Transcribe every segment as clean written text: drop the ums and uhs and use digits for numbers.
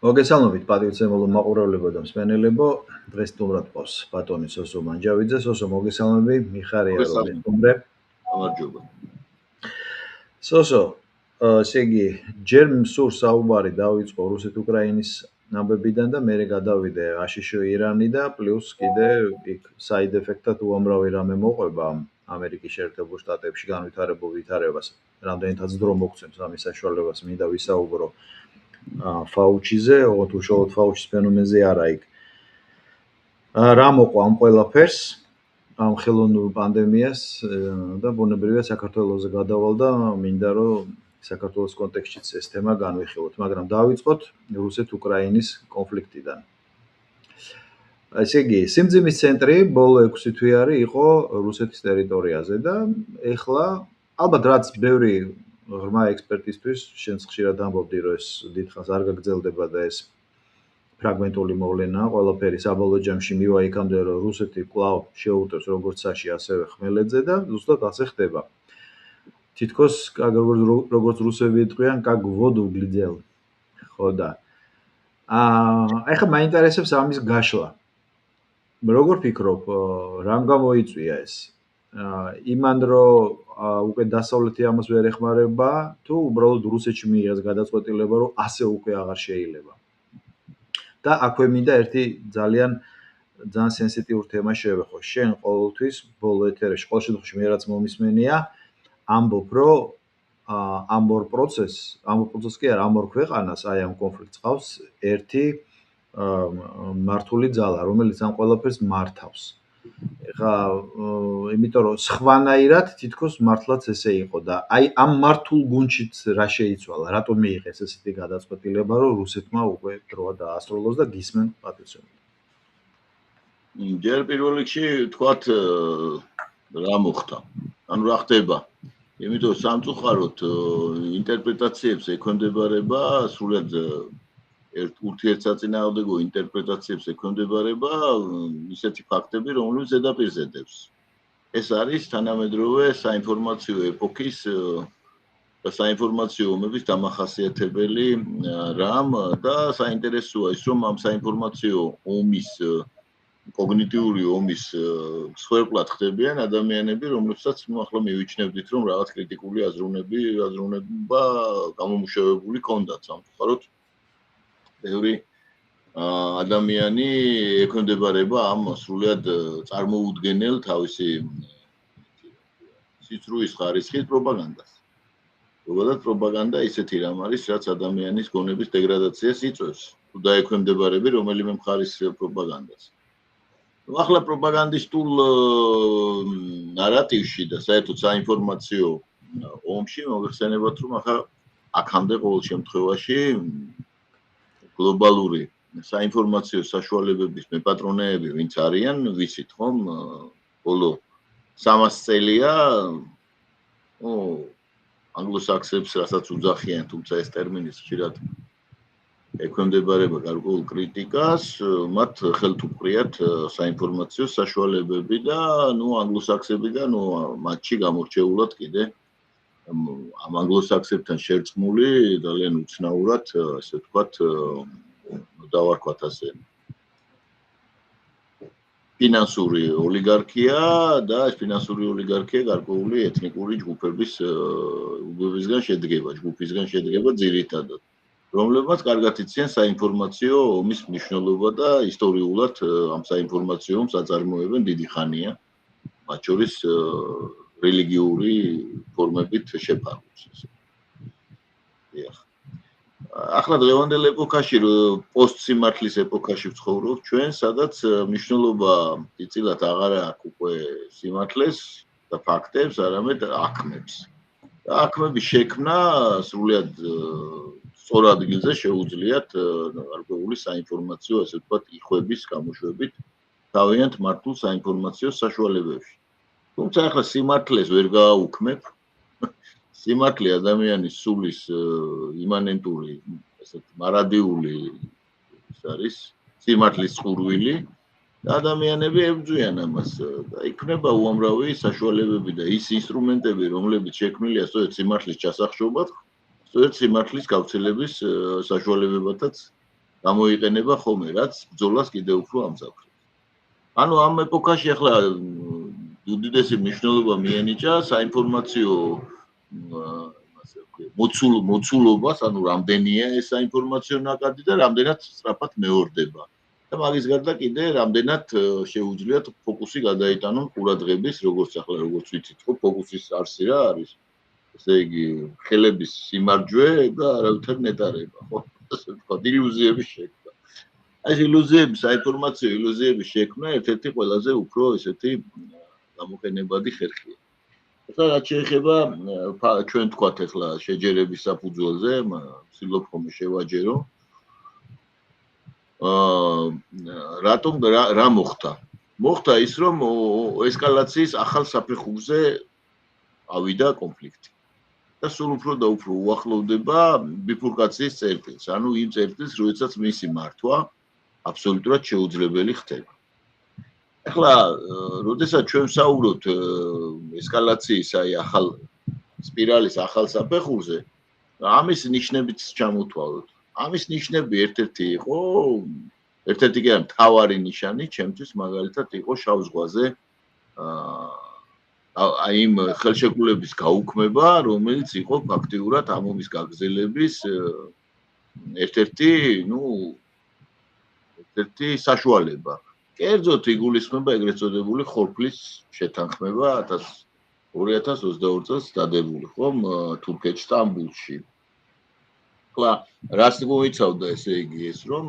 მოგესალმებით პატივცემულო მაყურებლებო და მსმენელებო. დღეს სტუმრად ყავს ბატონი სოსო მანჯავიძე. სოსო, მოგესალმები, მიხარია რომ მესტუმრე. გამარჯობა. სოსო, ესე იგი, ჯერ მსურ საუბარი დავიწყო რუსეთ-უკრაინის ნაბებიდან და მერე გადავიდე აშშ-ირანი და პლუს კიდე იქ საიდ ეფექტად უამრავი რამე მოყვება ამერიკის შეერთებულ შტატებში განვითარებულ ვითარებას. რამდენითაც დრო მოგცემს ამის საშუალებას მინდა ვისაუბრო ფაუჩიზე, ოღონდ უშუალოდ ფაუჩის ფენომენზე არა იქ. რა მოყვა ამ ყველაფერს, ამ ხელოვნურ პანდემიას და ბუნებრივია საქართველოზე გადავალ და მინდა რომ საქართველოს კონტექსტშიც ეს თემა განვიხილოთ, მაგრამ დავიწყოთ რუსეთ-უკრაინის კონფლიქტიდან. ესე იგი, სიმძიმის ცენტრი ბოლო 6 თვე არის იყო რუსეთის ტერიტორიაზე და ეხლა ალბათ რაც ბევრი ღრმა ექსპერტისთვის შენც ხშირად ამბობდი რომ ეს დიდხანს არ გაგრძელდება და ეს ფრაგმენტული მოვლენაა ყველაფერი საბოლოო ჯამში მივა იქამდე რომ რუსეთი კვლავ შეუტევს როგორც საში ასევე ხმელეთზე და ზუსტად ასე ხდება. თითქოს როგორც რუსები იტყვიან, как воду глядел. ხო და ეხლა მაინტერესებს ამის გაშლა. როგორ ფიქრობ, რამ გამოიწვია ეს? იმან რომ უკვე დასავლეთი ამას ვერ ეხმარება თუ უბრალოდ რუსეთში მიიღეს გადაწყვეტილება რომ ასე უკვე აღარ შეიძლება. და აქვე მინდა ერთი ძალიან სენსიტიურ თემა შევეხო. შენ ყოველთვის ბოლო ეთერებში ყოველ შემთხვევაში მე რაც მომისმენია, ამბობ რომ ამ ორ პროცესს კი არა, ამ ორ ქვეყანას აი ამ კონფლიქტს ყავს ერთი მართული ძალა, რომელიც ამ ყველაფერს მართავს. ეხლა იმიტომ რომ სხვანაირად თითქოს მართლაც ესე იყო და აი ამ მართულ გუნდშიც რა შეიცვალა, რატომ მიიღეს ესეთი გადაწყვეტილება, რომ რუსეთმა უკვე დროა დაასრულოს და გისმენ პატივცემულო. ჯერ პირველ რიგში თქვათ რა მოხდა. ანუ რა ხდება. იმიტომ სამწუხაროდ ინტერპრეტაციებს ექვემდებარება სულად ურთიერთსაწინააღმდეგო ინტერპრეტაციებს ექვემდებარება ისეთი ფაქტები, რომლებიც ზედაპირზე დევს. ეს არის თანამედროვე საინფორმაციო ეპოქის და საინფორმაციო ომების დამახასიათებელი რამ და საინტერესოა ის, რომ ამ საინფორმაციო ომის კოგნიტიური ომის მსხვერპლად ხდებიან ადამიანები, რომლებსაც ახლა მივიჩნევდით, რომ რაღაც კრიტიკული აზროვნება გამომუშავებული ქონდათ. სამწუხაროდ ბევრი ადამიანი ექვემდებარება ამ სრულად წარმოუდგენელ თავისი სიცრუის ხარისხის პროპაგანდას. ზოგადად პროპაგანდა ისეთი რამ არის, რაც ადამიანის გონების დეგრადაციას იწვევს, თუ დაექვემდებარები რომელიმე მხარის პროპაგანდას. ახლა პროპაგანდისტულ ნარატივში და საერთოდ საინფორმაციო ომში მოიხსენებათ, რომ ახლა აქამდე ყოველ შემთხვევაში გლობალური საინფორმაციო საშუალებების მეპატრონეები ვინც არიან, ვიცით ხომ, ბოლო 300 წელია ანგლოსაქსებს რასაც უძახიან, თუმცა ეს ტერმინი ხშირად ექვემდებარება გარკვეულ კრიტიკას, მათ ხელთ უყრიათ საინფორმაციო საშუალებები და ანგლოსაქსები და მათში გამორჩეულად კიდე ამ ანგლოსაქსებთან შერწყმული ძალიან უცნაურად, ასე ვთქვათ, დავარქვათ ასე ფინანსური ოლიგარქია და ეს ფინანსური ოლიგარქია გარკვეული ეთნიკური ჯგუფებისგან შედგება ძირითადად, რომლებმაც კარგად იციან საინფორმაციო ომის მნიშვნელობა და ისტორიულად ამ საინფორმაციო ომს აწარმოებენ დიდი ხანია, მათ შორის რელიგიური ფორმებით შეფარავს. ახლა დღევანდელ ეპოქაში, პოსტსიმართლის ეპოქაში ვცხოვრობ ჩვენ, სადაც მნიშვნელობა იწილად აღარ აქვს უკვე სიმართლეს და ფაქტებს, არამედ აქმებს. და აქმების შექმნა სრულად სწორ ადგილზე შეუძლიათ გარკვეული საინფორმაციო, ასე ვთქვათ, იხვების გამოშვებით თავიანთ მართულ საინფორმაციო საშუალებებში. თუმცა ახლა სიმართლეს ვერ გააუქმებ. სიმართლე ადამიანის სულის იმანენტური, ესეთ მარადიული ის არის, სიმართლის წყურვილი და ადამიანები ებრძვიან ამას და იქნება უამრავი საშუალებები და ის ინსტრუმენტები, რომლებიც შექმნილია სწორედ სიმართლის ჩასახშობად, სწორედ სიმართლის გავრცელების საშუალებებათაც გამოიყენება ხოლმე, რაც ბრძოლას კიდევ უფრო ამძაფრებს. ანუ ამ ეპოქაში ახლა უდიდესი მნიშვნელობა მიენიჭა საინფორმაციო მოცულობას, ანუ რამდენია ეს საინფორმაციო ნაკადი და რამდენად სწრაფად მეორდება. და მაგის გარდა კიდე რამდენად შეუძლიათ ფოკუსი გადაიტანონ ყურადღების, როგორც ვიცით, ხო, ფოკუსის არსი რა არის. ესე იგი, ხელების სიმარჯვე და არავითარ ნეტარება, ხო? ასე ვთქვათ, ილუზიების შექმნა. ეს ილუზიები, საინფორმაციო ილუზიების შექმნა ერთ-ერთი ყველაზე უფრო ესეთი გამოყენებადი ხერხია. ახლა რაც შეეხება ჩვენ თქვათ ახლა შეჯერების საფუძველზე, ვცდილობ ხოლმე შევაჯერო. რატომ რა მოხდა? მოხდა ის, რომ ესკალაციის ახალ საფეხურზე ავიდა კონფლიქტი. და სულ უფრო და უფრო უახლოვდება ბიფურკაციის წერტილს, ანუ იმ წერტილს, როდესაც მისი მართვა აბსოლუტურად შეუძლებელი ხდება. ახლა, როდესაც ჩვენ ვსაუბრობთ ესკალაციის, აი ახალ სპირალის ახალ საფეხურზე, ამის ნიშნებიც ჩამოთვალოთ. ამის ნიშნები ერთ-ერთი იყო, ერთ-ერთი კი არა, მთავარი ნიშანი ჩემთვის მაგალითად იყო შავ ზღვაზე აი იმ ხელშეკრულების გაუქმება, რომელიც იყო ფაქტიურად ამ ომის გაგრძელების ერთ-ერთი საშუალება. კერძოდ იგულისხმება ეგრეთ წოდებული ხორფლის შეთანხმება 2022 წელს დადებული, ხომ, თურქეთში სტამბულში. ახლა რას მოიცავდა ესე იგი ეს, რომ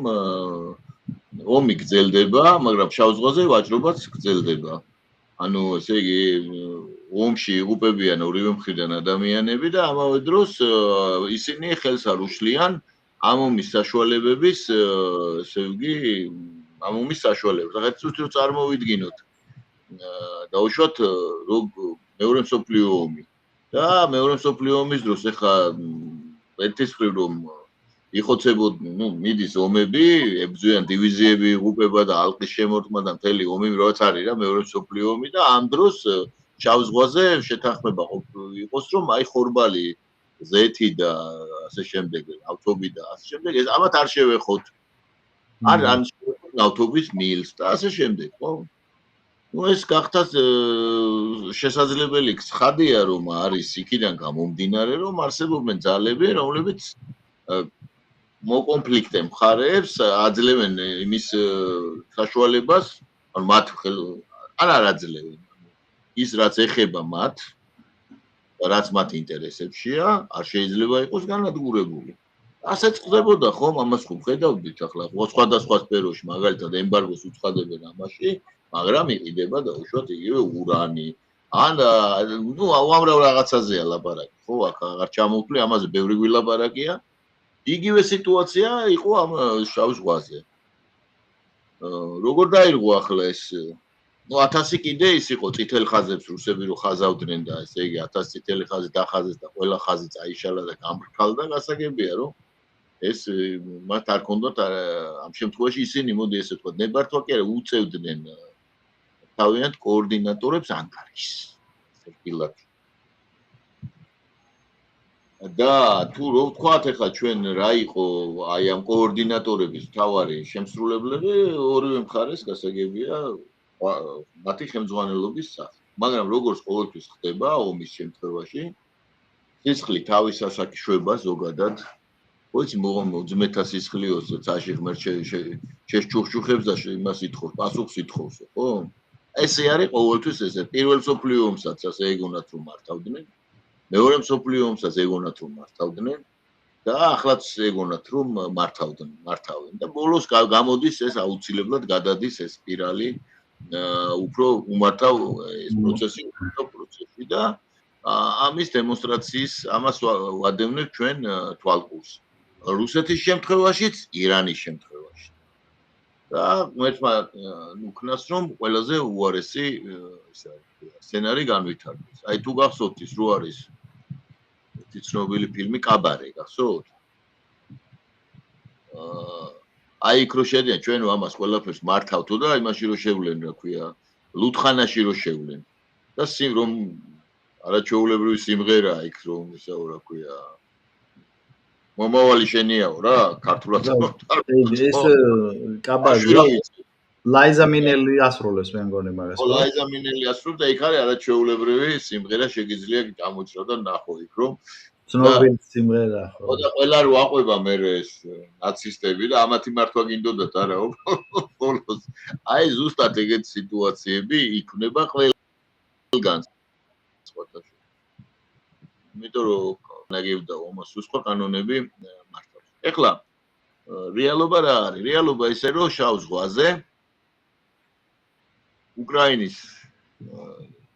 ომი გრძელდება, მაგრამ შავ ზღვაზე ვაჭრობაც გრძელდება. ანუ ესე იგი ომში იღუპებიან ორივე მხრიდან ადამიანები და ამავე დროს ისინი ხელს არ უშლიან ამ ომის საშუალებების, ესე იგი, ამ ომის საშუალებებს. ახლა ცუდ წარმოვიდგინოთ. დაუშვათ მეორე მსოფლიო ომი. და მეორე მსოფლიო ომის დროს ახლა ერთის მხრივ რომ იხოცებოდნენ, მიდის ომები, ებრძვიან დივიზიები იღუპება და ალყის შემორტყმა და მთელი ომი რაც არის რა მეორე მსოფლიო ომი და ამ დროს შავ ზღვაზე შეთანხმება იყოს, რომ აი ხორბალი, ზეთი და ასე შემდეგ, ავტობი და ასე შემდეგ, ეს ამათ არ შევეხოთ. არ შევეხოთ ავტობის მილს და ასე შემდეგ, ხო? ეს გახდა შესაძლებელი ცხადია, რომ არის იქიდან გამომდინარე, რომ არსებობენ ძალები, რომლებიც მოკონფლიქტე მხარეებს აძლევენ იმის საშუალებას, ან მათ არ აძლევენ. ის რაც ეხება მათ, რაც მათ ინტერესებშია, არ შეიძლება იყოს განადგურებული. ასეც ხდებოდა ხომ, ამას ხომ ხედავდით ახლა სხვადასხვა სფეროში, მაგალითად ემბარგოს უცხადებენ ამაში, მაგრამ იყიდება დაუშვათ იგივე ურანი. ან უამრავ რაღაცაზეა ლაპარაკი, ხო, აქ აღარ ჩამოვთვლი, ამაზე ბევრი გვილაპარაკია. იგივე სიტუაცია იყო ამ შავ ზღვაზე. როგორ დაირღვა ახლა ეს 1000 კიდე ის იყო წითელ ხაზებს რუსები რო ხაზავდნენ და ესე იგი 1000 წითელი ხაზი დახაზეს და ყველა ხაზი წაიშალა და გამრქალდა, გასაგებია რომ ეს მათ არ ქონდათ ამ შემთხვევაში ისინი მოდი ესე ვთქვა ნებართვა კი არა უწევდნენ თავიანთ კოორდინატორებს ანგარიშს სერკილად და თუ რო ვთქვათ ახლა ჩვენ რა იყო აი ამ კოორდინატორების მთავარი შემსრულებლები ორივე მხარეს გასაგებია მათი ხელმძღვანელობის სახით. მაგრამ როგორც ყოველთვის ხდება ომის შემთხვევაში, სისხლი თავის ასაკი შვება ზოგადად. ვიცი, მოძმეთა სისხლიოს წაში ღმერთ შეშჩუხჩუხებს და იმას ითხოვს, პასუხს ითხოვს, ხო? ესე არის ყოველთვის ესე. პირველ მსოფლიო ომსაც ასე ეგონათ რომ მართავდნენ, მეორე მსოფლიო ომსაც ეგონათ რომ მართავდნენ და ახლაც ეგონათ რომ მართავენ და ბოლოს გამოდის ეს აუცილებლად გადადის ეს სპირალი უფრო უმართავ ეს პროცესი და ამის დემონსტრაციის ამას ვადევნებ ჩვენ თვალყურს. რუსეთის შემთხვევაშიც, ირანის შემთხვევაში. და მერტმა უკნას რომ ყველაზე უარესი სცენარი განვითარდეს. აი თუ გახსოვთ ის რო არის ცნობილი ფილმი კაბარე, გახსოვთ? აი იქ რო შედიან ჩვენ ამას ყველაფერს მართავთო და იმაში რო შევლენ, რა ქვია, ლუთხანაში რო შევლენ. და რომ არაჩვეულებრივი სიმღერაა იქ რომ ისაო, რა ქვია, მომავალი შენიაო რა, ქართულად. ეს კაბაზი ლაიზა მინელი ასრულებს მე მგონი მაგას. ხო, ლაიზა მინელი ასრულებს და იქ არის არაჩვეულებრივი სიმღერა შეგიძლია გამოჩნდა და ნახო იქ რომ ცნობილი სიმღერა ხო. ხო და ყველა რო აყვება მე ეს ნაცისტები და ამათი მართვა გინდოდათ არა ბოლოს. აი ზუსტად ეგეთი სიტუაციები იქნება ყველგან. იმიტომ რომ ნაგებდა ომას სხვა კანონები მართავს. ეხლა რეალობა რა არის? რეალობა ისე რომ შავ ზღვაზე უკრაინის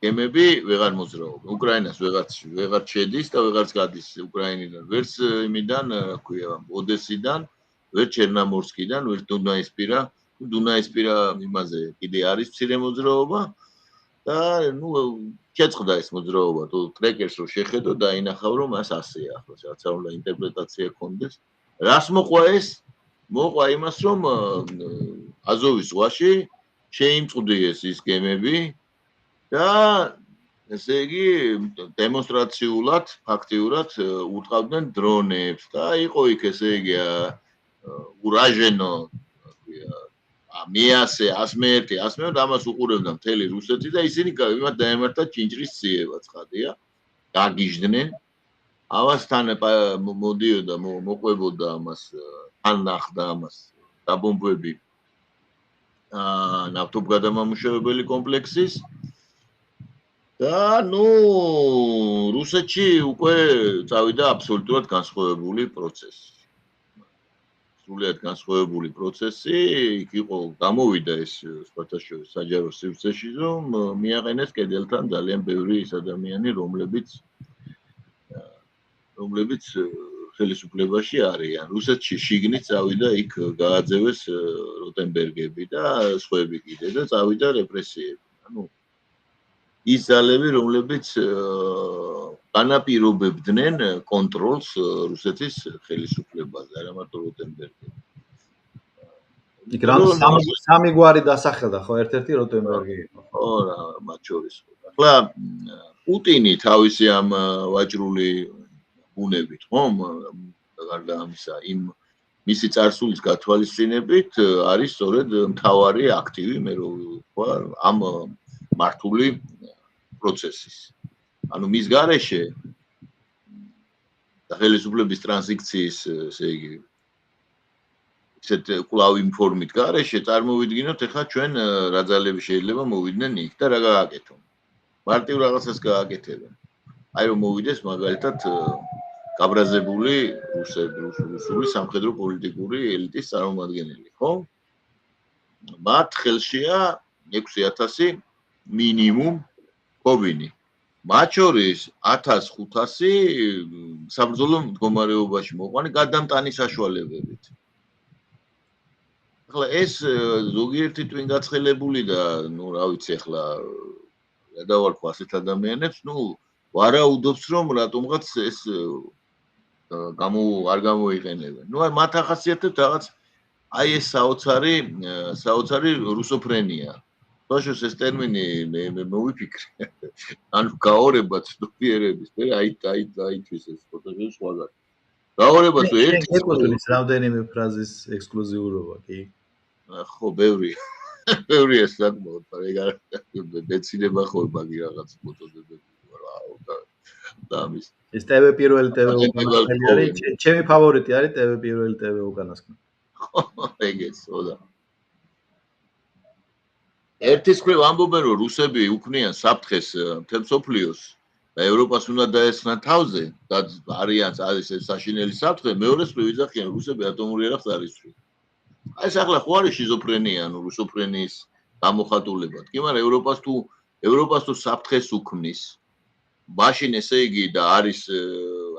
გემები ვეღარ მოძრაობენ. უკრაინას ვეღარ შედის და ვეღარც გადის უკრაინიდან. ვერც იმიდან, რა ქვია, ოდესიდან, ვერც ჩერნომორსკიდან, ვერც დუნაისპირა. დუნაისპირა იმაზე კიდე არის მცირე მოძრაობა და ნუ შეწყდა ეს მოძრაობა. თუ ტრეკერს რო შეხედო და ინახავ რომ მას ასეა ახლა რაც არ უნდა ინტერპრეტაცია ქონდეს. რას მოყვა ეს? მოყვა იმას რომ აზოვის ზღვაში შეიმწყდიეს ის გემები და ესე იგი დემონსტრაციულად ფაქტიურად უტყავდნენ დრონებს და იყო იქ ესე იგი ურაჟენო მიასე 101 და ამას უყურებდა მთელი რუსეთი და ისინი იმათ დაემართა ჩინჭრის ციება ცხადია გაგიჟდნენ ამასთან მოდიოდა მოყვებოდა ამას თან ნახდა ამას დაბომბვები ნავთობგადამამუშავებელი კომპლექსის და ნუ რუსეთში უკვე წავიდა აბსოლუტურად განსხვავებული პროცესი. სრულიად განსხვავებული პროცესი, იქ იყო გამოვიდა ეს სხვათა შორის საჯარო სივრცეში, რომ მიაყენეს კედელთან ძალიან ბევრი ის ადამიანი, რომლებიც ხელისუფლებაში არიან. რუსეთში შიგნით წავიდა იქ გააძევეს როტენბერგები და სხვები კიდე და წავიდა რეპრესიები. ანუ ის ძალები, რომლებიც განაპირობებდნენ კონტროლს რუსეთის ხელისუფლებაზე, არა მარტო როტენბერგები. იქ რა სამი გვარი დასახელდა ხო ერთ-ერთი როტენბერგი იყო. ხო რა, მათ შორის. ახლა პუტინი თავისი ამ ვაჭრული ბუნებით, ხომ? გარდა ამისა, იმ მისი წარსულის გათვალისწინებით არის სწორედ მთავარი აქტივი, მე რო ვთქვა, ამ მართული პროცესის. ანუ მის გარეშე და ხელისუფლების ტრანზიქციის, ესე იგი, ისეთ კვლავ იმ ფორმით გარეშე წარმოვიდგინოთ, ეხლა ჩვენ რა ძალები შეიძლება მოვიდნენ იქ და რა გააკეთონ. მარტივ რაღაცას გააკეთებენ. აი რომ მოვიდეს მაგალითად გაბრაზებული რუსული სამხედრო პოლიტიკური ელიტის წარმომადგენელი, ხო? მათ ხელშია 6000 მინიმუმ კობინი. მათ შორის 1500 საბრძოლო მდგომარეობაში მოყვანი გადამტანის საშუალებებით. ახლა ეს ზოგიერთი ტვინგაცხელებული და ნუ რა ვიცი ახლა გადავალ ასეთ ადამიანებს, ნუ ვარაუდობს რომ რატომღაც ეს არ გამოიყენებენ. ნუ აი მათ ახასიათებთ რაღაც აი ეს საოცარი რუსოფრენია. ბაშოს ეს ტერმინი მე მოვიფიქრე. ანუ გაორება ცნობიერების, მე აითვის ეს ფოტოები სხვაგან. გაორება თუ ერთი ეკუთვნის რამდენიმე ფრაზის ექსკლუზიურობა, კი? ხო, ბევრი ეს საკმაოდ, მაგრამ მეცინება ხო მაგი რაღაც ფოტოები და ამის. ეს TV პირველი TV უკანასკნელი არის, ჩემი ფავორიტი არის TV პირველი TV უკანასკნელი. ხო, ეგეც, ხო და ერთის მხრივ ამბობენ რომ რუსები უქმნიან საფრთხეს მთელ მსოფლიოს და ევროპას უნდა დაესხნათ თავზე და არიან ეს საშინელი საფრთხე, მეორეს მხრივ იძახიან რუსები ატომური იარაღს არ იცვლიან. აი ეს ახლა ხო არის შიზოფრენია, ანუ რუსოფრენიის გამოხატულება. კი, მაგრამ ევროპას თუ საფრთხეს უქმნის, მაშინ ესე იგი და არის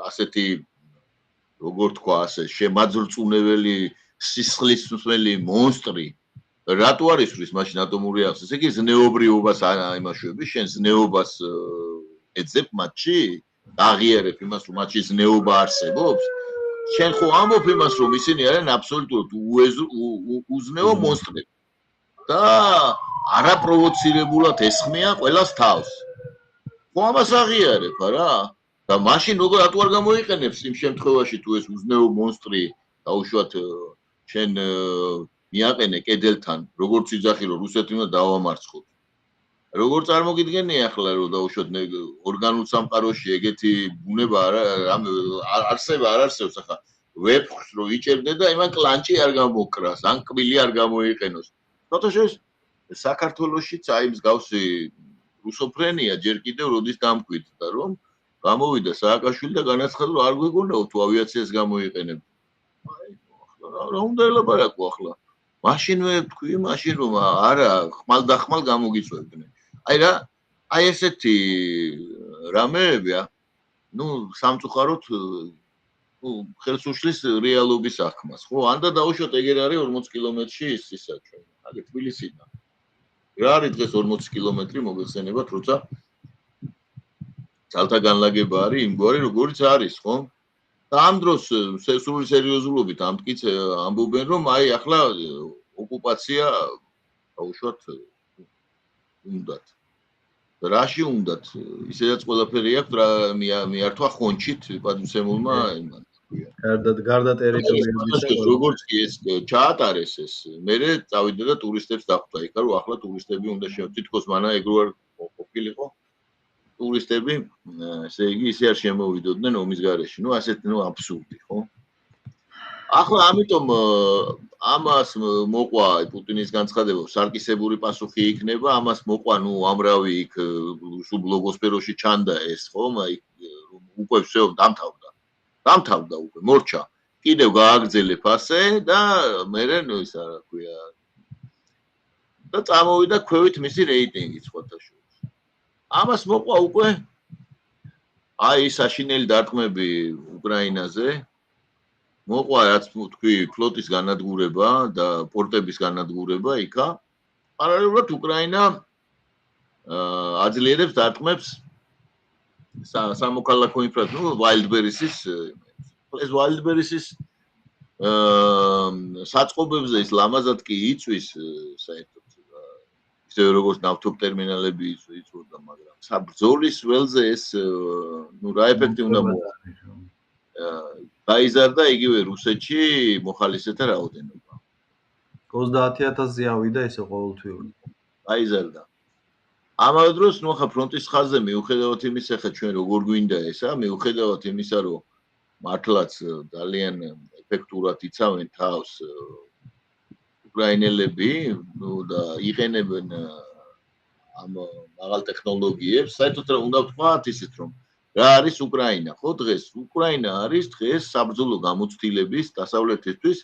ასეთი როგორ თქვა, ასე შემაძრწუნებელი სისხლისმცველი მონსტრი რატო არის რის მაშინ ატომური იარაღს? ესე იგი ზნეობრიობას აიმაშვების, შენ ზნეობას ეძებ მათში? აღიარებ იმას, რომ მათში ზნეობა არსებობს? შენ ხო ამბობ იმას, რომ ისინი არიან აბსოლუტურად უზნეო მონსტრები და არაპროვოცირებულად ესხმიან ყველას თავს. ხო ამას აღიარებ, არა? და მაშინ როგორ ატო არ გამოიყენებს იმ შემთხვევაში თუ ეს უზნეო მონსტრი დაუშვათ შენ მიაყენე კედელთან როგორც იძახი რომ რუსეთი უნდა დავამარცხოთ როგორ წარმოგიდგენია ახლა რომ დაუშვათ ორგანულ სამყაროში ეგეთი ბუნება არ არსებობს ახლა ვეფხს რომ იჭერდე და იმან კლანჭი არ გამოკრას ან კბილი არ გამოიყენოს თოთოშეს საქართველოშიც აი მსგავსი რუსოფრენია ჯერ კიდევ როდის დამკვიდრდა რომ გამოვიდა სააკაშვილი და განაცხადა რომ არ გვეგონაო თუ ავიაციას გამოიყენებ რა უნდა ელაპარაკო ახლა მაშინვე თქვი მაშინ რომ არა ხმალ გამოგიწევდნენ აი ესეთი რამეებია ნუ სამწუხაროდ ნუ ხელს უშლის რეალობის აღქმას ხო ანდა დაუშვათ ეგერ არის 40 კილომეტრში ისა ჩვენ აგ თბილისიდან რა არის დღეს 40 კილომეტრი მოგეხსენებათ როცა ძალთა განლაგება არის იმგვარი როგორიც არის ხო და ამ დროს სრული სერიოზულობით ამტკიცე ამბობენ რომ აი ახლა ოკუპაცია დაუშვათ უნდათ რაში უნდათ ისედაც ყველაფერი აქვს რა მიართვა ხონჩით პატივცემულმა იმან გარდა ტერიტორიების როგორც კი ეს ჩაატარეს ეს მერე წავიდა და ტურისტებს დახვდა იქა რომ ახლა ტურისტები უნდა თითქოს მანა ეგ რო არ ყოფილიყო ტურისტები ესე იგი ისე არ შემოვიდოდნენ ომის გარეშე ნუ ასეთ ნუ აბსურდი ხო ახლა ამიტომ ამას მოყვა პუტინის განცხადება სარკისებური პასუხი იქნება ამას მოყვა ნუ ამრავი იქ სულ ბლოგოსფეროში ჩანდა ეს ხო უკვე всё დამთავრდა უკვე მორჩა კიდევ გააგრძელებ ასე და მერე ნუ ისა რა ქვია და წამოვიდა ქვევით მისი რეიტინგი სხვათა შორის ამას მოყვა უკვე აი საშინელი დარტყმები უკრაინაზე მოყვა რაც თქვი ფლოტის განადგურება და პორტების განადგურება იქა პარალელურად უკრაინა აძლიერებს დარტყმებს სამოქალაქო ინფრასტრუქტურას ვაილდბერისის ეს ვაილდბერისის საწყობებზე ის ლამაზად კი იწვის საერთოდ ისე როგორც ნავთობტერმინალები იწვოდა მაგრამ საბრძოლის ველზე ეს ნუ რა ეფექტი უნდა მოაქვს დაიზარდა იგივე რუსეთში მოხალისეთა რაოდენობა 30000-ზე ავიდა ესე ყოველთვიური დაიზარდა ამავე დროს ნუ ხა ფრონტის ხაზზე მიუხედავად იმისა ხა ჩვენ როგორ გვინდა ესა მიუხედავად იმისა რომ მართლაც ძალიან ეფექტურად იცავენ თავს უკრაინელები ნუ და იყენებენ ამ მაღალ ტექნოლოგიებს საერთოდ რა უნდა ვთქვათ ისეთ რომ რა არის უკრაინა ხო დღეს უკრაინა არის დღეს საბრძოლო გამოცდილების დასავლეთისთვის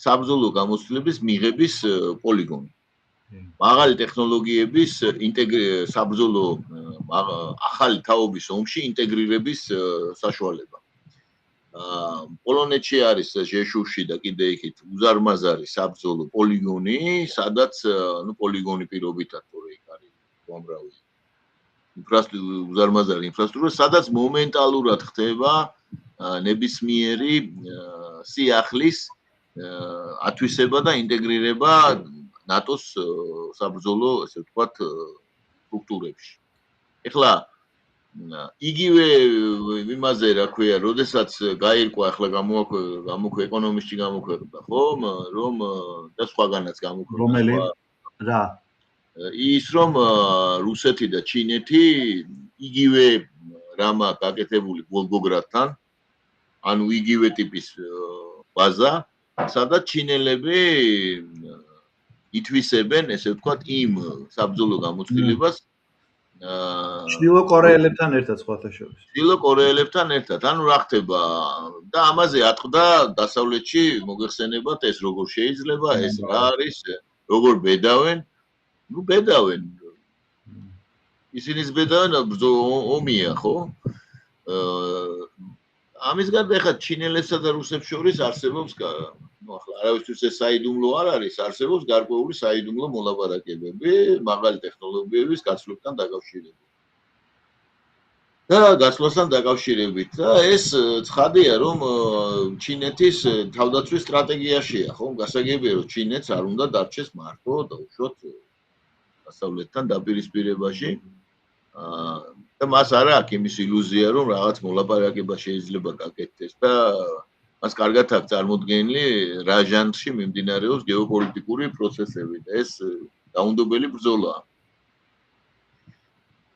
საბრძოლო გამოცდილების მიღების პოლიგონი მაღალი ტექნოლოგიების საბრძოლო ახალი თაობის ომში ინტეგრირების საშუალება პოლონეთში არის ჟეშუში და კიდე იქით უზარმაზარი საბრძოლო პოლიგონი სადაც ნუ პოლიგონი პირობითად თორე იქ არის უამრავი უზარმაზარი ინფრასტრუქტურა სადაც მომენტალურად ხდება ნებისმიერი სიახლის ათვისება და ინტეგრირება ნატოს საბრძოლო ესე ვთქვათ სტრუქტურებში ეხლა იგივე იმაზე რა ქვია როდესაც გაირკვა ახლა გამოქვე ეკონომისტი გამოქვეყნდა ხო რომ და სხვაგანაც გამოქვეყნდა რომელი რა ის რომ რუსეთი და ჩინეთი იგივე რამა გაკეთებული ვოლგოგრადთან ანუ იგივე ტიპის ბაზა სადაც ჩინელები ითვისებენ ესე ვთქვათ იმ საბრძოლო გამოცდილებას ჩრდილო კორეელებთან ერთად სხვათა შორის. ჩრდილო კორეელებთან ერთად. ანუ რა ხდება და ამაზე ატყდა დასავლეთში მოგეხსენებათ ეს როგორ შეიძლება ეს რა არის როგორ ბედავენ ნუ ბედავენ ისინიც ბედავენ ომია ხო ამის გარდა ხა ჩინელებსა და რუსებს შორის არსებობს ნუ ახლა არავისთვის ეს საიდუმლო არ არის არსებობს გარკვეული საიდუმლო მოლაპარაკებები მაღალი ტექნოლოგიების გაცვლებთან დაკავშირებით და გაცვლასთან დაკავშირებით და ეს ცხადია რომ ჩინეთის თავდაცვის სტრატეგიაშია ხო გასაგებია რომ ჩინეთს არ უნდა დარჩეს მარტო და უშუალოდ დასავლეთთან დაპირისპირებაში და მას არ აქვს იმის ილუზია, რომ რაღაც მოლაპარაკება შეიძლება გაკეთდეს და მას კარგად აქვს წარმოდგენილი რა ჟანრში მიმდინარეობს გეოპოლიტიკური პროცესები და ეს დაუნდობელი ბრძოლაა.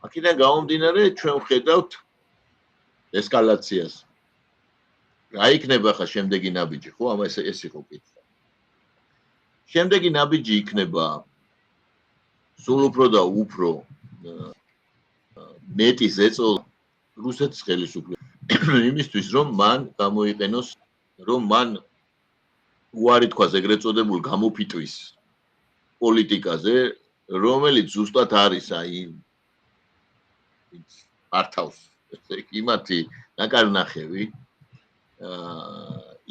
აქედან გამომდინარე ჩვენ ვხედავთ ესკალაციას. რა იქნება ხა შემდეგი ნაბიჯი, ხო? ამა ეს იყო კითხვა. შემდეგი ნაბიჯი იქნება სულ უფრო და უფრო მეტი ზეწოლა რუსეთის ხელისუფლებას იმისთვის, რომ მან გამოიყენოს, რომ მან უარი თქვას ეგრეთ წოდებულ გამოფიტვის პოლიტიკაზე, რომელიც ზუსტად არის აი მართავს იმათი ნაკარნახევი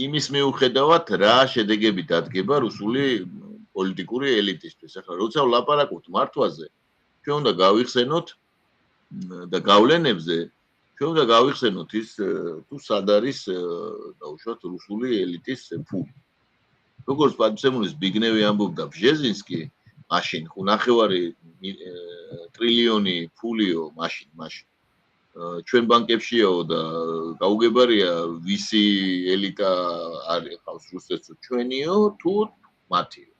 იმის მიუხედავად რა შედეგები დადგება რუსული პოლიტიკური ელიტისთვის. ახლა როცა ვლაპარაკობთ მართვაზე, ჩვენ უნდა გავიხსენოთ და გავლენებზე, ჩვენ უნდა გავიხსენოთ ის თუ სად არის დაუშვათ რუსული ელიტის ფული. როგორც პატივცემული ზბიგნევი ამბობდა ბჟეზინსკი, მაშინ 9 ტრილიონი ფულიო მაშინ ჩვენ ბანკებშიაო და გაუგებარია ვისი ელიტა არის ხავს რუსეთს ჩვენიო თუ მათიო.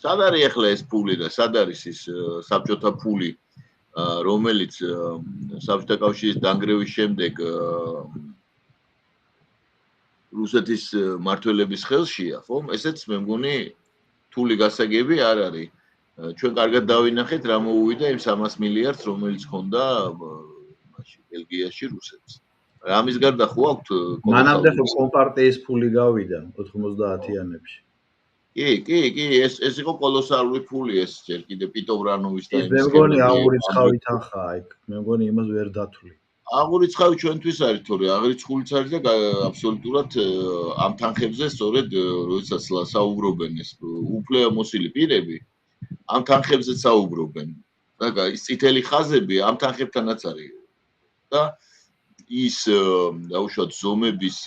სად არის ახლა ეს ფული და სად არის ის საბჭოთა ფული, რომელიც საბჭოთა კავშირის დანგრევის შემდეგ რუსეთის მმართველების ხელშია, ხო? ესეც მე მგონი რთული გასაგები არ არის. ჩვენ კარგად დავინახეთ რა მოუვიდა იმ 300 მილიარდს, რომელიც ჰქონდა მაშინ ბელგიაში რუსეთს. ამის გარდა ხო აქვთ მანამდე ხო კომპარტიის ფული გავიდა 90-იანებში. კი, ეს იყო კოლოსალური ფული ეს ჯერ კიდე პიტოვრანოვის და მე მგონი აღურიცხავი თანხაა იქ. მე მგონი იმას ვერ დათვლი. აღურიცხავი ჩვენთვის არის, თორე აღრიცხულიც არის და აბსოლუტურად ამ თანხებზე სწორედ როდესაც საუბრობენ ეს უფლებამოსილი პირები ამ თანხებზე საუბრობენ. და ის წითელი ხაზები ამ თანხებთანაც არის. და ის დაუშვათ ზომების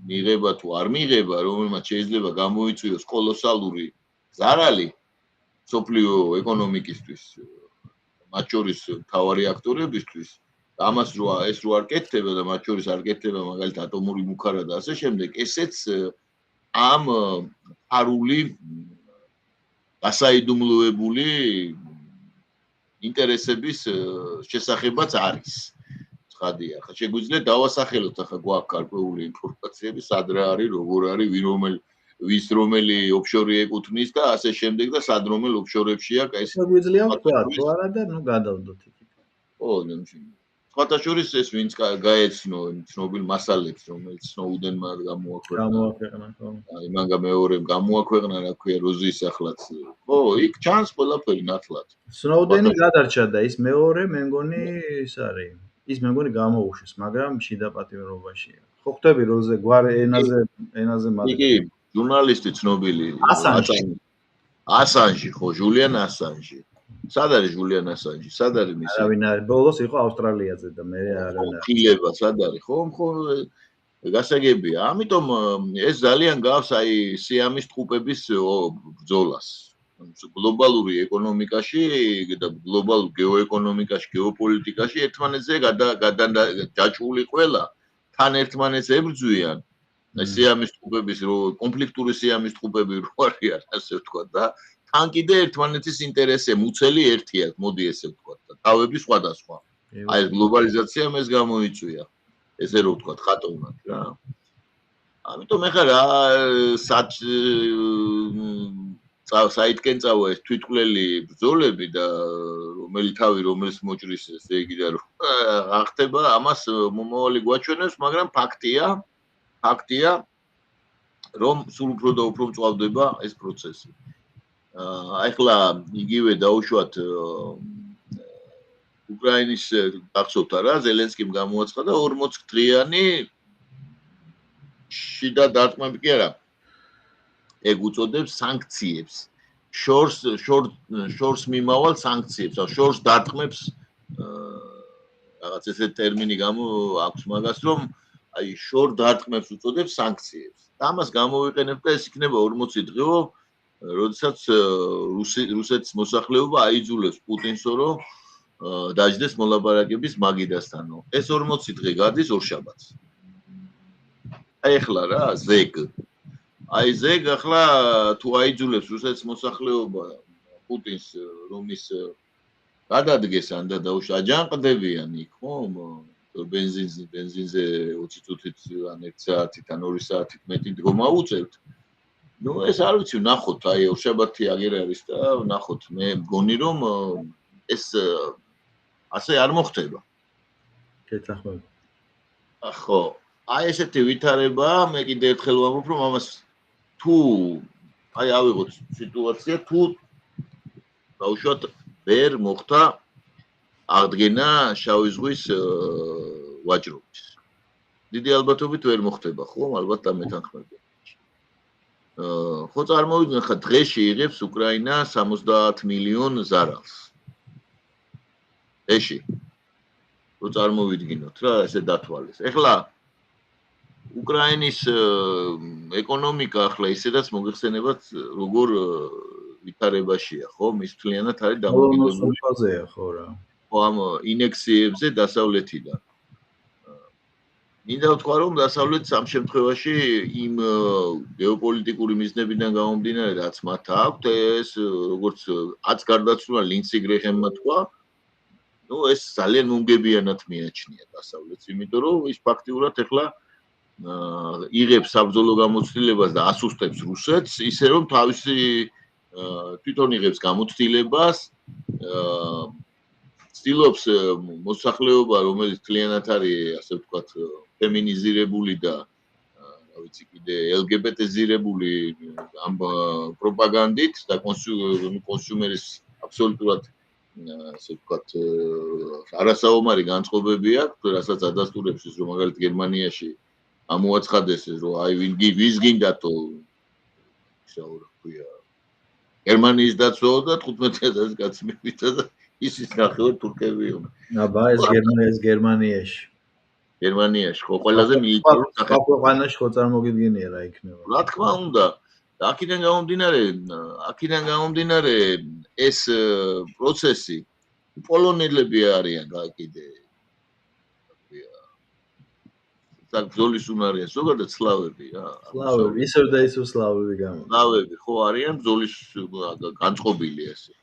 მიღება თუ არ მიღება, რომელმაც შეიძლება გამოიწვიოს კოლოსალური ზარალი სოფლიო ეკონომიკისთვის, მათ შორის მთავარი აქტორებისთვის, ამას ეს რო არ კეთდება და მათ შორის არ კეთდება მაგალითად ატომური მუქარა და ასე შემდეგ, ესეც ამ არული გასაიდუმლოებული ინტერესების შესახებაც არის. ხადია, ხა შეგვიძლია დავასახელოთ ახლა გვაქვს გარკვეული ინფორმაციები, სად რა არის, როგორ არის, ვის რომელი ოფშორი ეკუთვნის და ასე შემდეგ და სად რომელ ოფშორებშია ეს შეგვიძლია ვთქვა, თუ არა და ნუ გადავდოთ იქით. ო, სხვათა შორის ეს ვინც გაეცნო ცნობილ მასალებს, რომელიც სნოუდენმა გამოაქვეყნა. აი მანგა მეორემ გამოაქვეყნა, რა ქვია, როზის ახლაც. ხო, იქ ჩანს ყველაფერი ნათლად. სნოუდენი გადარჩა და ის მეორე მე მგონი ის არის. ის მე მგონი გამოუშვეს, მაგრამ შიდა პატიმრობაშია. ხო ხვდები როზე გვარ ენაზე მაგ კი, ჟურნალისტი ცნობილი ასანჟი, ხო, ჟულიან ასანჟი. სად არის ჟულიან ასანჟი? სად არის მისი? არავინ არ ბოლოს იყო ავსტრალიაზე და მე არავინ არ. ხილება სად არის? ხო, გასაგებია. ამიტომ ეს ძალიან გავს აი სიამის ტყუპების ბრძოლას. გლობალური ეკონომიკაში და გლობალურ გეოეკონომიკაში, გეოპოლიტიკაში ერთმანეთზე დაჭული ყველა თან ერთმანეთს ებრძვიან. სიამის ტყუპების კონფლიქტური სიამის ტყუპები რო არიან, ასე ვთქვა და თან კიდე ერთმანეთის ინტერესზე მუცელი ერთია, მოდი ესე ვთქვა და თავები სხვადასხვა. აი ეს გლობალიზაციამ ეს გამოიწვია. ესე რო ვთქვა ხატოვნად რა. ამიტომ ეხლა რა საითკენ წავა ეს თვითმკვლელი ბრძოლები და რომელი თავი რომელს მოჭრის ესე იგი და რა ხდება ამას მომავალი გვაჩვენებს, მაგრამ ფაქტია რომ სულ უფრო და უფრო მწვავდება ეს პროცესი. ახლა იგივე დაუშვათ უკრაინის გახსოვთ რა, ზელენსკიმ გამოაცხადა 40 დღიანი შიდა დარტყმები კი არა. ეგ უწოდებს სანქციებს. შორს მიმავალ სანქციებს, შორს დარტყმებს რაღაც ესე ტერმინი აქვს მაგას, რომ აი შორ დარტყმებს უწოდებს სანქციებს. და ამას გამოვიყენებ და ეს იქნება 40 დღეო, როდესაც რუსეთის მოსახლეობა აიძულებს პუტინსო, რომ დაждდეს მოლაპარაკების მაგიდასთანო. ეს 40 დღე გადის ორშაბათს. აი ახლა რა, ზეგ. აი ზეგ ახლა თუ აიძულებს რუსეთის მოსახლეობა პუტინს რომის გადადგეს ან და დაუშვა აჯანყდებიან იქ, ხომ? ბენზინზე 20 წუთით ან 1 საათით ან 2 საათით მეტი დგომა უწევთ. ნუ ეს არ ვიცი, ნახოთ, აი ორშაბათი აგერ არის და ნახოთ, მე მგონი რომ ეს ასე არ მოხდება. გეთახმები. ხო, აი ესეთი ვითარება, მე კიდე ერთხელ ვამბობ, რომ ამას თუ აი ავიღოთ სიტუაცია, თუ დაუშვათ ვერ მოხდა აღდგენა შავი ზღვის ვაჭრობის. დიდი ალბათობით ვერ მოხდება, ხომ? ალბათ დამეთანხმებია. ხო წარმოვიდგინე, ხა დღეში იღებს უკრაინა 70 მილიონ ზარალს. ეში. რო წარმოვიდგინოთ რა, ესე დათვალეს. ეხლა უკრაინის ეკონომიკა ახლა ისედაც მოიხსენებათ როგორ ვითარებაშია, ხო? მის მთლიანად არის დამოკიდებული ფაზეა, ხო რა. ხო ამ ინექსიებზე დასავლეთიდან. მინდა ვთქვა, რომ დასავლეთს ამ შემთხვევაში იმ გეოპოლიტიკური მიზნებიდან გამომდინარე, რაც მათ აქვთ, ეს როგორც აც გარდაცვლილა ლინცი გრეხემმა თქვა, ნუ ეს ძალიან მომგებიანად მიაჩნია დასავლეთს, იმიტომ რომ ის ფაქტიურად ახლა იღებს საბრძოლო გამოცდილებას და ასუსტებს რუსეთს, ისე რომ თავისი თვითონ იღებს გამოცდილებას, ცდილობს მოსახლეობა, რომელიც მთლიანად არის, ასე ვთქვათ, ფემინიზირებული და რა ვიცი, კიდე LGBT-ზირებული ამ პროპაგანდით და კონსიუმერის აბსოლუტურად ასე ვთქვათ, არასაომარი განწყობები აქვს, რასაც ადასტურებს ის, რომ მაგალითად გერმანიაში ამოაცხადეს, რომ აი ვის გინდათო ისაო რა ქვია გერმანიის დაცვაო და 15,000 კაცი მივიდა და ისიც ნახევარ თურქებიო. აბა ეს გერმანიაში. გერმანიაში ხო ყველაზე მილიტარული საყვანაში ხო წარმოგიდგენია რა იქნება. რა თქმა უნდა, აქედან გამომდინარე ეს პროცესი პოლონელები არიან კიდე ბრძოლის უნარია, ზოგადად სლავები რა. სლავები, ისევ და ისევ სლავები გამოდის. სლავები ხო არიან ბრძოლის განწყობილი ესე.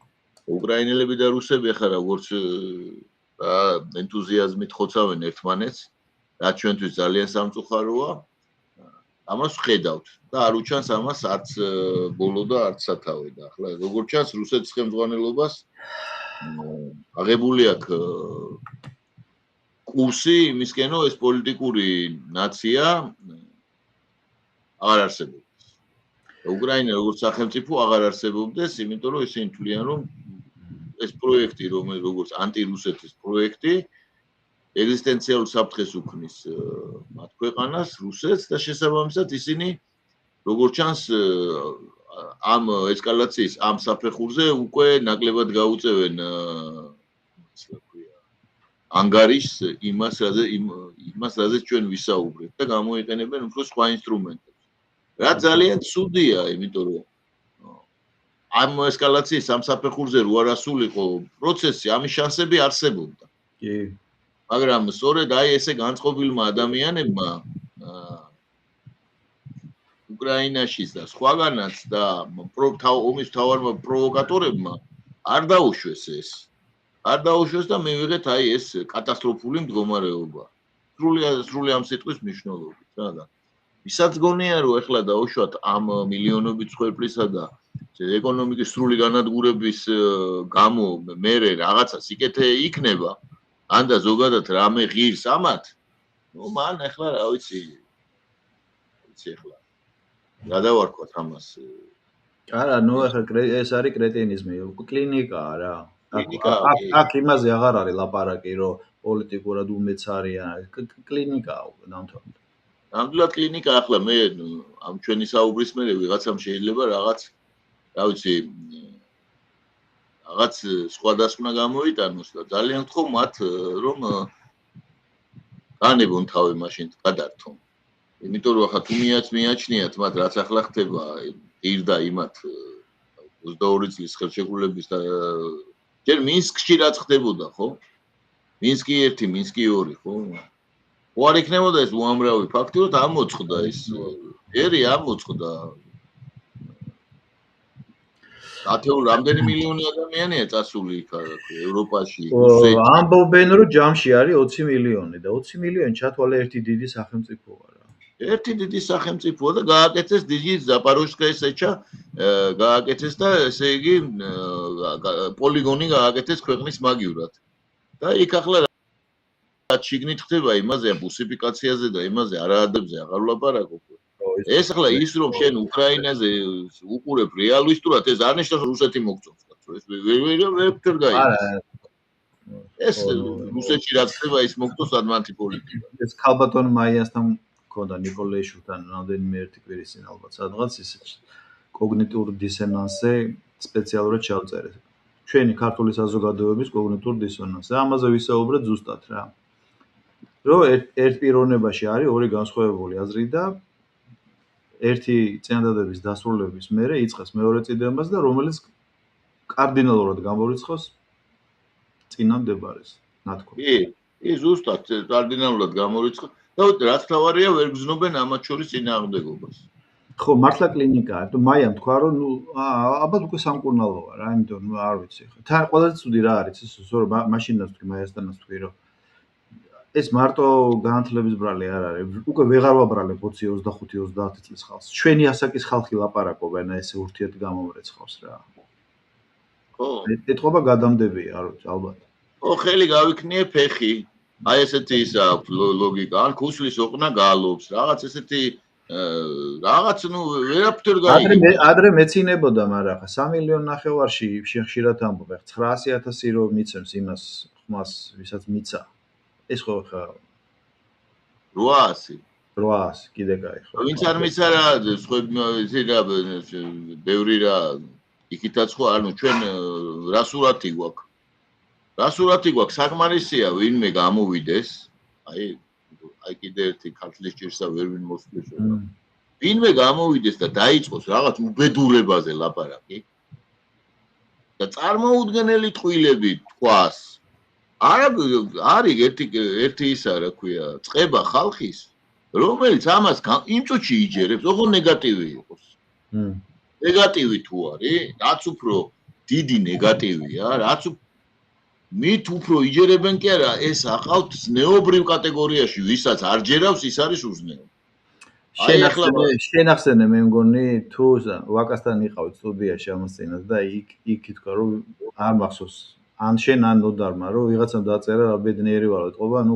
უკრაინელები და რუსები ახლა როგორც ენთუზიაზმით ხოცავენ ერთმანეთს, რაც ჩვენთვის ძალიან სამწუხაროა. ამას ვხედავთ და არ უჩანს ამას არც ბოლო და არც სათავე და ახლა როგორც ჩანს რუსეთის ხელმძღვანელობას აღებული აქვს კურსი იმისკენ, რომ ეს პოლიტიკური ნაცია აღარ არსებობს. უკრაინა როგორც სახელმწიფო აღარ არსებობდეს, იმიტომ რომ ისინი თვლიან, რომ ეს პროექტი, როგორც ანტირუსეთის პროექტი, ეგზისტენციალურ საფრთხეს უქმნის მათ ქვეყანას, რუსეთს და შესაბამისად ისინი როგორც ჩანს ამ ესკალაციის ამ საფეხურზე უკვე ნაკლებად გაუწევენ ანგარიშს იმას, რაზეც ჩვენ ვისაუბრეთ და გამოიყენებენ უფრო სხვა ინსტრუმენტებს. რა ძალიან ცუდია, იმიტომ რომ ამ ესკალაციის ამ საფეხურზე რო არ ასულიყო პროცესი, ამის შანსები არსებობდა. კი. მაგრამ სწორედ აი ესე განწყობილმა ადამიანებმა უკრაინაშიც და სხვაგანაც და ომის მთავარმა პროვოკატორებმა არ დაუშვეს ეს. არ დაუშვეს და მივიღეთ აი ეს კატასტროფული მდგომარეობა. სრული ამ სიტყვის მნიშვნელობით რა და ვისაც გონია რომ ეხლა დაუშვათ ამ მილიონობით მსხვერპლისა და ეკონომიკის სრული განადგურების გამო მერე რაღაცა სიკეთე იქნება ან და ზოგადად რამე ღირს ამათ ნუ მან ეხლა რა ვიცი ეხლა გადავარქვათ ამას არა ნუ ეხლა ეს არის კრეტინიზმი კლინიკაა რა აქ იმაზე აღარ არის ლაპარაკი რომ პოლიტიკურად უმეც არიან კლინიკაა ნამდვილად ნამდვილად კლინიკა ახლა მე ამ ჩვენი საუბრის მერე ვიღაცამ შეიძლება რაღაც რა ვიცი რაღაც სხვადასხვა გამოიტანოს და ძალიან ვთხოვ მათ რომ განებონ თავი მაშინ გადართონ. იმიტომ რომ ახლა თუ მიაჩნიათ მათ რაც ახლა ხდება ღირდა იმათ 22 წლის ხელშეკრულების ჯერ მინსკში რაც ხდებოდა, ხო? მინსკი 1, მინსკი 2, ხო? არ იქნებოდა ეს უამრავი ფაქტიურად ამოწყდა ეს ერი ამოწყდა. ათეულ რამდენი მილიონი ადამიანია წასული იქ ევროპაში, რუსეთში. ამბობენ რომ ჯამში არის 20 მილიონი და 20 მილიონი ჩათვალე ერთი დიდი სახელმწიფოა რა. ერთი დიდი სახელმწიფოა და გააკეთეს დიდი ზაპოროჟსკაის ეჩა გააკეთეს და ესე იგი პოლიგონი გააკეთეს ქვეყნის მაგივრად. და იქ ახლა რაც შიგნით ხდება იმაზე ბუსიფიკაციაზე და იმაზე არაადებზე აღარ ვლაპარაკობ. ეს ახლა ის რომ შენ უკრაინაზე უყურებ რეალისტურად ეს არ ნიშნავს რუსეთი მოგწონს კაცო ეს ვერ გაიგებს. ეს რუსეთში რაც ხდება ის მოგწონს ადმანთი პოლიტიკა. ეს ქალბატონ მაიასთან მქონდა ნიკოლეიშვილთან რამდენიმე ერთი კვირის წინ ალბათ სადღაც ის კოგნიტურ დისონანსზე სპეციალურად ჩავწერეთ. ჩვენი ქართული საზოგადოების კოგნიტურ დისონანსზე. ამაზე ვისაუბრეთ ზუსტად რა. რომ ერთ პიროვნებაში არის ორი განსხვავებული აზრი და ერთი წინადადების დასრულების მერე იწყებს მეორე წინადებას და რომელიც კარდინალურად გამორიცხავს წინამდებარეს ნათქვამს. კი, ზუსტად კარდინალურად გამორიცხავს და რაც თავარია ვერ გზნობენ ამათ შორის წინააღმდეგობას. ხო, მართლა კლინიკაა. თუ მაიამ თქვა რომ ნუ ალბათ უკვე სამკურნალოა რა, იმიტომ ნუ არ ვიცი ხო. თან ყველაზე ცუდი რა არის ის რომ მაშინაც თქვი მაიასთანაც თქვი რომ ეს მარტო განათლების ბრალი არ არის. უკვე ვეღარ ვაბრალებ 20-25-30 წლის ხალხს. ჩვენი ასაკის ხალხი ლაპარაკობენ ესე ურთიერთ გამომრეცხავს რა. ხო. ეთყობა გადამდებია, არ ვიცი, ალბათ. ხო, ხელი გავიქნიე ფეხი. აი ესეთი ის აქვს ლოგიკა. ან ქუსლის ოყნა გალობს, რაღაც ესეთი რაღაც ნუ ვერაფერ გაიგებს. ადრე მეცინებოდა, მაგრამ ხა 3 მილიონი ნახევარში ხშირად ამბობ. 900,000 რო მიცემს იმას ხმას, ვისაც მიცა. ეს ხო ხა 800. 800 კიდე კაი ხო. ვინც არ მიცა რა, ისე რა ბევრი რა იქითაც ხო, ანუ ჩვენ რა სურათი გვაქვს? რა სურათი გვაქვს? საკმარისია ვინმე გამოვიდეს. აი კიდე ერთი ქართლის ჭირსა ვერ ვინ მოსვლის. ვინმე გამოვიდეს და დაიწყოს რაღაც უბედურებაზე ლაპარაკი. და წარმოუდგენელი ტყუილები თქვას. არა არის ერთი ისა რა ქვია, წება ხალხის, რომელიც ამას იმ წუთში იჯერებს, ოღონდ ნეგატივი იყოს. ნეგატივი თუ არის, რაც უფრო დიდი ნეგატივია, რაც მით უფრო იჯერებენ კი არა, ეს ახალ ზნეობრივ კატეგორიაში, ვისაც არ ჯერავს, ის არის უზნეო. შენახსენე მე მგონი თუ ვაკასთან იყავით სტუდიაში ამას წინათ და იქ თქვა რომ არ მახსოვს ან შენ ან ნოდარმა რომ ვიღაცამ დაწერა რა ბედნიერი ვარ ეთყობა ნუ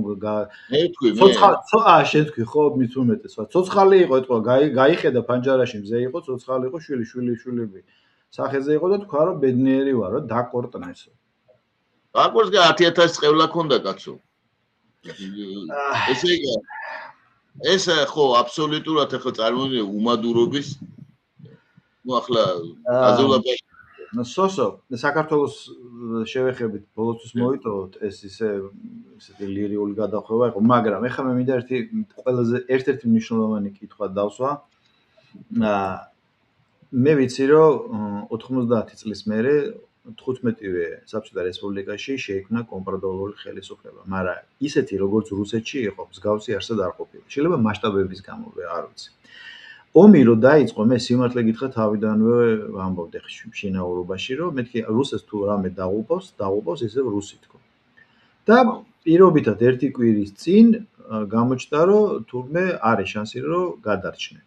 შენ თქვი ხო მით უმეტესვა ცოცხალი იყო ეთყობა გაიხედა ფანჯარაში მზე იყო ცოცხალი იყო შვილები სახეზე იყო და თქვა რომ ბედნიერი ვარ რომ დაკორტნესო დაკორტს 10,000 წევლა ქონდა კაცო ესე იგი ეს ხო აბსოლუტურად ახლა წარმოიდგინე უმადურობის ნუ ახლა აზულაბაში სოსო საქართველოს შევეხებით ბოლოსთვის მოიტოვოთ ეს ისეთი ლირიული გადახვევა იყო მაგრამ ეხლა მე მინდა ერთ-ერთი მნიშვნელოვანი კითხვა დავსვა მე ვიცი რომ 90 წლის მერე 15-ვე საბჭოთა რესპუბლიკაში შეიქმნა კომპარდოლური ხელისუფლება მაგრამ ისეთი როგორც რუსეთში იყო მსგავსი არსად არ ყოფილა შეიძლება მასშტაბების გამო არ ვიცი ომი რო დაიწყო მე სიმართლე გითხრა თავიდანვე ვამბობდი შინაურობაში რომ მეთქი რუსეთს თუ რამე დაღუპავს ისე რუსი თქო და პირობითად ერთი კვირის წინ გამოჩნდა რომ თურმე არის შანსი რომ გადარჩნენ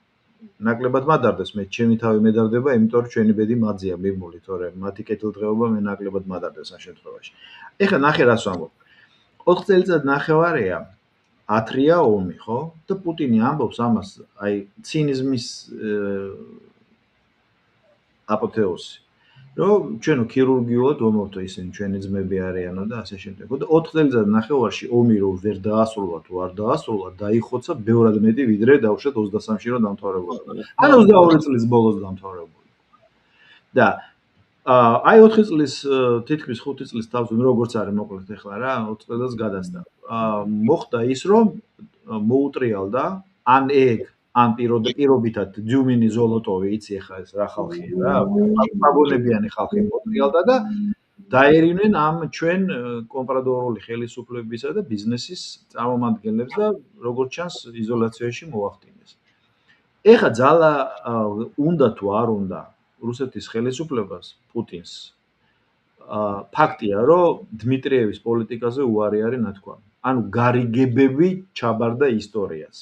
ნაკლებად მადარდეს მე ჩემი თავი მედარდება იმიტომ რომ ჩვენი ბედი მაძია მიმული თორე მათი კეთილდღეობა მე ნაკლებად მადარდეს ამ შემთხვევაში ეხლა ნახე რას ვამბობ 4 წელიწად ნახევარია 10-რია ომი, ხო? და პუტინი ამბობს ამას, აი, ცინიზმის აპოთეოზი. რომ ჩვენო ქირურგიულად ომობთ ისინი ჩვენი ძმები არიანო და ასე შემდეგ. და 4 წელიწად ნახევარში ომი რო ვერ დაასრულა თუ არ დაასრულა, დაიხოცა ბევრად მეტი ვიდრე დავუშვათ 23-ში რო დამთავრებულა. ან 22 წლის ბოლოს დამთავრებული. და აი 4 წლის თითქმის 5 წლის თავს როგორც არის მოკლედ ახლა რა 4 წელს გადასტა. მოხდა ის რომ მოუტრიალდა ან ეგ ან პირობითად დიუმინი ზოლოტოვი იცი ახლა ეს რა ხალხია რა ვაგონებიანი ხალხი მოუტრიალდა და დაერივნენ ამ ჩვენ კომპრადორული ხელისუფლებისა და ბიზნესის წარმომადგენლებს და როგორც ჩანს იზოლაციაში მოახდინეს. ეხლა ძალა უნდა თუ არ უნდა რუსეთის ხელისუფლებას პუტინს ფაქტია რომ დმიტრიევის პოლიტიკაზე უარი არის ნათქვამი. ანუ გარიგებები ჩაბარდა ისტორიას.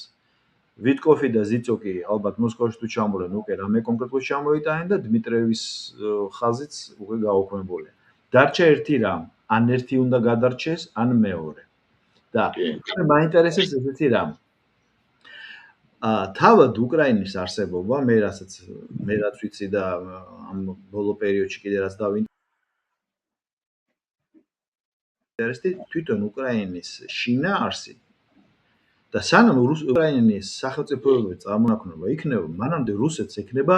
ვიტკოფი და ზიცოკი ალბათ მოსკოვში თუ ჩამოვლენ უკვე რამე კონკრეტულად ჩამოიტანენ და დმიტრიევის ხაზიც უკვე გაუქმებულია. დარჩა ერთი რამ, ან ერთი უნდა გადარჩეს, ან მეორე. და მაინტერესებს ესეთი რამ. თავად უკრაინის არსებობა, მე რაც ვიცი და ამ ბოლო პერიოდში კიდე რაც დავინტერესდი, თვითონ უკრაინის შინაარსი და სანამ უკრაინის სახელმწიფოებრივი წარმონაქმნება იქნება, მანამდე რუსეთს ექნება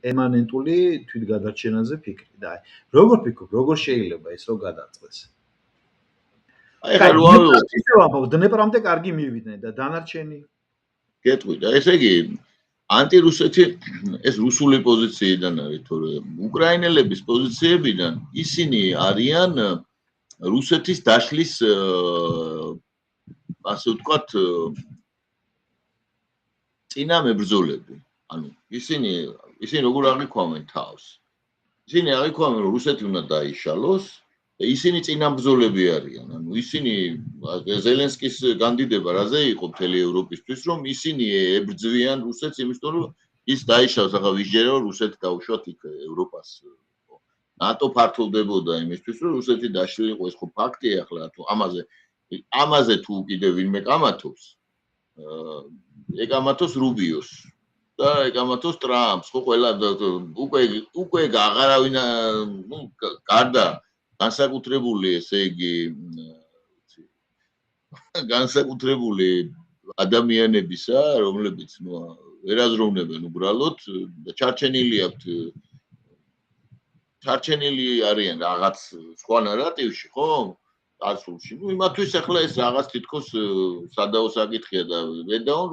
პერმანენტული თვითგადარჩენაზე ფიქრი. და როგორ ფიქრობ, როგორ შეიძლება ეს რო გადაწყდეს? ეხლა რო ავიღოთ, დნეპრამდე კარგი მივიდნენ და დანარჩენი გეტყვი და ესე იგი ანტირუსეთი ეს რუსული პოზიციიდან არის, თორე უკრაინელების პოზიციებიდან ისინი არიან რუსეთის დაშლის ასე ვთქვათ წინა მებრძოლები. ანუ ისინი როგორ აღიქვამენ თავს? ისინი აღიქვამენ რომ რუსეთი უნდა დაიშალოს და ისინი წინამბრძოლები არიან. ანუ ისინი ზელენსკის კანდიდატება რაზე იყო მთელი ევროპისთვის, რომ ისინი ებრძვიან რუსეთს, იმიტომ რომ ის დაიშალოს, ახლა ვისჯერა რომ რუსეთი დაუშვათ იქ ევროპას. ნატო ფართოვდებოდა იმისთვის, რომ რუსეთი დაშლილიყო, ეს ხო ფაქტია ახლა თუ ამაზე თუ კიდე ვინმე კამათობს, ეკამათოს რუბიოს და ეკამათოს ტრამპს, ხო ყველა უკვე აღარავინ გარდა განსაკუთრებული, ესე იგი, განსაკუთრებული ადამიანებისა, რომლებიც ვერ აზროვნებენ უბრალოდ და ჩარჩენილი არიან რაღაც სხვა ნარატივში, ხო? წარსულში. იმათვის ახლა ეს რაღაც თითქოს სადაო საკითხია და ვედაონ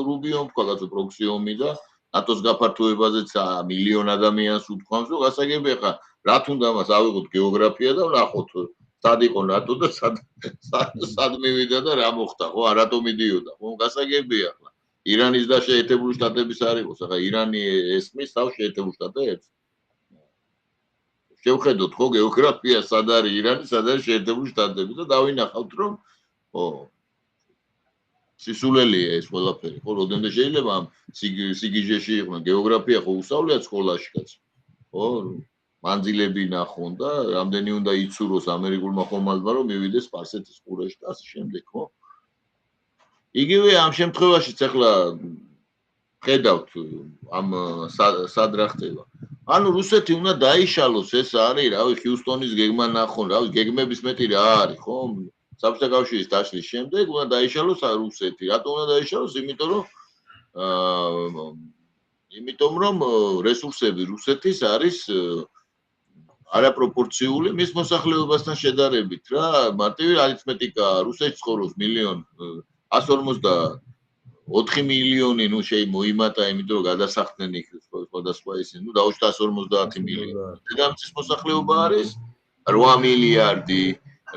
რუბიომ თქვა კაცო პროქსიომი და ნატოს გაფართოებაზეც მილიონ ადამიანს უთქვამს, რომ გასაგები ახლა რა თუნდა მას ავიღოთ გეოგრაფია და ვნახოთ სად იყო ნატო და სად მივიდა და რა მოხდა, ხო? რატომ მიდიოდა, ხო? გასაგებია ახლა. ირანის და შეერთებული შტატების არ იყოს, ახლა ირანი ესმის თავს შეერთებულ შტატებს. შევხედოთ ხო გეოგრაფია სად არის ირანი, სად არის შეერთებული შტატები და დავინახავთ რომ ხო სისულელია ეს ყველაფერი, ხო როდენდე შეიძლება ამ სიგიჟეში იყვნენ გეოგრაფია ხო უსწავლია სკოლაში კაცო. ხო მანძილები ნახონ და რამდენი უნდა იცუროს ამერიკულმა ხომალდმა რომ მივიდეს სპარსეთის ყურეში და ასე შემდეგ, ხო? იგივე ამ შემთხვევაშიც ახლა ხედავთ ამ სად რა ხდება. ანუ რუსეთი უნდა დაიშალოს, ეს არის, რავი, ჰიუსტონის გეგმა ნახონ, რავი, გეგმების მეტი რა არის, ხო? საბჭოთა კავშირის დაშლის შემდეგ უნდა დაიშალოს რუსეთი. რატომ უნდა დაიშალოს? იმიტომ რომ რესურსები რუსეთის არის არაპროპორციული მის მოსახლეობასთან შედარებით რა. მარტივი არითმეტიკა, რუსეთში ცხოვრობს 1.154 მილიონი, მოიმატა, იმიტომ რომ გადასახდნენ იქ სხვადასხვა ისინი, დაუშვათ 150 მილიონი. დედამიწის მოსახლეობა არის 8 მილიარდი.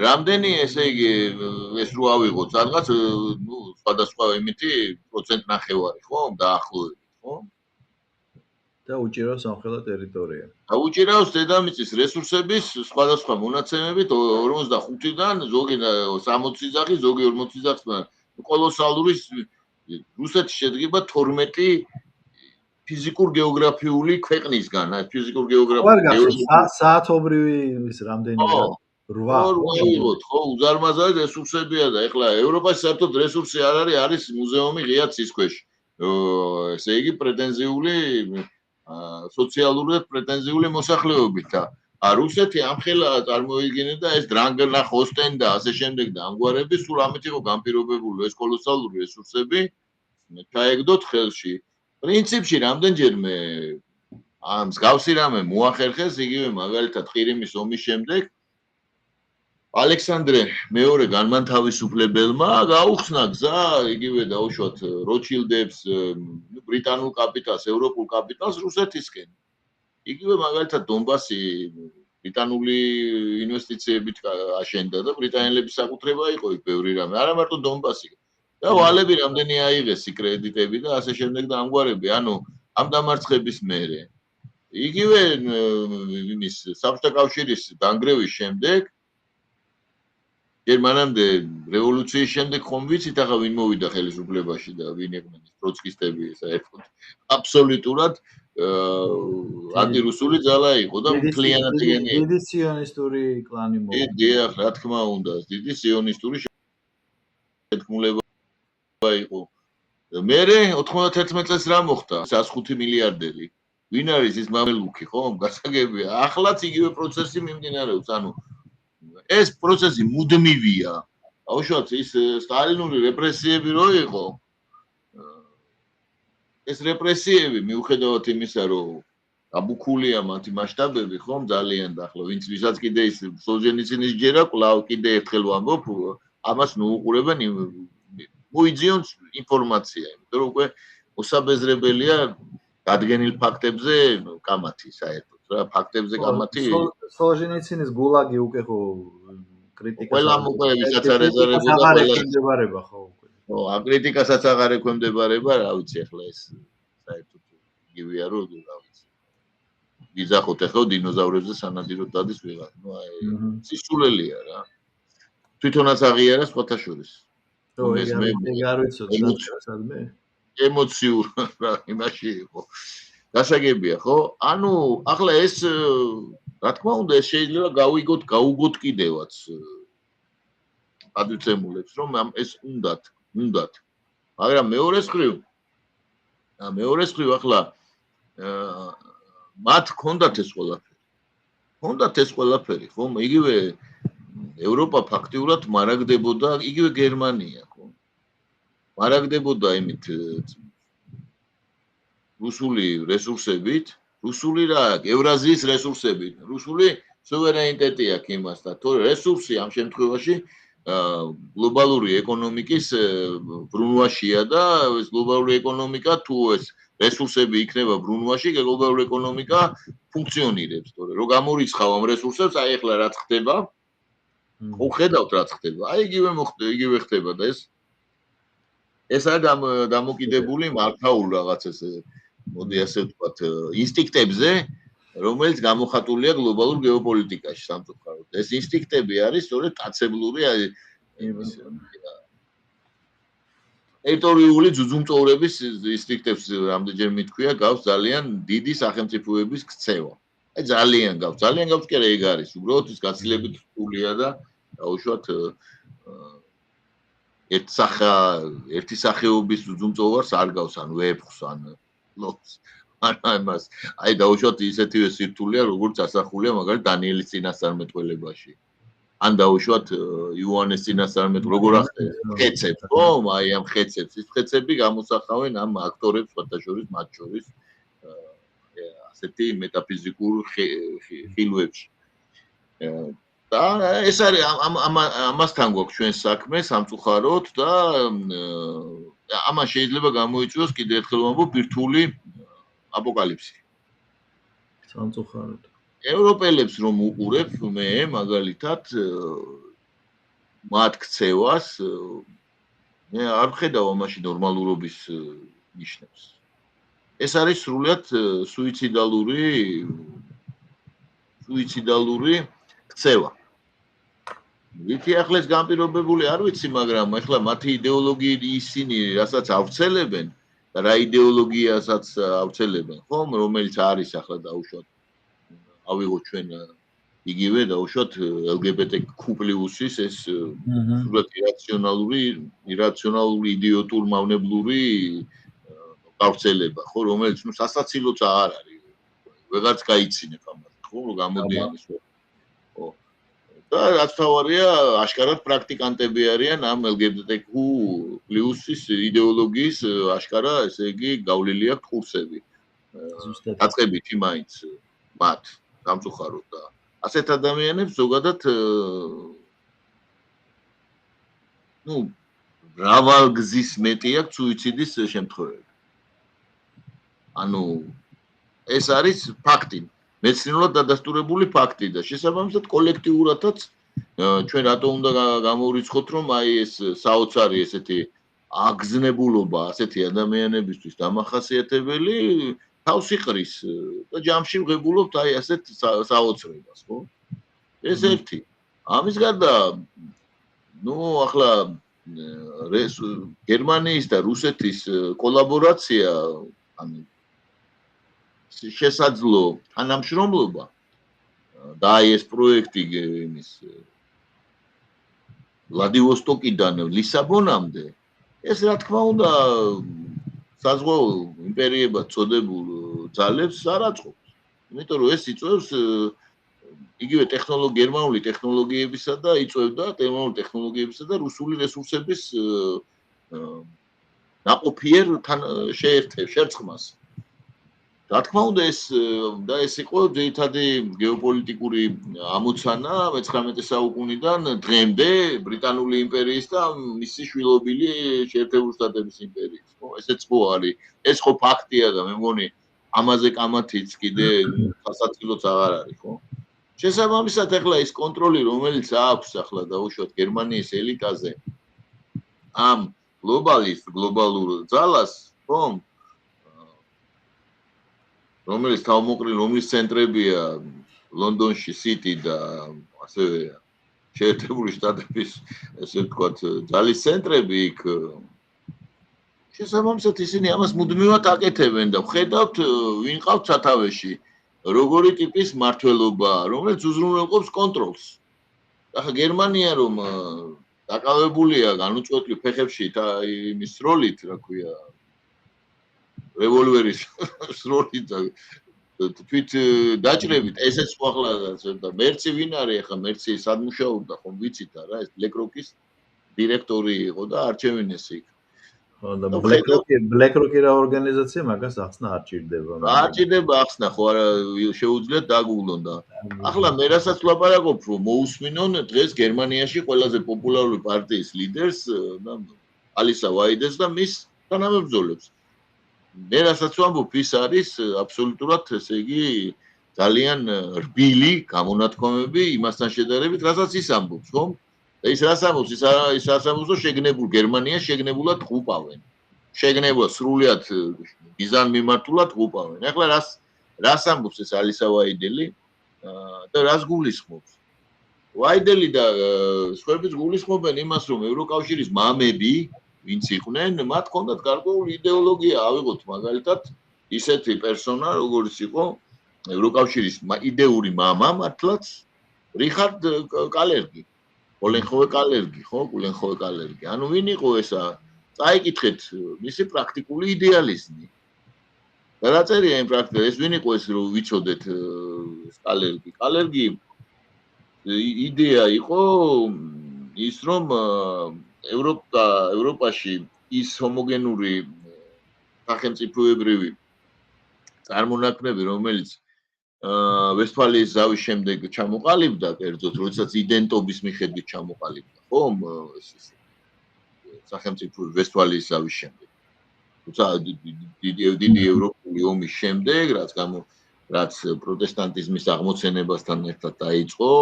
რამდენი, ესე იგი, ეს რო ავიღოთ, სადღაც, სხვადასხვა იმითი პროცენტ ნახევარი, ხო? დაახლოებით, ხო? და უჭირავს სამხედრო ტერიტორია. და უჭირავს დედამიწის რესურსების სხვადასხვა მონაცემებით 45-დან ზოგი 60 ძაღი, ზოგი 40 ძაღს, კოლოსალური რუსეთი შედგება 12 ფიზიკურ გეოგრაფიული ქვეყნისგან, ფიზიკურ გეოგრაფიული საათობრივი ის რამდენია? 8. ხო, უზარმაზარი რესურსებია და ეხლა ევროპაში საერთოდ რესურსი არ არის მუზეუმი ღია ცის ქვეშ. ესე იგი პრეტენზიული სოციალურად პრეტენზიული მოსახლეობით და რუსეთი ამხელა წარმოიდგინე და ეს დრანგნახ ოსტენდა ასე შემდეგ და ამგვარები სულ ამით იყო განპირობებული ეს კოლოსალური რესურსები ჩაეგდოთ ხელში. პრინციპში რამდენჯერმე ამ მსგავსი რამე მოახერხეს იგივე მაგალითად ყირიმის ომის შემდეგ ალექსანდრე მეორე განმანთავისუფლებელმა გაუხსნა გზა იგივე დაუშვათ როჩილდებს, ბრიტანულ კაპიტალს, ევროპულ კაპიტალს რუსეთისკენ. იგივე მაგალითად დონბასი ბრიტანული ინვესტიციებით აშენდა და ბრიტანელების საკუთრება იყო იქ ბევრი რამე, არა მარტო დონბასი. და ვალები რამდენი აიღეს კრედიტები და ასე შემდეგ და ამგვარები, ანუ ამ დამარცხების მერე იგივე იმის საბჭოთა კავშირის დანგრევის შემდეგ გერმანამდე რევოლუციის შემდეგ ხომ ვიცით ახლა ვინ მოვიდა ხელისუფლებაში და ვინ ეგმენის ტროცკისტები საერთოდ აბსოლუტურად ანტირუსული ძალა იყო და მთლიანად ეგენი დიდი სიონისტური კლანი მოვიდა. დიახ, რა თქმა უნდა, დიდი სიონისტური შეთქმულება იყო. მერე 91 წელს რა მოხდა? 105 მილიარდერი. ვინ არის ის მამელუქი, ხო? გასაგებია. ახლაც იგივე პროცესი მიმდინარეობს, ანუ ეს პროცესი მუდმივია. აუშვათ ის სტალინური რეპრესიები რო იყო. ეს რეპრესიები მიუხედავად იმისა, რომ აბუქულია მათი მასშტაბები, ხომ ძალიან და ახლა ვინც ვისაც კიდე ის სოლჟენიცინის ჯერა კვლავ კიდე ერთხელ ვამბობ, ამას ნუუყურებენ მოიძიონ ინფორმაცია, იმიტომ რომ უკვე მოსაბეზრებელია დადგენილ ფაქტებზე კამათი საერთოდ რა, ფაქტებზე კამათი სოლჟენიცინის გულაგი უკვე ხო კრიტიკას ყველა უკვე ვისაც არ ეზარებოდა ყველა ხო უკვე. ხო, აკრიტიკასაც აღარ ექვემდებარება, რა ვიცი ახლა ეს საერთოდ იგივეა რომ რა ვიცი. გიზახოთ ახლა დინოზავრებზე სანადიროდ დადის ვიღაც. ნუ აი სისულელია რა. თვითონაც აღიარა სხვათა შორის. ეს მე არ ვიცოდი სადმე. ემოციურ რა იმაში იყო. გასაგებია, ხო? ანუ ახლა ეს რა თქმა უნდა ეს შეიძლება გაუგოთ კიდევაც ადვიცემულებს რომ ეს უნდათ. მაგრამ მეორე მხრივ ახლა მათ ჰქონდათ ეს ყველაფერი. ხომ? იგივე ევროპა ფაქტიურად მარაგდებოდა, იგივე გერმანია, ხო? მარაგდებოდა იმით რუსული რესურსებით, რუსული რა, ევრაზიის რესურსებით, რუსული სუვერენიტეტი აქვს იმასთან, თორე რესურსი ამ შემთხვევაში გლობალური ეკონომიკის ბრუნვაშია და ეს გლობალური ეკონომიკა თუ ეს რესურსები იქნება ბრუნვაში, გლობალური ეკონომიკა ფუნქციონირებს, თორე რო გამორიცხავ ამ რესურსებს, აი ახლა რაც ხდება, ხედავთ რაც ხდება, აი იგივე ხდება და ეს არ დამოკიდებული მართავულ რაღაც ესე მოდი ასე ვთქვათ ინსტინქტებზე, რომელიც გამოხატულია გლობალურ გეოპოლიტიკაში სამწუხაროდ. ეს ინსტინქტები არის სწორედ კაცებლური ტერიტორიული ძუძუმწოვრების ინსტინქტებს რამდენჯერ მithქვია, გავს ძალიან დიდი სახელმწიფოების ქცევა. აი ძალიან გავს კი არა ეგ არის, უბრალოდ ის გაცილებით რთულია და დაუშვათ ერთი სახეობის ძუძუმწოვარს არ გავს ან ვეფხს ან ლოს. ამას აი დაუშვათ ისეთივე სირთულეა, როგორც ასახულია მაგალითად დანიელის წინასწარმეტყველებაში. ან დაუშვათ იოანეს წინასწარმეტყველებაში, როგორ ახდენს ხეცებს, ხო? აი ამ ხეცებს, ის ხეცები გამოსახავენ ამ აქტორებს, სხვათა შორის მათ შორის ასეთი მეტაფიზიკურ ხილვებში. და ეს არის ამასთან გვაქვს ჩვენ საქმე სამწუხაროდ და ამან შეიძლება გამოიწვიოს კიდევ ერთხელ ვამბობ ბირთვული აპოკალიფსი. სამწუხაროდ. ევროპელებს რომ უყურებ მე მაგალითად მათ ქცევას მე არ ვხედავ ამაში ნორმალურობის ნიშნებს. ეს არის სრულიად სუიციდალური ქცევა. ვითი ახლა ეს განპირობებული არ ვიცი, მაგრამ ახლა მათი იდეოლოგიით ისინი რასაც ავრცელებენ და რა იდეოლოგიასაც ავრცელებენ, ხომ, რომელიც არის ახლა დაუშვათ ავიღოთ ჩვენ იგივე დაუშვათ LGBTQ+-ის ეს სულად ირაციონალური იდიოტურ მავნებლური გავრცელება, ხო, რომელიც ნუ სასაცილოც არ არის. ვეღარც გაიცინებ ამას, ხო, რომ გამოდიან ის ხო. და რაც თავარია, აშკარად პრაქტიკანტები არიან ამ LGBTQ+-ის იდეოლოგიის აშკარა, ესე იგი, გავლილი აქვს კურსები. დაწყებითი მაინც მათ სამწუხაროდ და ასეთ ადამიანებს ზოგადად ნუ მრავალგზის მეტი აქვს სუიციდის შემთხვევები. ანუ ეს არის ფაქტი. მეცნიერულად დადასტურებული ფაქტი და შესაბამისად კოლექტიურადაც ჩვენ რატო უნდა გამოვრიცხოთ, რომ აი ეს საოცარი ესეთი აგზნებულობა ასეთი ადამიანებისთვის დამახასიათებელი თავს იყრის და ჯამში ვღებულობთ აი ასეთ საოცრებას, ხო? ეს ერთი. ამის გარდა ახლა გერმანიის და რუსეთის კოლაბორაცია, ანუ შესაძლო თანამშრომლობა და აი ეს პროექტი იმის ვლადივოსტოკიდან ლისაბონამდე, ეს რა თქმა უნდა საზღვაო იმპერიებად წოდებულ ძალებს არ აწყობს. იმიტომ რომ ეს იწვევს იგივე გერმანული ტექნოლოგიებისა და იწვევდა გერმანული ტექნოლოგიებისა და რუსული რესურსების ნაყოფიერ შერწყმას. რა თქმა უნდა ეს იყო ძირითადი გეოპოლიტიკური ამოცანა 19 საუკუნიდან დღემდე ბრიტანული იმპერიის და მისი შვილობილი შეერთებული შტატების იმპერიის. ესეც ხო არის. ეს ხო ფაქტია და მე მგონი ამაზე კამათიც კიდე სასაცილოც აღარ არის, ხო? შესაბამისად ახლა ის კონტროლი, რომელიც აქვს ახლა დაუშვათ გერმანიის ელიტაზე ამ გლობალურ ძალას, ხო? რომლის ცენტრებია ლონდონში სიტი და ასევე შეერთებული შტატების ესე ვთქვათ ძალის ცენტრები იქ შესაბამისად ისინი ამას მუდმივად აკეთებენ და ვხედავთ ვინ ყავთ სათავეში როგორი ტიპის მმართველობა რომელიც უზრუნველყოფს კონტროლს ახლა გერმანია რომ დაკავებულია განუწყვეტლივ ფეხებში იმის როლით რა ქვია რევოლვერის როლით თვით დაჭრებით ესეც ახლა მერცი ვინ არის ახლა მერცი სად მუშაობდა ხომ ვიცით არა ეს BlackRock-ის დირექტორი იყო და არჩევინეს იქ ხო და BlackRock-ი რა ორგანიზაცია მაგას ახსნა არ ჭირდება არ ჭირდება ახსნა ხო არა შეუძლიათ დაგუგლონ და ახლა მე რასაც ვლაპარაკობ რომ მოусმინონ დღეს გერმანიაში ყველაზე პოპულარული პარტიის ლიდერს ალისა ვაიდეს და მის თანამებრძოლებს მე რასაც ვამბობ ის არის აბსოლუტურად ესე იგი ძალიან რბილი გამონათქვამები იმასთან შედარებით რასაც ის ამბობს ხომ და ის რას ამბობს ის რას ამბობს რომ შეგნებულ გერმანია შეგნებულად ყუპავენ შეგნებულად სრულიად გიზან მიმართულად ყუპავენ ახლა რას ამბობს ეს ალისა ვაიდელი და რას გულისხმობს ვაიდელი და სხვაებიც გულისხმობენ იმას რომ ევროკავშირის მამები ვინც იყვნენ, მათ ჰქონდათ გარკვეული იდეოლოგია, ავიღოთ მაგალითად ისეთი პერსონა, როგორც იყო ევროკავშირის იდეური მამა მართლაც რიხარდ კალერგი, კულენჰოვე კალერგი, ხო, კულენჰოვე კალერგი. ანუ ვინ იყო ესა? წაიკითხეთ მისი პრაქტიკული იდეალიზმი. და რა წერია იმ პრაქტიკაში? ეს ვინ იყო ეს რომ ვიცოდეთ კალერგი? კალერგი იდეა იყო ის რომ ევროპაში ის ჰომოგენური სახელმწიფოებრივი წარმონაქმნები, რომელიც ვესტფალიის ზავის შემდეგ ჩამოყალიბდა, კერძოდ, როდესაც იდენტობის მიხედვით ჩამოყალიბდა, ხო, სახელმწიფო ვესტფალიის ზავის შემდეგ. თუმცა დიდი ევროპული ომის შემდეგ, რაც პროტესტანტიზმის აღმოცენებასთან ერთად დაიწყო,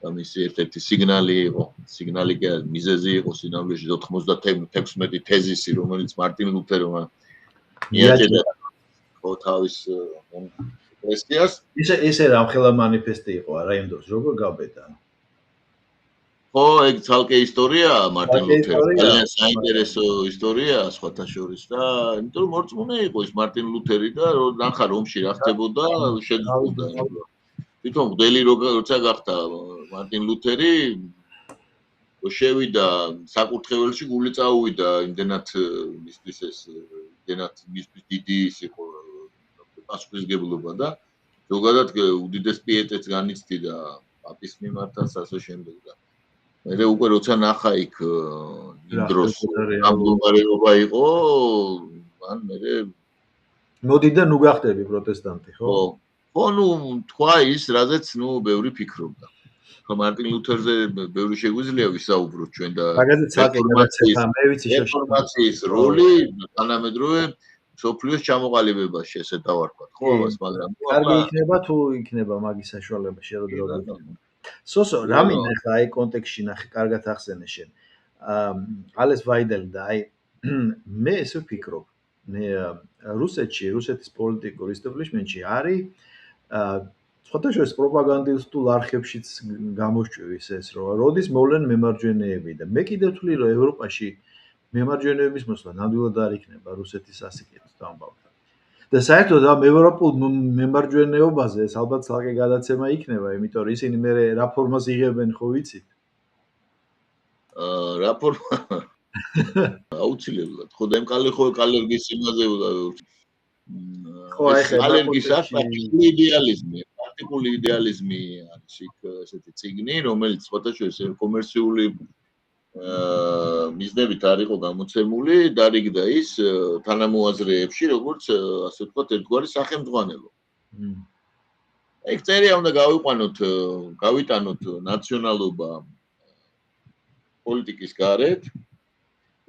და მისი ერთ-ერთი სიგნალი კი მიზეზი იყო სინამდვილეში 96 თეზისი, რომელიც მარტინ ლუთერმა მიაჭედა თავის ეკლესიას. ისე რამხელა მანიფესტი იყო არა იმ დროს, როგორ გაბედა? ხო, ეგ ცალკე ისტორიაა მარტინ ლუთერის, ძალიან საინტერესო ისტორია სხვათა შორის და იმიტომ რომ მორწმუნე იყო ის მარტინ ლუთერი და ნახა რომში რა ხდებოდა, შეძულდა. თვითონ მღვდელი როცა გახდა მარტინ ლუთერი შევიდა საკურთხეველში გული წაუვიდა იმდენად მისთვის ეს იმდენად მისთვის დიდი ის იყო პასუხისგებლობა და ზოგადად უდიდეს პიეტეტს განიცდიდა პაპის მიმართაც ასე შემდეგ და მე უკვე როცა ნახა იქ იმ დროს გამდგომარეობა იყო ან მე მოდი და ნუ გახდები პროტესტანტი ხო? ხო, თქვა ის, რაზეც, ბევრი ფიქრობდა. ხო, მარტინ ლუთერზე ბევრი შეგვიძლია ვისაუბროთ ჩვენ და მაგაზე ცალკე გადაცემა, მე ვიცი ინფორმაციის როლი თანამედროვე სოფლიოს ჩამოყალიბებას ესე დავარქვათ, ხო, ამას, მაგრამ კარგი იქნება თუ იქნება მაგის საშუალება შეეროდროულად იქნება. სოსო, რა მინდა ხა აი კონტექსტში ნახე, კარგად ახსენე შენ. ალეს ვაიდელი და აი მე ესე ვფიქრობ, რუსეთის პოლიტიკურ ისტაბლიშმენტში არის სხვათა შორის პროპაგანდისტულ არხებშიც გამოსჭვის ეს, რომ როდის მოვლენ მემარჯვენეები და მე კიდევ ვთვლი, რომ ევროპაში მემარჯვენეების მოსვლა ნამდვილად არ იქნება რუსეთის სასიკეთოდ ამბავი. და საერთოდ ამ ევროპულ მემარჯვენეობაზე ეს ალბათ ცალკე გადაცემა იქნება, იმიტომ რომ ისინი მე რა ფორმას იღებენ, ხო ვიცით? რა ფორმა? აუცილებლად. ხო და იმ კალერგის იმაზე ხო, აი ხა კალერგის არტიკული იდეალიზმი არის იქ ესეთი ციგნი, რომელიც სხვათა შორის კომერციული მიზნებით არ იყო გამოცემული, დარიგდა ის თანამოაზრეებში, როგორც ასე ვთქვათ, ერთგვარი სახელმძღვანელო. ეგ წერია უნდა გავიტანოთ ნაციონალობა პოლიტიკის გარეთ,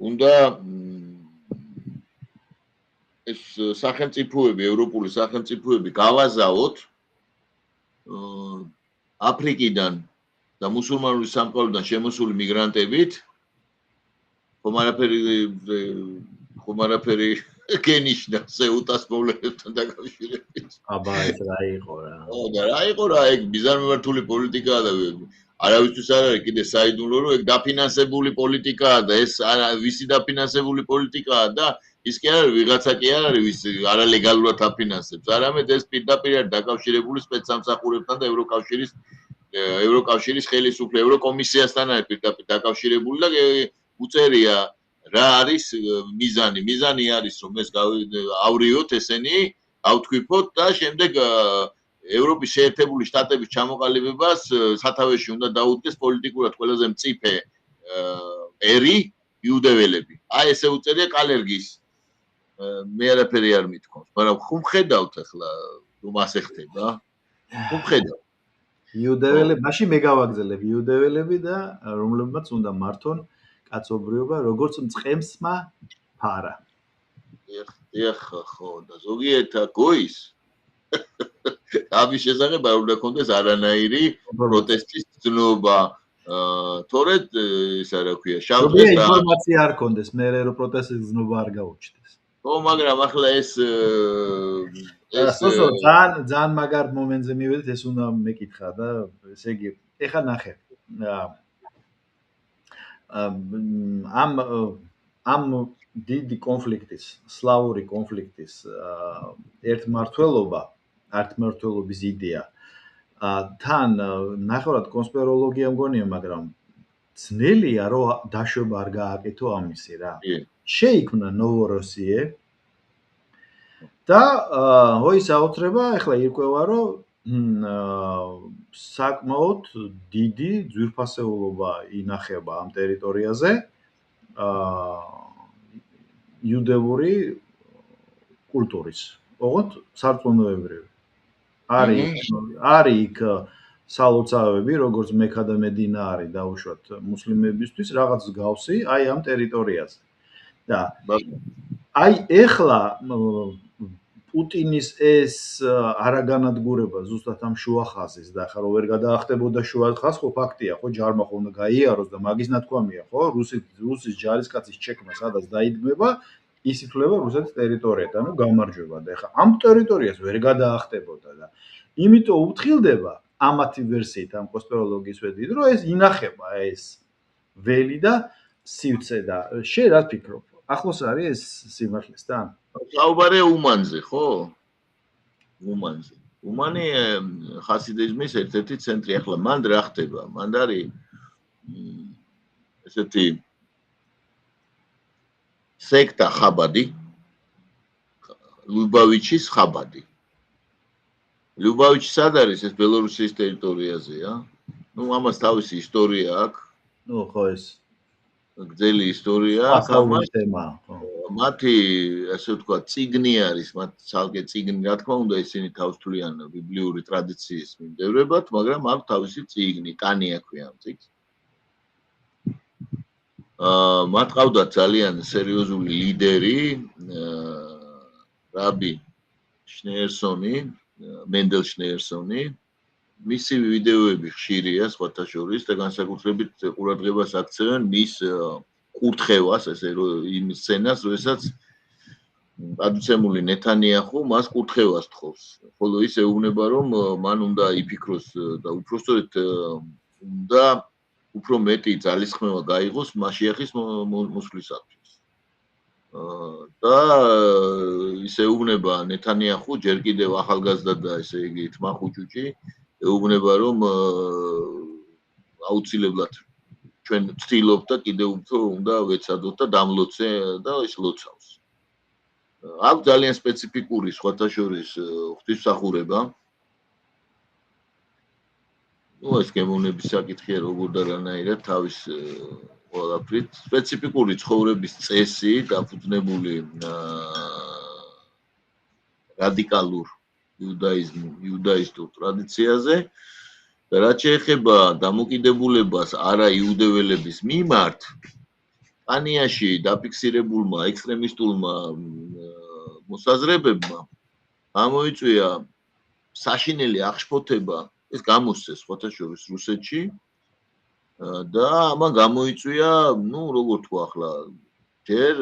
უნდა ეს სახელმწიფოები, ევროპული სახელმწიფოები გავაზავოთ აფრიკიდან და მუსულმანური სამყაროდან შემოსული მიგრანტებით, ხომ არაფერი გენიშნა სეუტას მოვლენებთან დაკავშირებით. აბა ეს რა იყო რა. ხო და რა იყო რა, ეგ ბიზარმმართველი პოლიტიკაა და არავისთვის არ არის კიდე საიდუმლო, რომ ეგ დაფინანსებული პოლიტიკაა და ეს ვისი დაფინანსებული პოლიტიკაა და ის კი არ არის ვიღაცა კი არ არის ვის არალეგალურად აფინანსებს, არამედ ეს პირდაპირ არის დაკავშირებული სპეცსამსახურებთან და ევროკავშირის ხელისუფლება, ევროკომისიასთან არის პირდაპირ დაკავშირებული და უწერია რა არის მიზანი. მიზანი არის რომ ეს ავრიოთ ესენი, ავთქვიფოთ და შემდეგ ევროპის შეერთებული შტატების ჩამოყალიბებას სათავეში უნდა დაუდგეს პოლიტიკურად ყველაზე მწიფე ერი იუდეველები. აი ესე უწერია კალერგის. მე არაფერი არ მithქვამს, მაგრამ ხომ ხედავთ ახლა რომ ასე ხდება? ხომ ხედავთ? იუდეველები, მაშინ მე გავაგზელებ იუდეველები და რომლებმაც უნდა მართონ კაცობრიობა, როგორც მწყემსმა ფარა. ეხ, ხო, და ზოგიერთი გოის ამის შესახებ არ უნდა კონდეს არანაირი პროტესტის ცნობა. თორედ ის რა ქვია, შავდღეს და ინფორმაცია არ კონდეს, მე რო პროტესტის ცნობა არ გაუჩნდეს. ხო, მაგრამ ახლა ეს ძალიან მაგარ მომენტზე მივედით, ეს უნდა მეკითხა და ესე იგი, ეხა ნახე. ამ დიდი კონფლიქტის, სლავური კონფლიქტის ერთმართველობის იდეა თან ნახევრად კონსპიროლოგია მგონია, მაგრამ ძნელია რომ დაშვება არ გააკეთო ამისი რა. შეიქმნა ნოვოროსიე და ის აუცრება ახლა ირკვევა რომ საკმაოდ დიდი ძვირფასეულობა ინახება ამ ტერიტორიაზე იუდეური კულტურის, ოღონდ სარწმუნოებრივი. არის იქ სალოცავები, როგორც მექა და მედინა არის დაუშვათ მუსლიმებისთვის, რაღაც მსგავსი აი ამ ტერიტორიაზე. და აი ეხლა პუტინის ეს არაგანადგურება ზუსტად ამ შუახაზის და ახლა რო ვერ გადაახტებოდა შუახაზს, ხო ფაქტია, ხო ჯარმა ხო უნდა გაიაროს და მაგის ნათქვამია, ხო, რუსის ჯარისკაცის ჩეკმა სადაც დაიდგმება, ის ითვლება რუსეთის ტერიტორიად, ანუ გამარჯვება და ახლა ამ ტერიტორიას ვერ გადაახტებოდა და იმიტომ უფრთხილდება ამათი ვერსიით ამ კონსპიროლოგიის ვედით, რომ ეს ინახება ეს ველი და სივცე და შენ რა ფიქრობ? ახლოს არის ეს სიმართლესთან? საუბარია უმანზე, ხო? უმანზე. უმანი ხასიდიზმის ერთ-ერთი ცენტრი. ახლა მან რა ხდება? მან არის ესეთი სექტა ხაბადი, ლუბავიჩის ხაბადი. ლუბავიჩი სად არის? ეს ბელორუსიის ტერიტორიაზეა. ნუ ამას თავისი ისტორია აქვს. ნუ ხო ეს გრძელი ისტორია აქვს თემა, ხო. მათი ასე ვთქვათ, წიგნი არის, მათ ცალკე წიგნი, რა თქმა უნდა, ისინი თავს თვლიან ბიბლიური ტრადიციის მიმდევრებად, მაგრამ აქვს თავისი წიგნი, კანია ქვია ამ წიგნს. მათ ყავდათ ძალიან სერიოზული ლიდერი, რაბი შნეერსონი, მენდელ შნეერსონი, მისი ვიდეოები ხშირია სხვათა შორის და განსაკუთრებით ყურადღებას აქცევენ მის კურთხევას, ესე რომ იმ სცენას, როდესაც ადუცემული ნეთანიახუ მას კურთხევას თხოვს. ხოლო ის ეუბნება, რომ მან უნდა იფიქროს და უпростоრეთ უნდა უფრო მეტი ძალისხმევა გაიღოს მასიახის მოსვლისათვის. და ის ეუბნება ნეთანიახუ ჯერ კიდევ ახალგაზრდა და ესე იგი თმა ხუჭუჭი ეუბნება, რომ აუცილებლად ჩვენ ვცდილობთ და კიდევ უფრო უნდა ვეცადოთ და დამლოცე და ის ლოცავს. აქვს ძალიან სპეციფიკური სხვათა შორის ღვთისმსახურება. ეს გემოვნების საკითხია როგორ და რანაირად თავის ყველაფრით სპეციფიკური ცხოვრების წესი დაფუძნებული რადიკალურ იუდაისტურ ტრადიციაზე და რაც შეეხება დამოკიდებულებას არა იუდეველების მიმართ სპანიაში დაფიქსირებულმა ექსტრემისტულმა მოსაზრებებმა გამოიწვია საშინელი აღშფოთება ეს გამოსცეს სხვათა შორის რუსეთში და ამან გამოიწვია, როგორ თქვა ახლა, ჯერ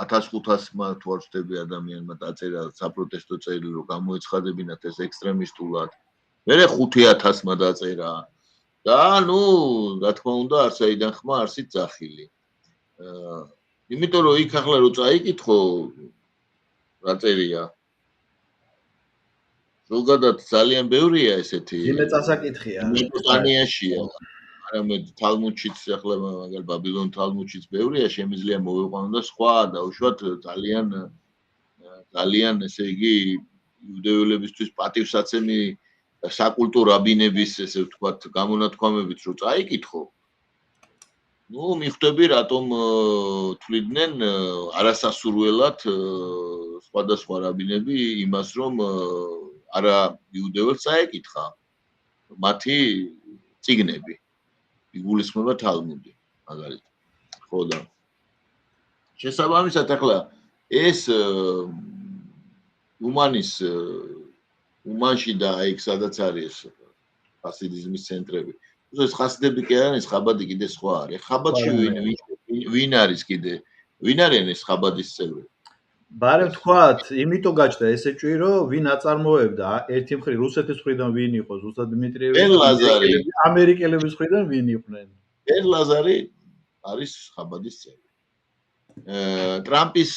1500-მა თუ არ ვცდები ადამიანმა დაწერა საპროტესტო წერილი, რომ გამოეცხადებინათ ეს ექსტრემისტულად. მერე 5000-მა დაწერა და რა თქმა უნდა, არცაიდან ხმა, არსით ძახილი. იმიტომ რომ იქ ახლა რო წაიკითხო რა წერია ზოგადად ძალიან ბევრია ესეთი. ძიმე წასაკითხია. სპანიაშია. არამედ თალმუდშიც ახლა მაგალ ბაბილონ თალმუდშიც ბევრია, შემიძლია მოვიყვანო და სხვა დაუშვათ ძალიან ესე იგი იუდეველებისთვის პატივსაცემი საკულტო რაბინების ესე ვთქვათ გამონათქვამებით რო წაიკითხო. მიხვდები რატომ თვლიდნენ არასასურველად სხვადასხვა რაბინები იმას რომ არა იუდეველს წაეკითხა მათი წიგნები იგულისხმება თალმუდი მაგალითად ხო და შესაბამისად ახლა ეს უმანში და იქ სადაც არის ხასიდიზმის ცენტრები ეს ხასიდები კი არა ეს ხაბადი კიდე სხვა არის ხაბადში ვინ არის კიდე ვინ არიან ეს ხაბადის წევრები ბარემ თქვათ, იმიტომ გაჩნდა ესე ჭვი, რომ ვინ აწარმოებდა ერთი მხრივ რუსეთის მხრიდან ვინ იყო ზუსტად დიმიტრიევი, ამერიკელების მხრიდან ვინ იყვნენ? ლაზარი არის ხაბადის წევრი. ტრამპის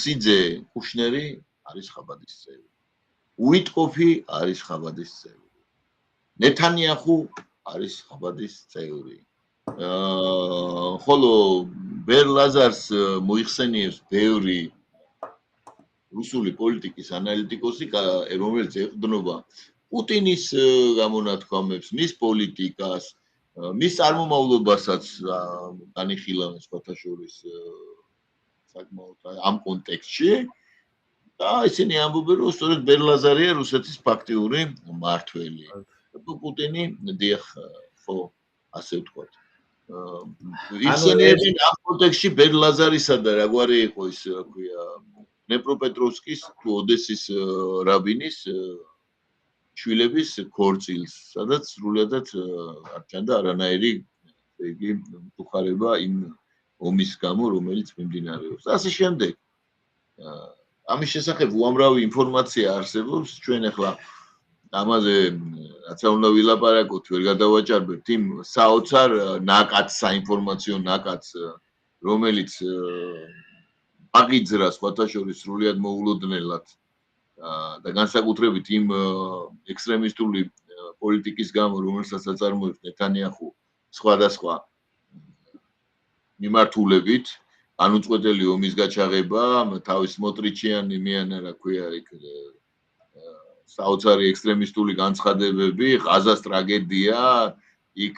სიძე კუშნერი არის ხაბადის წევრი. უიტკოფი არის ხაბადის წევრი. ნეთანიახუ არის ხაბადის წევრი. ხოლო ბერ ლაზარს მოიხსენიებს ბევრი რუსული პოლიტიკის ანალიტიკოსი, რომელიც ეყრდნობა პუტინის გამონათქვამებს, მის პოლიტიკას, მის წარმომავლობასაც განიხილავენ სხვათა შორის საკმაოდ ამ კონტექსტში და ისინი ამბობენ, რომ სწორედ ბერ ლაზარია რუსეთის ფაქტიური მმართველი. პუტინი დიახ, ხო, ასე ვთქვათ. ისინი ამ კონტექსტში ბერ ლაზარისა და რაგვარი იყო ის, რა ქვია, ნეპროპეტროვსკის თუ ოდესის რაბინის შვილების ქორწილს, სადაც სრულიადად არ ჩანდა არანაირი იგი უხარება იმ ომის გამო, რომელიც მიმდინარეობს. ასე შემდეგ. ამის შესახებ უამრავი ინფორმაცია არსებობს, ჩვენ ახლა ამაზე რაც უნდა ვილაპარაკოთ, ვერ გადავაჭარბებთ იმ საოცარ ნაკადს, საინფორმაციო ნაკადს, რომელიც აგიძრა სხვათა შორის სრულიად მოულოდნელად და განსაკუთრებით იმ ექსტრემისტული პოლიტიკის გამო, რომელსაც აწარმოებს ნეთანიახუ სხვადასხვა მიმართულებით, განუწყვეტელი ომის გაჩაღება, თავის მოტრიჩიანი მიანა, რა ქვია, იქ საოცარი ექსტრემისტული განცხადებები, ღაზას ტრაგედია, იქ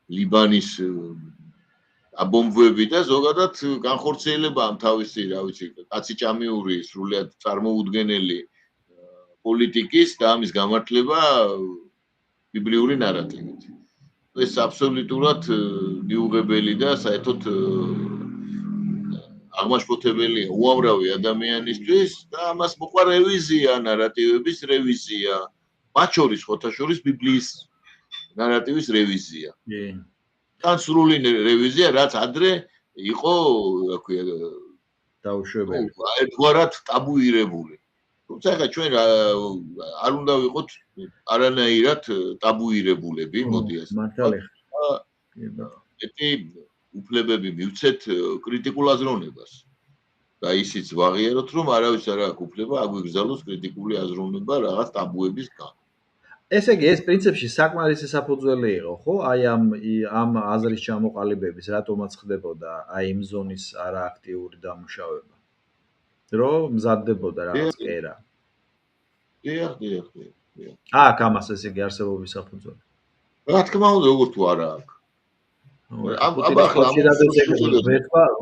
ლიბანის აბომბვები და ზოგადად განხორციელება ამ თავისი, რა ვიცი, კაციჭამიური, სრულიად წარმოუდგენელი პოლიტიკის და ამის გამართლება ბიბლიური ნარატივით. ეს აბსოლუტურად მიუღებელი და საერთოდ აღმაშფოთებელია უამრავი ადამიანისთვის და ამას მოყვა რევიზია, ნარატივების რევიზია, მათ შორის ხოთაშორის ბიბლიის ნარატივის რევიზია. თან სრული რევიზია, რაც ადრე იყო, რა ქვია, დაუშვებელი. ერთგვარად ტაბუირებული. თუმცა ახლა ჩვენ არ უნდა ვიყოთ არანაირად ტაბუირებულები, მოდი ასე. მართალი. ეთი უფლებები მივცეთ კრიტიკულ აზროვნებას. და ისიც ვაღიაროთ, რომ არავის არ აქვს უფლება აგვიგზავნოს კრიტიკული აზროვნება რაღაც ტაბუების გამო. ესე იგი, ეს პრინციპში საკმარისი საფუძველი იყო, ხო? აი ამ აზრის ჩამოყალიბების რატომაც ხდებოდა აი იმ ზონის არააქტიური დამუშავება. რომ მზადდებოდა რაღაც კერა. დიახ. აქ ამას ესე იგი არსებობის საფუძველი. რა თქმა უნდა, როგორ თუ არა აქვს. აბა ახლა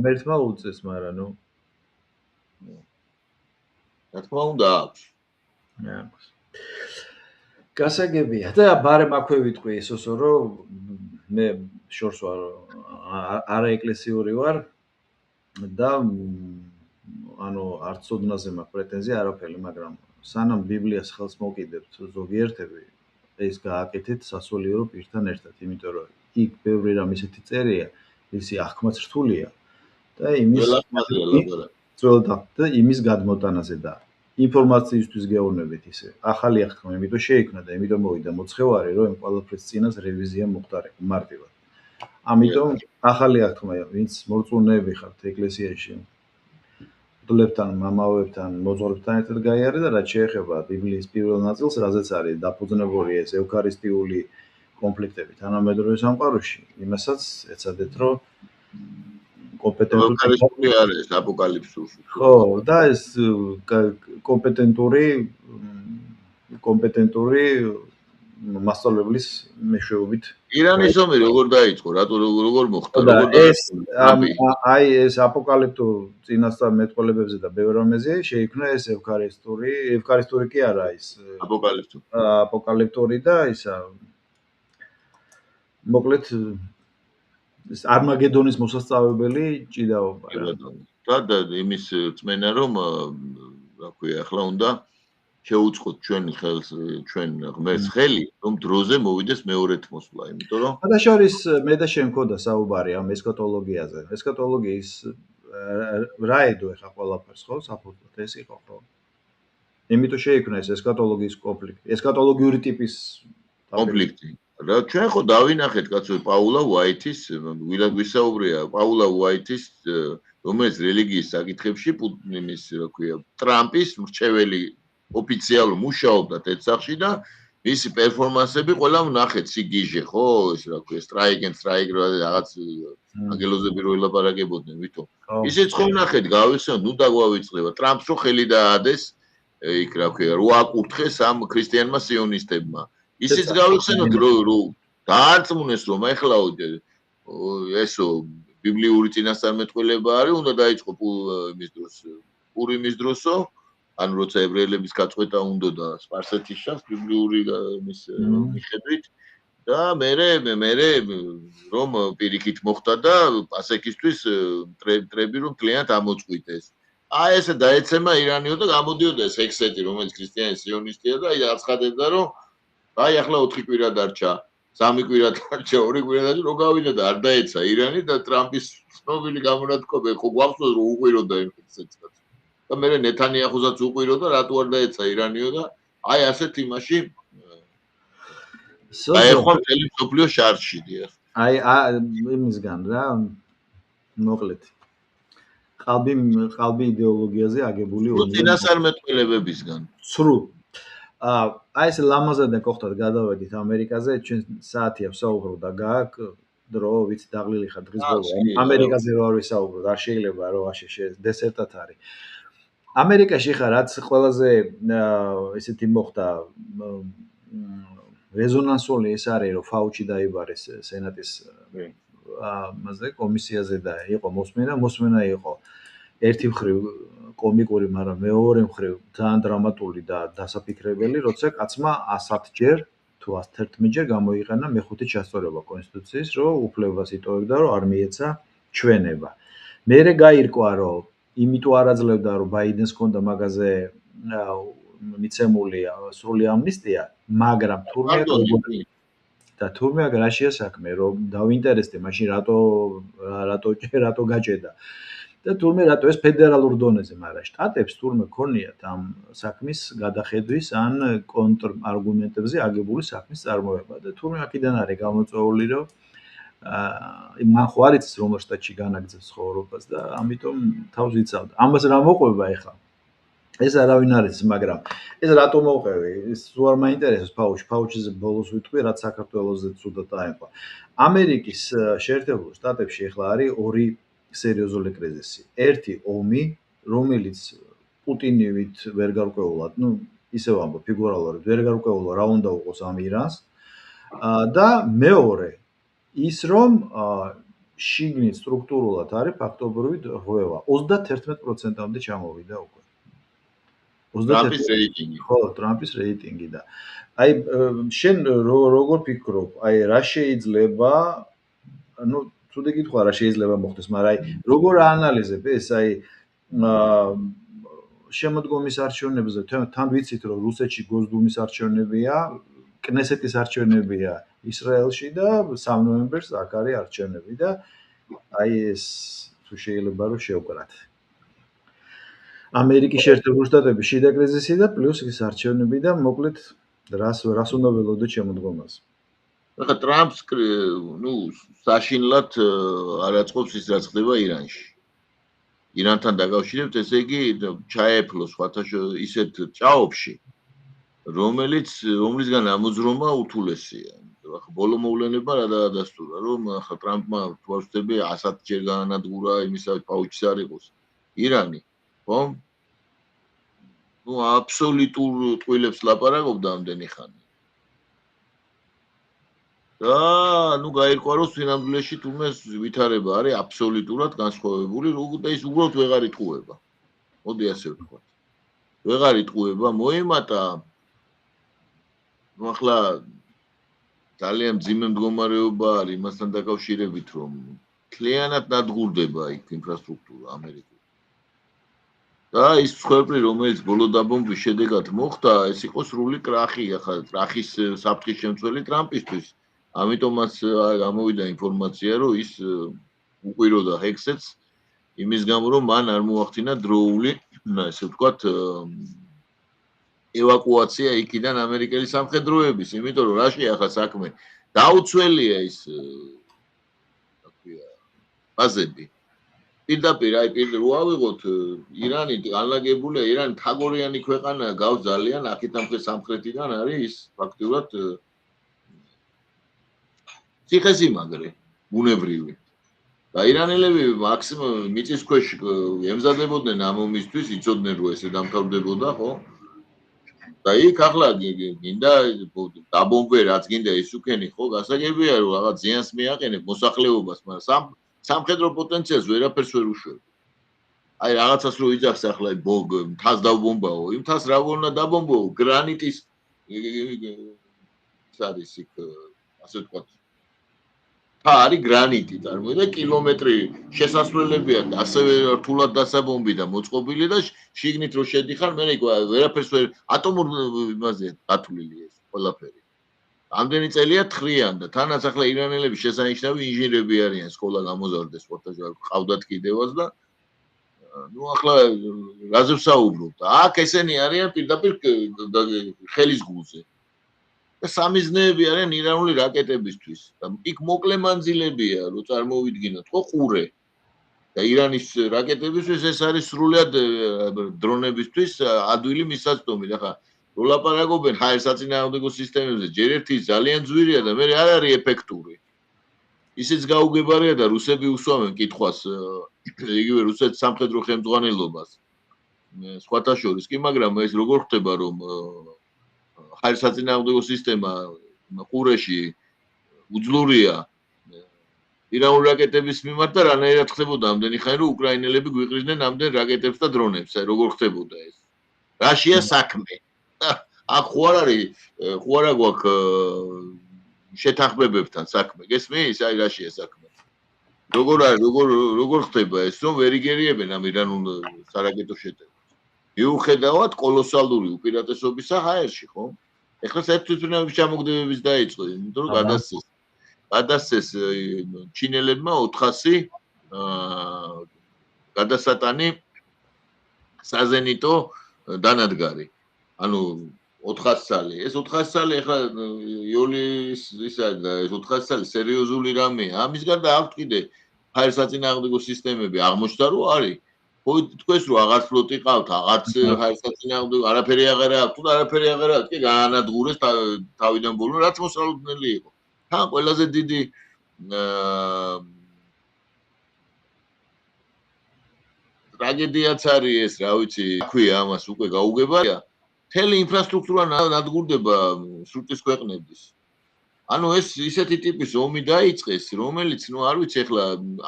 მერთმა უწეს, მაგრამ ნუ რა თქმა უნდა აქვს. აქვს. გასაგებია და ბარემ აქვე ვიტყვი ისოსო, რომ მე შორს ვარ არაეკლესიური ვარ და ანუ არც ოდნაზე მაქვს პრეტენზია არაფერი, მაგრამ სანამ ბიბლიას ხელს მოკიდებთ ზოგიერთები, ეს გააკეთეთ სასულიერო პირთან ერთად, იმიტომ რომ იქ ბევრი რამ ისეთი წერია, ისი აღქმაც რთულია და იმის გადმოტანაზე და ინფორმაციისთვის გეუბნებით ისე. ახალი აღთქმა, იმიტომ შეიქმნა და იმიტომ მოვიდა მოცხევარი, რომ ამ ყველაფრის წინას რევიზია მოხდარიყო მარტივად. ამიტომ ახალი აღთქმა, ვინც მორწმუნეები ხართ ეკლესიაში, მღვდლებთან, მამაოებთან, მოძღვრებთან ერთად გაიარე და რაც შეეხება ბიბლიის პირველ ნაწილს, რაზეც არის დაფუძნებული ეს ევქარისტიული კონფლიქტები თანამედროვე სამყაროში, იმასაც ეცადეთ, რომ კომპეტენტური არის აპოკალიფსურში. ხო, და ეს კომპეტენტური მასწავლებლის მეშვეობით. ირანის ომი როგორ დაიწყო, როგორ მოხდა, აი ეს აპოკალიფტურ წინასწარმეტყველებებზე და ბევრ რამეზე შეიქმნა ეს ევქარისტური კი არა ის აპოკალიფტური და ისა მოკლედ არმაგედონის მოსასწავებელი ჭიდაობა. და იმის წმენა რომ რა ქვია, ახლა უნდა შეუწყოთ ჩვენ ღმერთს ხელი, რომ დროზე მოვიდეს მეორედ მოსვლა, იმიტომ რომ შორის მე და შენ მქონდა საუბარი ამ ესქატოლოგიაზე. ესქატოლოგიის რა ედო ეხა ყველაფერს ხო, საფუძვლად ეს იყო ხო? იმიტომ შეიქმნა ეს ესქატოლოგიის კონფლიქტი, ესქატოლოგიური ტიპის კონფლიქტი. რა ჩვენ ხო დავინახეთ კაცო პაულა უაიტის, ვისაუბრია პაულა უაიტის, რომელიც რელიგიის საკითხებში პუტინის, რა ქვია, ტრამპის მრჩეველი ოფიციალურ მუშაობდა ტეცახში და მისი პერფორმანსები ყველა ვნახეთ სიგიჟე, ხო, ეს რა ქვია, strike რაღაც აგელოზები რო ელაპარაკებოდნენ, ვითომ. ისიც ხო ვნახეთ, გავიხსენოთ, ნუ დაგვავიწყდება ტრამპს რო ხელი დაადეს, იქ რა ქვია, რო აკურთხეს ამ ქრისტიანმა სიონისტებმა. ისიც გავიხსენოთ, რომ დაარწმუნეს, რომ ეხლა ესო ბიბლიური წინასწარმეტყველება არის, უნდა დაიწყო იმის დროს, პურიმის დროსო, ანუ როცა ებრაელების გაწყვეტა უნდა და სპარსეთის შავს ბიბლიური იმის მიხედვით და მე რომ პირიქით მოხდა და პასექისთვის ტრები რომ კლიენტ ამოწყვიტეს. აი ესე დაეცემა ირანიო და გამოდიოდა ეს ექსეთი, რომელიც ქრისტიანი სიონისტია და აი აცხადებდა, რომ აი ახლა 4 კვირა დარჩა, 3 კვირა დარჩა, 2 კვირა დარჩა, რო გავიდა და არ დაეცა ირანი და ტრამპის ცნობილი გამონათქვამი ხო გვახსოვს რომ უყვიროდა იმ ექსეთს. და მე ნეთანიაჰუსაც უყვიროდა, რატო არ დაეცა ირანიო და აი ასეთ იმაში აი ხო მთელი მსოფლიო შარში დიახ. აი იმისგან რა მოკლედ ყალბი იდეოლოგიაზე აგებული წინასწარმეტყველებებისგან. სრულ. აი ეს ლამაზად გოხდათ გადავედით ამერიკაზე, ჩვენ საათია ვსაუბრობ და გააკ დრო ვიცი დაღლილი ხარ დღის ბოლო. ამერიკაზე რო არ ვისაუბროთ, არ შეიძლება რომ აშე დესერტად არის. ამერიკაში ხარ რაც ყველაზე ესეთი მოხდა რეზონანსული ეს არის რომ ფაუჩი დაიბარეს სენატის მასზე კომისიაზე და იყო მოსმენა იყო ერთი მხრივ კომიკური, მაგრამ მეორე მხრივ ძალიან დრამატული და დასაფიქრებელი, როცა კაცმა 110 ჯერ თუ 111 ჯერ გამოიყენა მეხუთე ჩასწორება კონსტიტუციის, რომ უფლებას იტოვებდა, რომ არ მიეცა ჩვენება. მერე გაირკვა, რომ იმიტომ არ აძლევდა, რომ ბაიდენს ჰქონდა მაგაზე მიცემული სრული ამნისტია, მაგრამ თურმე თურმე აქ რაშია საქმე, რომ დავინტერესდე, მაშინ რატო გაჭედა. და თურმე რატო ეს ფედერალურ დონეზე, მაგრამ შტატებს თურმე ქონიათ ამ საქმის გადახედვის ან კონტრ არგუმენტებზე აგებული საქმის წარმოება და თურმე აქედან არის გამოწვეული, რომ მან ხო არ იცის რომელ შტატში განაგრძობს ცხოვრებას და ამიტომ თავს იცავდა. ამას რა მოყვება ეხლა? ეს არავინ არ იცის, მაგრამ ეს რატო მოვყევი? ის თუ არ მაინტერესებს ფაუჩიზე ბოლოს ვიტყვი, რაც საქართველოსზე ცუდად აიყვა. ამერიკის შეერთებულ შტატებში ეხლა არის ორი სერიოზული კრიზისი. ერთი ომი, რომელიც პუტინივით ვერ გარკვეულა, ისევ ამბობ ფიგურალურად, ვერ გარკვეულა რა უნდა უყოს ამ ირანს. და მეორე ის რომ შიგნით სტრუქტურულად არის ფაქტობრივი ღვევა. 31%-მდე ჩამოვიდა უკვე. ტრამპის რეიტინგი. ხო, ტრამპის რეიტინგი და აი შენ როგორ ფიქრობ, აი რა შეიძლება, ცუდი კითხვა რა შეიძლება მოხდეს, მაგრამ აი როგორ აანალიზებ ეს აი შემოდგომის არჩევნებზე, თან ვიცით რომ რუსეთში გოსდუმის არჩევნებია, კნესეთის არჩევნებია ისრაელში და 3 ნოემბერს აქ არის არჩევნები და აი ეს თუ შეიძლება რომ შევკრათ. ამერიკის შეერთებული შტატების შიდა კრიზისი და პლუს ის არჩევნები და მოკლედ რას უნდა ველოდოთ შემოდგომას. ახლა ტრამპს საშინლად არ აწყობს ის რაც ხდება ირანში. ირანთან დაკავშირებით, ესე იგი ჩაეფლოს სხვათა ისეთ ჭაობში, რომლისგან ამოძრომა უთულესია. ახლა ბოლო მოვლენება რა დაადასტურა, რომ ახლა ტრამპმა თვალწები 100 ჯერ გაანადგურა იმისავე პაუჩის არ იყოს ირანი, ხო? აბსოლუტურ ტყუილებს ლაპარაკობდა ამდენი ხანი. და გაირკვა რომ სინამდვილეში თუმე ვითარება არის აბსოლუტურად განსხვავებული, და ის უბრალოდ ვეღარ იტყუება. მოდი ასე ვთქვათ. ვეღარ იტყუება, მოიმატა ახლა ძალიან მძიმე მდგომარეობა არის იმასთან დაკავშირებით, რომ მთლიანად ნადგურდება იქ ინფრასტრუქტურა ამერიკული. და ის მსხვერპლი, რომელიც ბოლო დაბომბვის შედეგად მოხდა, ეს იყო სრული კრახი, ახლა კრახის საფრთხის შემცველი ტრამპისთვის. ამიტომაც გამოვიდა ინფორმაცია, რომ ის უყვიროდა ჰექსეთს იმის გამო, რომ მან არ მოახდინა დროული, ესე ვთქვათ, ევაკუაცია იქიდან ამერიკელი სამხედროების, იმიტომ რომ რაშია ახლა საქმე? დაუცველია ის ბაზები. პირდაპირ რო ავიღოთ ირანი განლაგებულია, ირანი თაგორიანი ქვეყანაა, გავს ძალიან აქეთ ამ სამხრეთიდან არის ის ფაქტურად ციხესიმაგრე, ბუნებრივი. და ირანელები მაქსიმუმ მიწის ქვეშ ემზადებოდნენ ამ ომისთვის, იცოდნენ რომ ესე დამთავრდებოდა, ხო? და იქ ახლა გინდა დაბომბე რაც გინდა ის უკენი, ხო, გასაგებია რომ რაღაც ზიანს მიაყენებ მოსახლეობას, მაგრამ სამხედრო პოტენციალს ვერაფერს ვერ უშვებს. აი რაღაცას რო იძახს ახლა მთას დავბომბაო, იმ მთას რა უნდა დაბომბაო, გრანიტის არის იქ, ასე ვთქვათ, არის გრანიტი, წარმოიდგინე კილომეტრი შესასვლელებია და ასევე რთულად დასაბომბი და მოწყობილი და შიგნით რო შედიხარ, მე ვერაფერს ვერ ატომურ იმაზე გათვლილი ეს ყველაფერი. ამდენი წელია თხრიან და თანაც ახლა ირანელები შესანიშნავი ინჟინრები არიან, სკოლა გამოზარდეს, ყავდათ კიდევაც და ახლა რაზე ვსაუბრობ და აქ ესენი არიან პირდაპირ ხელის გულზე. და სამიზნეები არიან ირანული რაკეტებისთვის. და იქ მოკლე მანძილებია, რო წარმოვიდგინოთ, ხო, ყურე. და ირანის რაკეტებისთვის ეს არის სრულად დრონებისთვის ადვილი მისაწვდომი. ახლა რო ლაპარაკობენ ჰაერსაწინააღმდეგო სისტემებზე, ჯერ ერთი ძალიან ძვირია და მე არ არის ეფექტური. ისიც გაუგებარია და რუსები უსვამენ კითხვას, იგივე რუსეთის სამხედრო ხელმძღვანელობას. სხვათა შორის კი, მაგრამ ეს როგორ ხდება, რომ ჰაერსაწინააღმდეგო სისტემა ყურეში უძლურია ირანული რაკეტების მიმართ და რანაირად ხდებოდა ამდენი ხანი, რომ უკრაინელები გვიყრიდნენ ამდენ რაკეტებს და დრონებს, აი როგორ ხდებოდა ეს. რაშია საქმე? აქ ხო არ არის, ხო არა გვაქვს შეთანხმებებთან საქმე. გესმის? აი რაშია საქმე. როგორ ხდება ეს, რომ ვერ იგერიებენ ამ ირანულ სარაკეტო შეტევას. მიუხედავად კოლოსალური უპირატესობისა ჰაერში, ხო? ეხლა საერთაშორისო ჩამოგდებების დაიწყო, იმიტომ რომ გადასცეს ჩინელებმა 400 გადასატანი საზენიტო დანადგარი. ანუ 400 წალი. ეს 400 წალი ახლა იოლის ისა და ეს 400 წალი სერიოზული რამეა. ამის გარდა აქვს კიდე ჰაერსაწინააღმდეგო სისტემები აღმოჩნდა რომ არის. ხო თქვენს რომ აღარც ფლოტი ყავთ, აღარც ჰაერსაწინააღმდეგო არაფერი აღარ აქვს, თუ არაფერი აღარ აქვს, კი გაანადგურეს თავიდან ბოლომდე, რაც მოსალოდნელი იყო. თან ყველაზე დიდი ტრაგედიაც არის ეს, რა ვიცი, ქვია ამას უკვე გაუგებარია. მთელი ინფრასტრუქტურა ნადგურდება სრუტის ქვეყნების. ანუ ეს ისეთი ტიპის ომი დაიწყეს, რომელიც, ნუ არ ვიცი, ახლა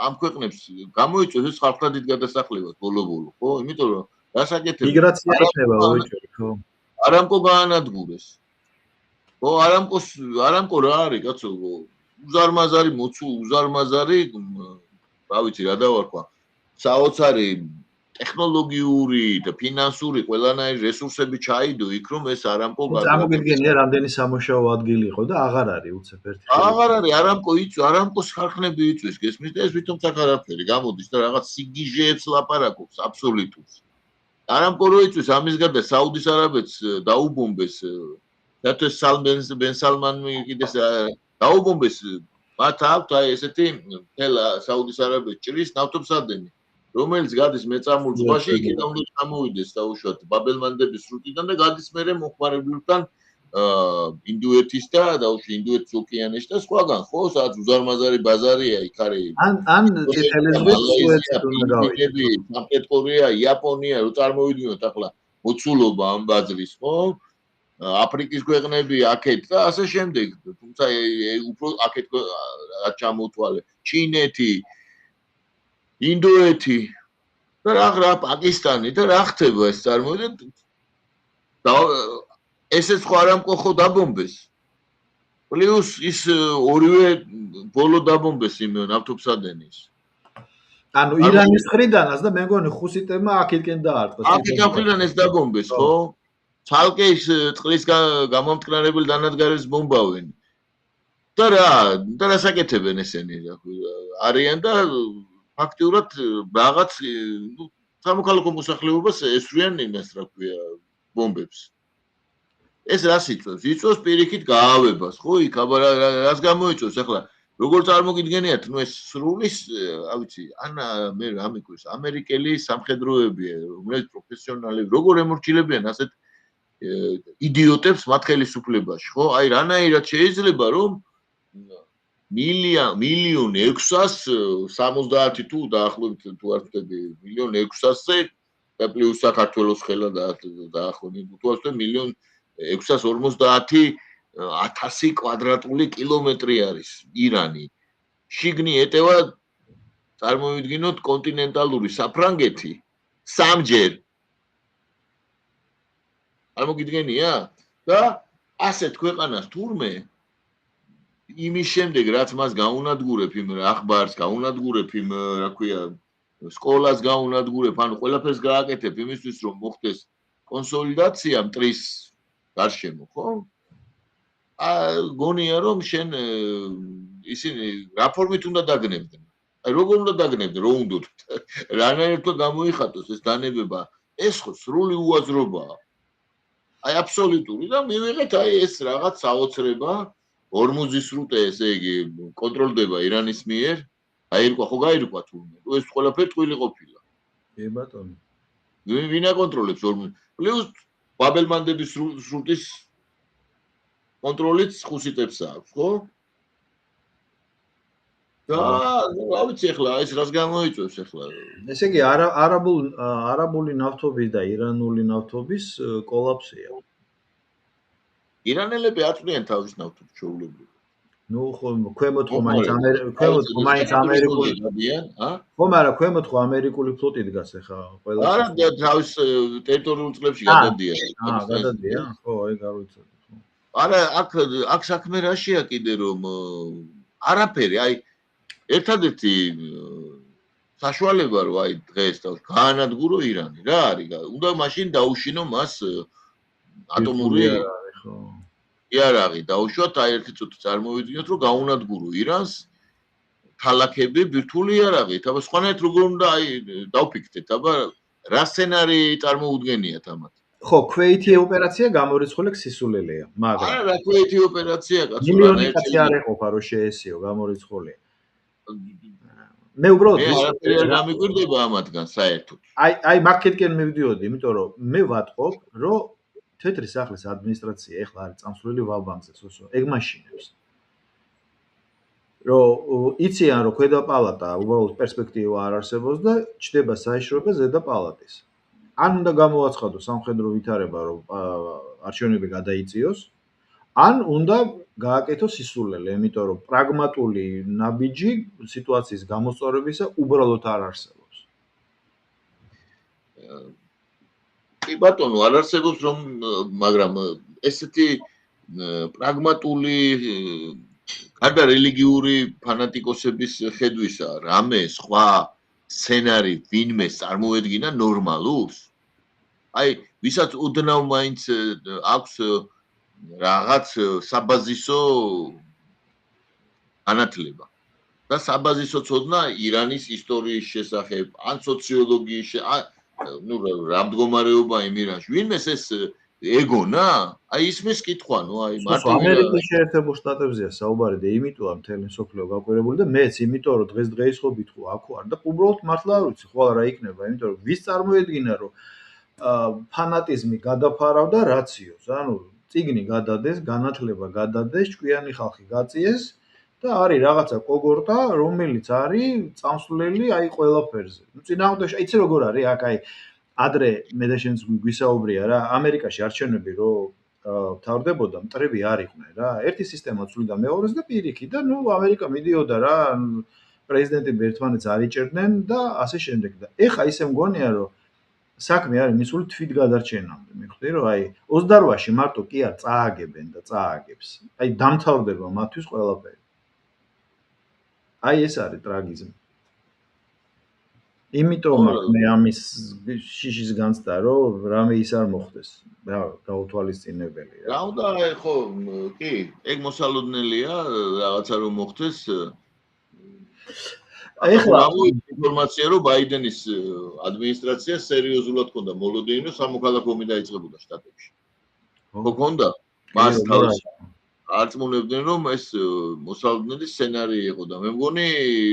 ამ ქვეყნებს გამოიწვევს ეს ხალხთა გადასახლებას ბოლო-ბოლო, ხო? იმიტომ რომ გასაკეთებ მიგრაცია იქნება უეჭველი, ხო? არამკო გაანადგურეს. ხო, არამკო რა არის, კაცო? უზარმაზარი უზარმაზარი, რა ვიცი, რა დავარქვა. საოცარი ტექნოლოგიური და ფინანსური ყველანაირი რესურსები ჩაიდო იქ, რომ ეს არამკო წარმოგიდგენია რამდენი სამუშაო ადგილი იყო და აღარ არის უცებ ერთი. აღარ არის არამკოს ხარხნები იწვის, გესმის და ეს თვითონ საკარაფერი გამოდის და რაღაც სიგიჟეებს ლაპარაკობს აბსოლუტურს. არამკო რო იწვის, ამის გარდა საუდის არაბეთს დაუბომბეს, თეთრ ბენ სალმანი კიდე დაუბომბეს, მათ აქვთ აი ესეთი მთელ საუდის არაბეთს ჭრის ნავთობსადენი. რომელიც გადის მეწამულ ზღვაში, იქიდან უნდა ჩამოვიდეს დაუშვათ ბაბელმანდების სრუტიდან და გადის მერე მოხმარებლებთან ინდუეთის და დაუშვი ინდუეთის ოკეანეში და სხვაგან, ხო, სადაც უზარმაზარი ბაზარია, იქ არის ან თელეზღვის სამკეთკორეა, იაპონია, რო წარმოვიდგინოთ ახლა მოცულობა ამ ბაზრის, ხო? აფრიკის ქვეყნები აქეთ და ასე შემდეგ, თუმცა უფრო აქეთ ჩამოთვალე, ჩინეთი ინდოეთი და რა პაკისტანი და რა ხდება ეს წარმოვიდგინეთ და ესეც ხო არამკო ხო დაბომბეს პლუს ის ორივე ბოლო დაბომბეს იმ ნავთობსადენის ანუ ირანის ხრიდანაც და მე მგონი ხუსიტებმა აქეთკენ დაარტყეს აქედან ეს დაბომბეს ხო ცალკე ის წყლის გამომტკნარებული დანადგარებს ბომბავენ და რა საკეთებენ ესენი არიან და ფაქტიურად რაღაც სამოქალაქო მოსახლეობას ესვრიან იმას რა ქვია ბომბებს ეს რას იწვევს? იწვევს პირიქით გაავებას, ხო? იქ აბა რას გამოიწვევს ახლა? როგორ წარმოგიდგენიათ, ნუ ეს სრულის, რა ვიცი, მე რა მიკვირს, ამერიკელი სამხედროებია, რომელიც პროფესიონალები, როგორ ემორჩილებიან ასეთ იდიოტებს მათ ხელისუფლებაში, ხო? აი რანაირად შეიძლება რომ 1.670.000 თუ დაახლოებით თუ არ ვთქვი 1.600.000-ზე და პლუს საქართველოს ხელა დაახლოებით თუ არ ვთქვი 1.650.000 კვადრატული კილომეტრი არის ირანი. შიგნი ეტევა წარმოვიდგინოთ კონტინენტალური საფრანგეთი სამჯერ. წარმოგიდგენია? და ასეთ ქვეყანას თურმე იმის შემდეგ რაც მას გაუნადგურებ იმ ახბარს გაუნადგურებ იმ რა ქვია სკოლას გაუნადგურებ ანუ ყველაფერს გააკეთებ იმისთვის რომ მოხდეს კონსოლიდაცია მტრის გარშემო ხო გონია რომ შენ ისინი რაფორმით უნდა დაგნებდნენ აი როგორ უნდა დაგნებდნენ რო უნდათ რანაირად გამოიხატოს ეს დანებება ეს ხო სრული უაზრობაა აი აბსოლუტური და მივიღეთ აი ეს რაღაც საოცრება ორმუზის სრუტე ესე იგი კონტროლდება ირანის მიერ აირკვა ხო გაირკვა თურმე ეს ყველაფერი ტყილი ყოფილა კი ბატონო ვინ აკონტროლებს ორმუზ პლუს ბაბელმანდების სრუტის კონტროლიც ხუსიტებს აქვს ხო და რა ვიცი ახლა ეს რას გამოიწვევს ახლა ესე იგი არაბული ნავთობის და ირანული ნავთობის კოლაფსია ირანელები აწვდიან თავის ნავთობს ჩვეულებრივად. ნუ ქვემოთ ხო მაინც ამერიკული დადიან, ხო, მაგრამ ქვემოთ ხო ამერიკული ფლოტი დგას ახლა ყველა. არა, თავის ტერიტორიულ წყლებში გადადიან. გადადიან, ხო, აი გავიცადე. არა, აქ საქმე რაშია კიდე რომ არაფერი, აი ერთადერთი საშუალება რო აი დღეს გაანადგურო ირანი რა არის უნდა მაშინ დაუშინო მას ატომური იარაღი დაუშვათ აი ერთი წუთი წარმოვიდგინოთ რომ გაუნადგურო ირანს ქალაქები ბირთვული იარაღით აბა სხვანაირად როგორ უნდა აი დავფიქრდეთ აბა რა სცენარი წარმოუდგენიათ ამათ ხო ქვეითი ოპერაცია გამორიცხული სისულელეა მაგრამ არა რა ქვეითი ოპერაცია კაცო მილიონი კაცი არ ეყოფა რომ შეესიო გამორიცხული მე უბრალოდ არაფერი არ გამიგვირდება ამათგან საერთოდ აი მაგეთკენ მივდიოდი იმიტომ რომ მე ვატყობ რომ თეთრი სახლის ადმინისტრაცია ეხლა არის წამსვლელი ვალბანკზე სოსო ეგ მაშინებს რომ იციან რომ ქვედა პალატა უბრალოდ პერსპექტივა არ არსებობს და ჩდება საიშროება ზედა პალატის ან უნდა გამოაცხადო სამხედრო ვითარება რომ არჩევნები გადაიწიოს ან უნდა გააკეთოს სისულელე იმიტომ რომ პრაგმატული ნაბიჯი სიტუაციის გამოსწორებისა უბრალოდ არ არსებობს კი ბატონო არ არსებობს რომ მაგრამ ესეთი პრაგმატული გარდა რელიგიური ფანატიკოსების ხედვისა რამე სხვა სცენარი ვინმე წარმოედგინა ნორმალურს აი ვისაც უდნავ მაინც აქვს რაღაც საბაზისო განათლება და საბაზისო ცოდნა ირანის ისტორიის შესახებ ან სოციოლოგიის ну რა მდგომარეობა იმ ირანში ვინმეს ეს ეგონა აი ისმის კითხვა ნუ აი მარტო ამერიკის შეერთებულ შტატებზეა საუბარი და იმიტოა მთელი მსოფლიო გაკვირებული და მეც იმიტომ რომ დღესდღეობით ხო აქ ვარ და უბრალოდ მართლა არ ვიცი ხო რა იქნება იმიტომ რომ ვის წარმოედგინა რომ ფანატიზმი გადაფარავდა რაციოს ანუ წიგნი გადადეს განათლება გადადეს ჭკვიანი ხალხი გაწიეს და არის რაღაცა კოგორტა რომელიც არის წამსვლელი აი ყველაფერზე ну წინააღმდეგში იცი როგორ არის აქ აი ადრე მე და შენს გვისაუბრია რა ამერიკაში არჩევნები რო თავდებოდა მტრები არ იყვნენ რა ერთი სისტემა ცვლიდა მეორეს და პირიქით და ნუ ამერიკა მიდიოდა რა პრეზიდენტები ერთმანეთს არ იჭერდნენ და ასე შემდეგ და ეხა ისე მგონია რომ საქმე არის მისული თვითგადარჩენამდე მიხდი რომ აი 28-ში მარტო კი არ წააგებენ და წააგებს აი დამთავრდება მათთვის ყველაფერი აი ეს არის ტრაგიზმი იმიტომ მე ამის შიშის განცდა რომ რამე ის არ მოხდეს რა გაუთვალისწინებელი რა უნდა ხო კი ეგ მოსალოდნელია რაღაცა რომ მოხდეს ეხლა ინფორმაცია რომ ბაიდენის ადმინისტრაცია სერიოზულად ქონდა მოლოდინი რომ სამოქალაქო ომი დაიწყებოდა შტატებში ხო ქონდა მას თავის არწმუნებდნენ რომ ეს მოსალოდნელი სცენარი იყო და მე მგონი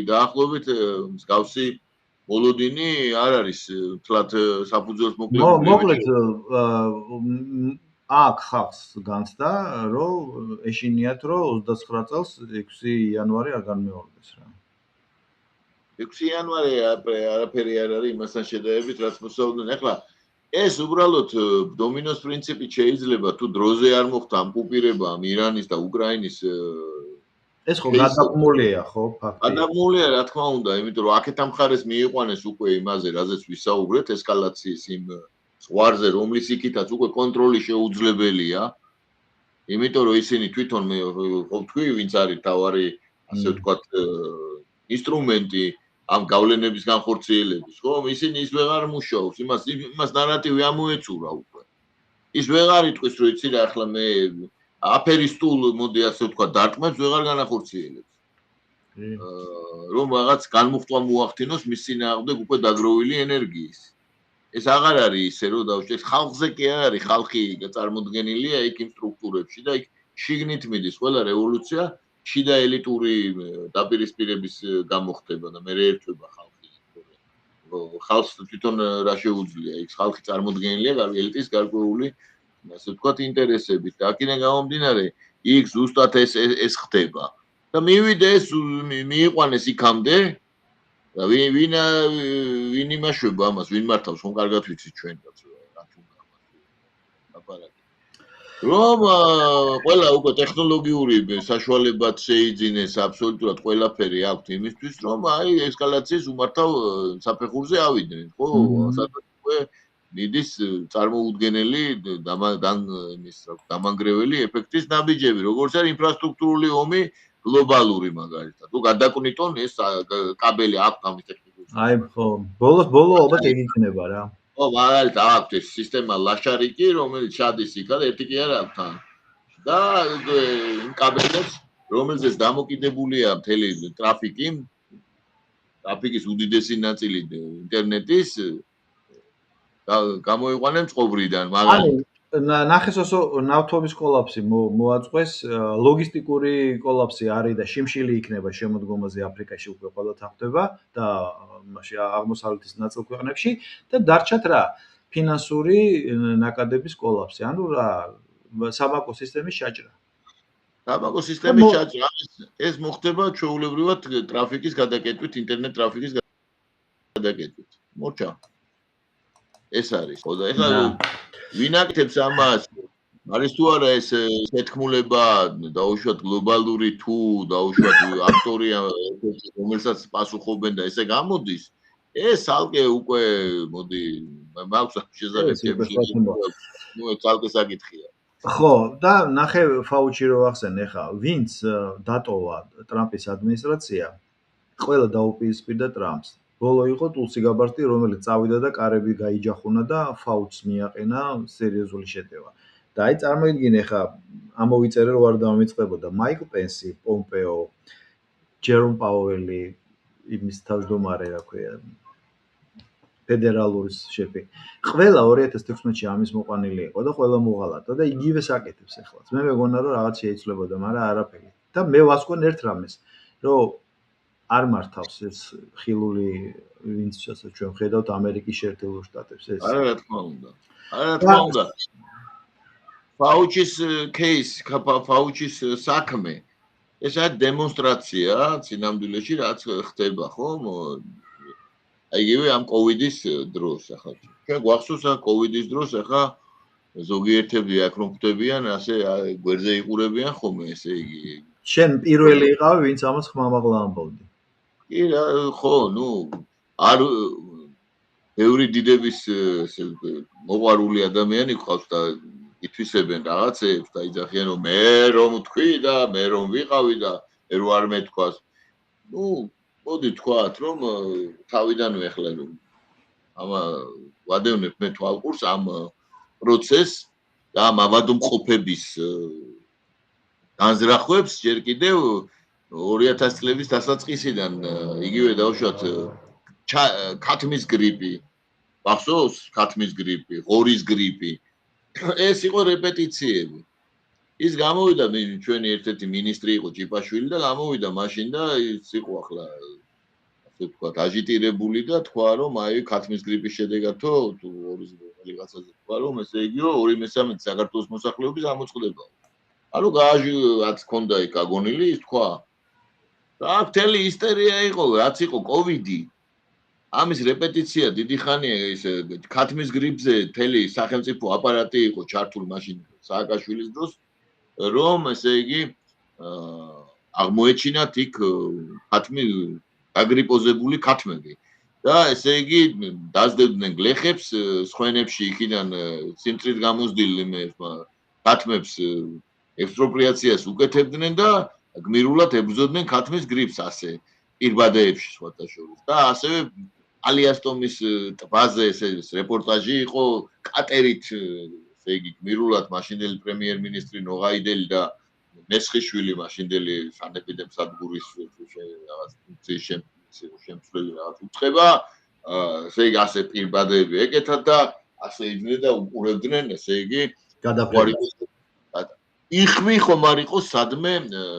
დაახლოებით მსგავსი მოლოდინი არ არის თლათ საფუძველს მოკლედ აქ ხალხს განცდა რომ ეშინიათ რომ 29 წელს 6 იანვარი არ განმეორდეს რა 6 იანვარი არაფერი არ არის იმასთან შედარებით რაც მოსალოდნელი ახლა ეს უბრალოდ დომინოს პრინციპით შეიძლება თუ დროზე არ მოხდა ამ კუპირება ამ ირანის და უკრაინის ეს ხო გადაგმულია ხო ფაქტია გადაგმულია რა თქმა უნდა იმიტომ რომ აქეთ ამ ხარეს მიიყვანეს უკვე იმაზე რაზეც ვისაუბრეთ ესკალაციის იმ ზღვარზე რომლის იქითაც უკვე კონტროლი შეუძლებელია იმიტომ რომ ისინი თვითონ მე ვთქვი ვინც არის თავარი ასე ვთქვათ ინსტრუმენტი ამ გავლენების განხორციელების ხო ისინი ის ვეღარ მუშაობს იმას ნარატივი ამოეწურა უკვე ის ვეღარ იტყვის რომ იცი რა ახლა მე აფერისტულ მოდი ასე ვთქვა დარტყმებს ვეღარ განახორციელებს რომ რაღაც განმუხტვა მოახდინოს მის წინააღმდეგ უკვე დაგროვილი ენერგიის ეს აღარ არის ისე რომ დავჭერთ ხალხზე კი არ არის ხალხი წარმოდგენილია იქ იმ სტრუქტურებში და იქ შიგნით მიდის ყველა რევოლუცია შიდა ელიტური დაპირისპირების გამოხდება და მე ერთვება ხალხი ხალხს თვითონ რა შეუძლია იქ ხალხი წარმოდგენილია ელიტის გარკვეული ასე ვთქვათ ინტერესებით და აქედან გამომდინარე იქ ზუსტად ეს ხდება და მივიდეს მიიყვანეს იქამდე და ვინ იმაშვება ამას ვინ მართავს ხომ კარგად ვიცით ჩვენ რაც რა თუნდა აპარატი რომ ყველა უკვე ტექნოლოგიური საშუალებად შეიძინეს აბსოლუტურად ყველაფერი აქვს იმისთვის რომ აი ესკალაციის უმართავ საფეხურზე ავიდნენ ხო სადაც უკვე მიდის წარმოუდგენელი დამანგრეველი ეფექტის ნაბიჯები როგორც არის ინფრასტრუქტურული ომი გლობალური მაგალითად. თუ გადაკვნიტონ ეს კაბელი აქვს ამის ტექნიკური. აი ხო, ბოლო ალბათ ეგ იქნება რა. ხო, მაგალითად აქვს ეს სისტემა ლაშარიკი, რომელიც ჩადის იქა და ერთი კი არ აქვს თან. და იმ კაბელებს, რომელზეც დამოკიდებულია მთელი ტრაფიკის უდიდესი ნაწილი ინტერნეტის გამოიყვანენ წყობრიდან, მაგალითად. ნახესოსო ნავთობის კოლაფსი მოაწყვეს, ლოგისტიკური კოლაფსი არის და შიმშილი იქნება შემოდგომაზე აფრიკაში უკვე ყველა თანხდება და მასში აღმოსავლეთის ნაწილ ქვეყნებში და დარჩათ რა? ფინანსური ნაკადების კოლაფსი, ანუ რა, საბანკო სისტემის ჩაჭრა. საბანკო სისტემის ჩაჭრა ეს მოხდება ჩვეულებრივად ტრაფიკის გადაკეთვით, ინტერნეტ ტრაფიკის გადაკეთვით. მოჩა. ეს არის. ხო და ეხლა ვინ აკეთებს ამას? არის თუ არა ეს შეთქმულება დაუშვათ გლობალური თუ დაუშვათ ავტორია რომელსაც პასუხობენ და ესე გამოდის ეს ალკე უკვე მოდი მაქვს შესაძლებლობები ნუ წალკე საკითხია ხო და ნახე ფაუჩი რო ახსენე ხა ვინც დატოვა ტრამპის ადმინისტრაცია ყველა დაუპირისპირდა ტრამპს ბოლო იყო ტულსი გაბარტი რომელიც წავიდა და კარები გაიჯახუნა და ფაუჩს მიაყენა სერიოზული შეტევა და აი წარმოიდგინე ხა ამოვიწერე რო არ დამიწყებოდა მაიკლ პენსი, პომპეო, ჯერომ პაუელი, იმის თავმჯდომარე რა ქვია ფედერალური შეფი. ყველა 2016-ში ამის მოყვანილი იყო და ყველა მოღალატა და იგივე საკეთებს ეხლაც. მე მეგონა რომ რაღაც შეიძლებოდა, მაგრამ არაფერი. და მე ვასკვნ ერთ რამეს, რომ არ მართავს ეს ხილული ვინც ჩვენ ხედავთ ამერიკის შეერთებულ შტატებს ეს. არა რა თქმა უნდა. არა რა თქმა უნდა. ფაუჩის кейს, ფაუჩის საქმე. ეს არის დემონსტრაცია წინამძღოლში რაც ხდება, ხო? აი იგივე ამ კოვიდის დროს ახლა. ჩვენ გვახსოვს ამ კოვიდის დროს ახლა ზოგიერთები აქ რომ ხვდებიან, ასე გვერდზე იყურებიან ხოლმე, ესე იგი. შენ პირველი იყავი, ვინც ამას ხმამაღლა ამბობდი. კი რა, ხო, ნუ არ ბევრი დიდების მოყვარული ადამიანი ყავს და ითვისებენ რაღაცებს და იძახიან რომ მე რომ თქვი და მე რომ ვიყავი და მე რო არ მეთქვას. ნუ მოდი თქვათ რომ თავიდანვე ახლა რომ ამა ვადევნებ მე თვალყურს ამ პროცესს და ამ ავადმყოფების განზრახვებს ჯერ კიდევ 2000 წლების დასაწყისიდან იგივე დავუშვათ ქათმის გრიპი გახსოვს ქათმის გრიპი, ღორის გრიპი ეს იყო რეპეტიციები ის გამოვიდა ჩვენი ერთ-ერთი ministri იყო ჯიპაშვილი და გამოვიდა მაშინ და ის იყო ახლა ასე ვთქვათ აჟიტირებული და თქვა რომ აი ქათმის გრიპის შედეგათო თუ ღორის რაღაცაზე თქვა რომ ესე იგივე 2/3 საქართველოს მოსახლეობის ამოწყდება ანუ გააჟრაც ქონდა იქ აგონილი ის თქვა რა მთელი ისტერია იყო რაც იყო კოვიდი ამის რეპეტიცია დიდი ხანია ის ქათმის გრიპზე მთელი სახელმწიფო აპარატი იყო ჩართული მაშინ სააკაშვილის დროს რომ ესე იგი აღმოეჩინათ იქ ქათმი აგრიპოზებული ქათმები და ესე იგი დაძდებდნენ გლეხებს სხვენებში იქიდან სიმწრით გამოსდილ ქათმებს ექსპროპრიაციას უკეთებდნენ და გმირულად ებრძოდნენ ქათმის გრიპს ასე პირბადეებში სხვათა შორის და ასევე ალიასტომის ტბაზე ეს რეპორტაჟი იყო კატერით ესე იგი გმირულად მაშინდელი პრემიერ-მინისტრი ნოღაიდელი და მესხიშვილი მაშინდელი სანეპიდემ სადგურის რაღაც ფუნქციის შემცვლელი რაღაც უცხება ესე იგი ასე პირბადეები ეკეთათ და ასე იდნენ და უყურებდნენ ესე იგი გადაყვარებას იხმი ხომ არ იყო სადმე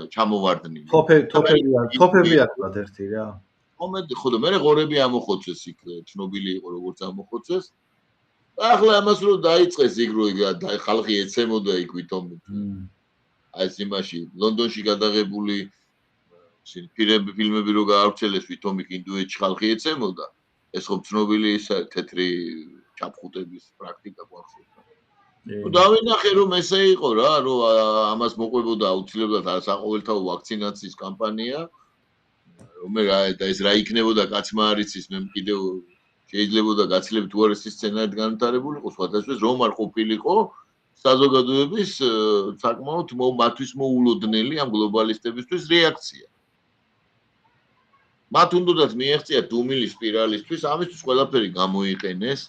ჩამოვარდნილი. თოფები აქვთ ერთი რა. ხო და მე ღორები ამოხოცეს იქ ცნობილი იყო როგორც ამოხოცეს. ახლა ამას რო დაიწყეს იქ რო ხალხი ეცემოდა იქ ვითომ აი ეს იმაში ლონდონში გადაღებული ფილმები რო გაავრცელეს ვითომ იქ ინდუეთში ხალხი ეცემოდა. ეს ხო ცნობილი ის თეთრი ჩაფხუტების პრაქტიკა გვახსოვს. დავინახე რომ ესე იყო რა რომ ამას მოყვებოდა აუცილებლად საყოველთაო ვაქცინაციის კამპანია რომელიც და ეს რა იქნებოდა კაცმა არ იცის მე კიდევ შეიძლებოდა გაცილებით უარესი სცენარით განვითარებულიყო სხვადასხვა რომ არ ყოფილიყო საზოგადოების საკმაოდ მათთვის მოულოდნელი ამ გლობალისტებისთვის რეაქცია. მათ უნდათ მიეღწიათ დუმილის სპირალისთვის, ამისთვის ყველაფერი გამოიყენეს,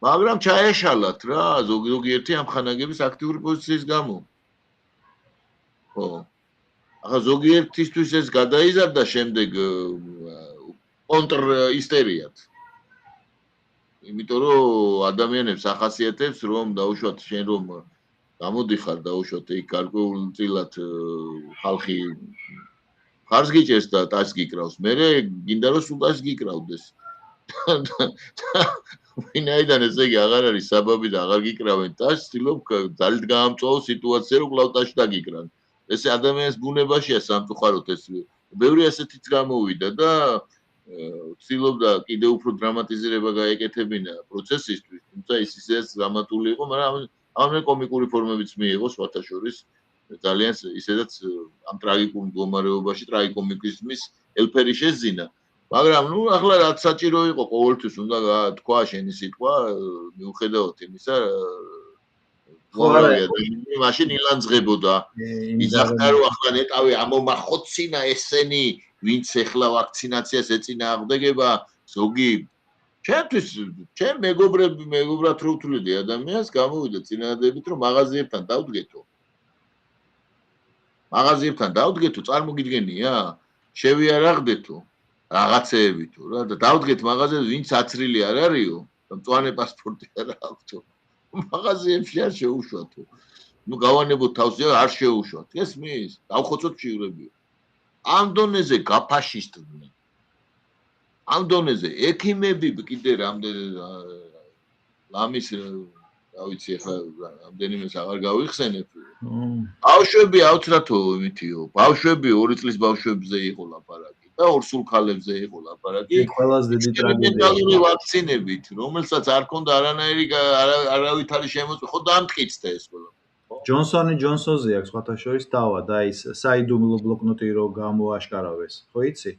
მაგრამ ჩაეშალათ რა ზოგიერთი ამ ხანაგების აქტიური პოზიციის გამო. ხო. ახლა ზოგიერთისთვის ეს გადაიზარდა შემდეგ კონტრ ისტერიად. იმიტომ რომ ადამიანებს ახასიათებს რომ დაუშვათ შენ რომ გამოდიხარ დაუშვათ იქ გარკვეულწილად ხალხი ხარს გიჭერს და ტას გიკრავს. მე გინდა რომ სულ ტას გიკრავდეს. ვინაიდან ესე იგი აღარ არის საბაბი და აღარ გიკრავენ ტას, ცდილობ ძალით გაამწვაო სიტუაცია რომ კлау ტაში დაგიკრან. ეს ადამიანის ბუნებაშია სამწუხაროდ ეს ბევრი ასეთიც გამოვიდა და ცდილობდა კიდევ უფრო დრამატიზირება გაეკეთებინა პროცესისთვის, თუმცა ის ისეც დრამატული იყო, მაგრამ ამან კომიკური ფორმებიც მიიღო სხვათა შორის ძალიან ისედაც ამ ტრაგიკულ მდგომარეობაში ტრაგიკომიკიზმის ელფერი შეძინა. მაგრამ ნუ ახლა რაც საჭირო იყო ყოველთვის უნდა თქვა შენი სიტყვა მიუხედავად იმისა მაშინ ილანძღებოდა იზახდა რომ ახლა ნეტავი ამომახოცინა ესენი ვინც ახლა ვაქცინაციას ეწინააღმდეგება ზოგი ჩემთვის ჩემ მეგობრად რო ვთვლიდი ადამიანს გამოვიდა წინადადებით რომ მაღაზიებთან დავდგეთო წარმოგიდგენია შევიარაღდეთო რაღაცეებითო რა და დავდგეთ მაღაზიებს ვინც აცრილი არ არისო მწვანე პასპორტი არ აქვს მაღაზიებში არ შეუშვათო ნუ გავანებოთ თავს არ შეუშვათ ესმის დავხოცოთ ჩივრები ამ დონეზე გაფაშისტდნენ ამ დონეზე ექიმები კიდე რამდენი ლამის რა ვიცი ახლა რამდენიმეს აღარ გავიხსენებ ბავშვები აუცრათო იმითიო ბავშვები 2 წლის ბავშვებზე იყო ლაპარაკი და ორსულ ქალებზე იყო ლაპარაკი ყველაზე დიდი ტრაგედია ვაქცინებით რომელსაც არ ქონდა არანაირი არავით არის შემოწმე ხო დამტკიცდა ეს ყველა ჯონსონი ჯონსონზე აქვს სხვათა შორის დავა და ის საიდუმლო ბლოკნოტი რო გამოაშკარავეს ხო იცი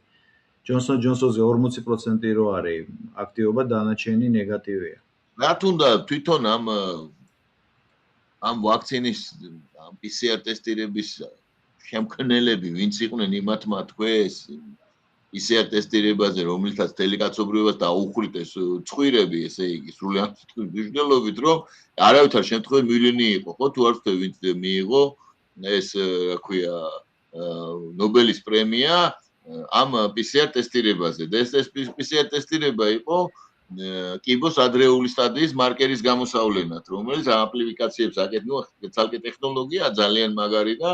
ჯონსონზე 40% რო არის აქტივობა დანარჩენი ნეგატივია რა თუნდა თვითონ ამ ვაქცინის PCR ტესტირების შემქმნელები ვინც იყვნენ იმათმა თქვეს PCR ტესტირებაზე რომელთაც თელიკაცობრიობას დაუხრიტეს წვირები ესე იგი სრულიად მნიშვნელობით რომ არავითარ შემთხვევაში მილიონი იყო ხო თუ არ ვთქვი ვინც მიიღო ეს რა ქვია ნობელის პრემია ამ PCR ტესტირებაზე და ეს PCR ტესტირება იყო კიბოს ადრეული სტადიის მარკერის გამოსავლენად, რომელიც ამპლიფიკაციებს აკეთებს, ცალკე ტექნოლოგია ძალიან მაგარი და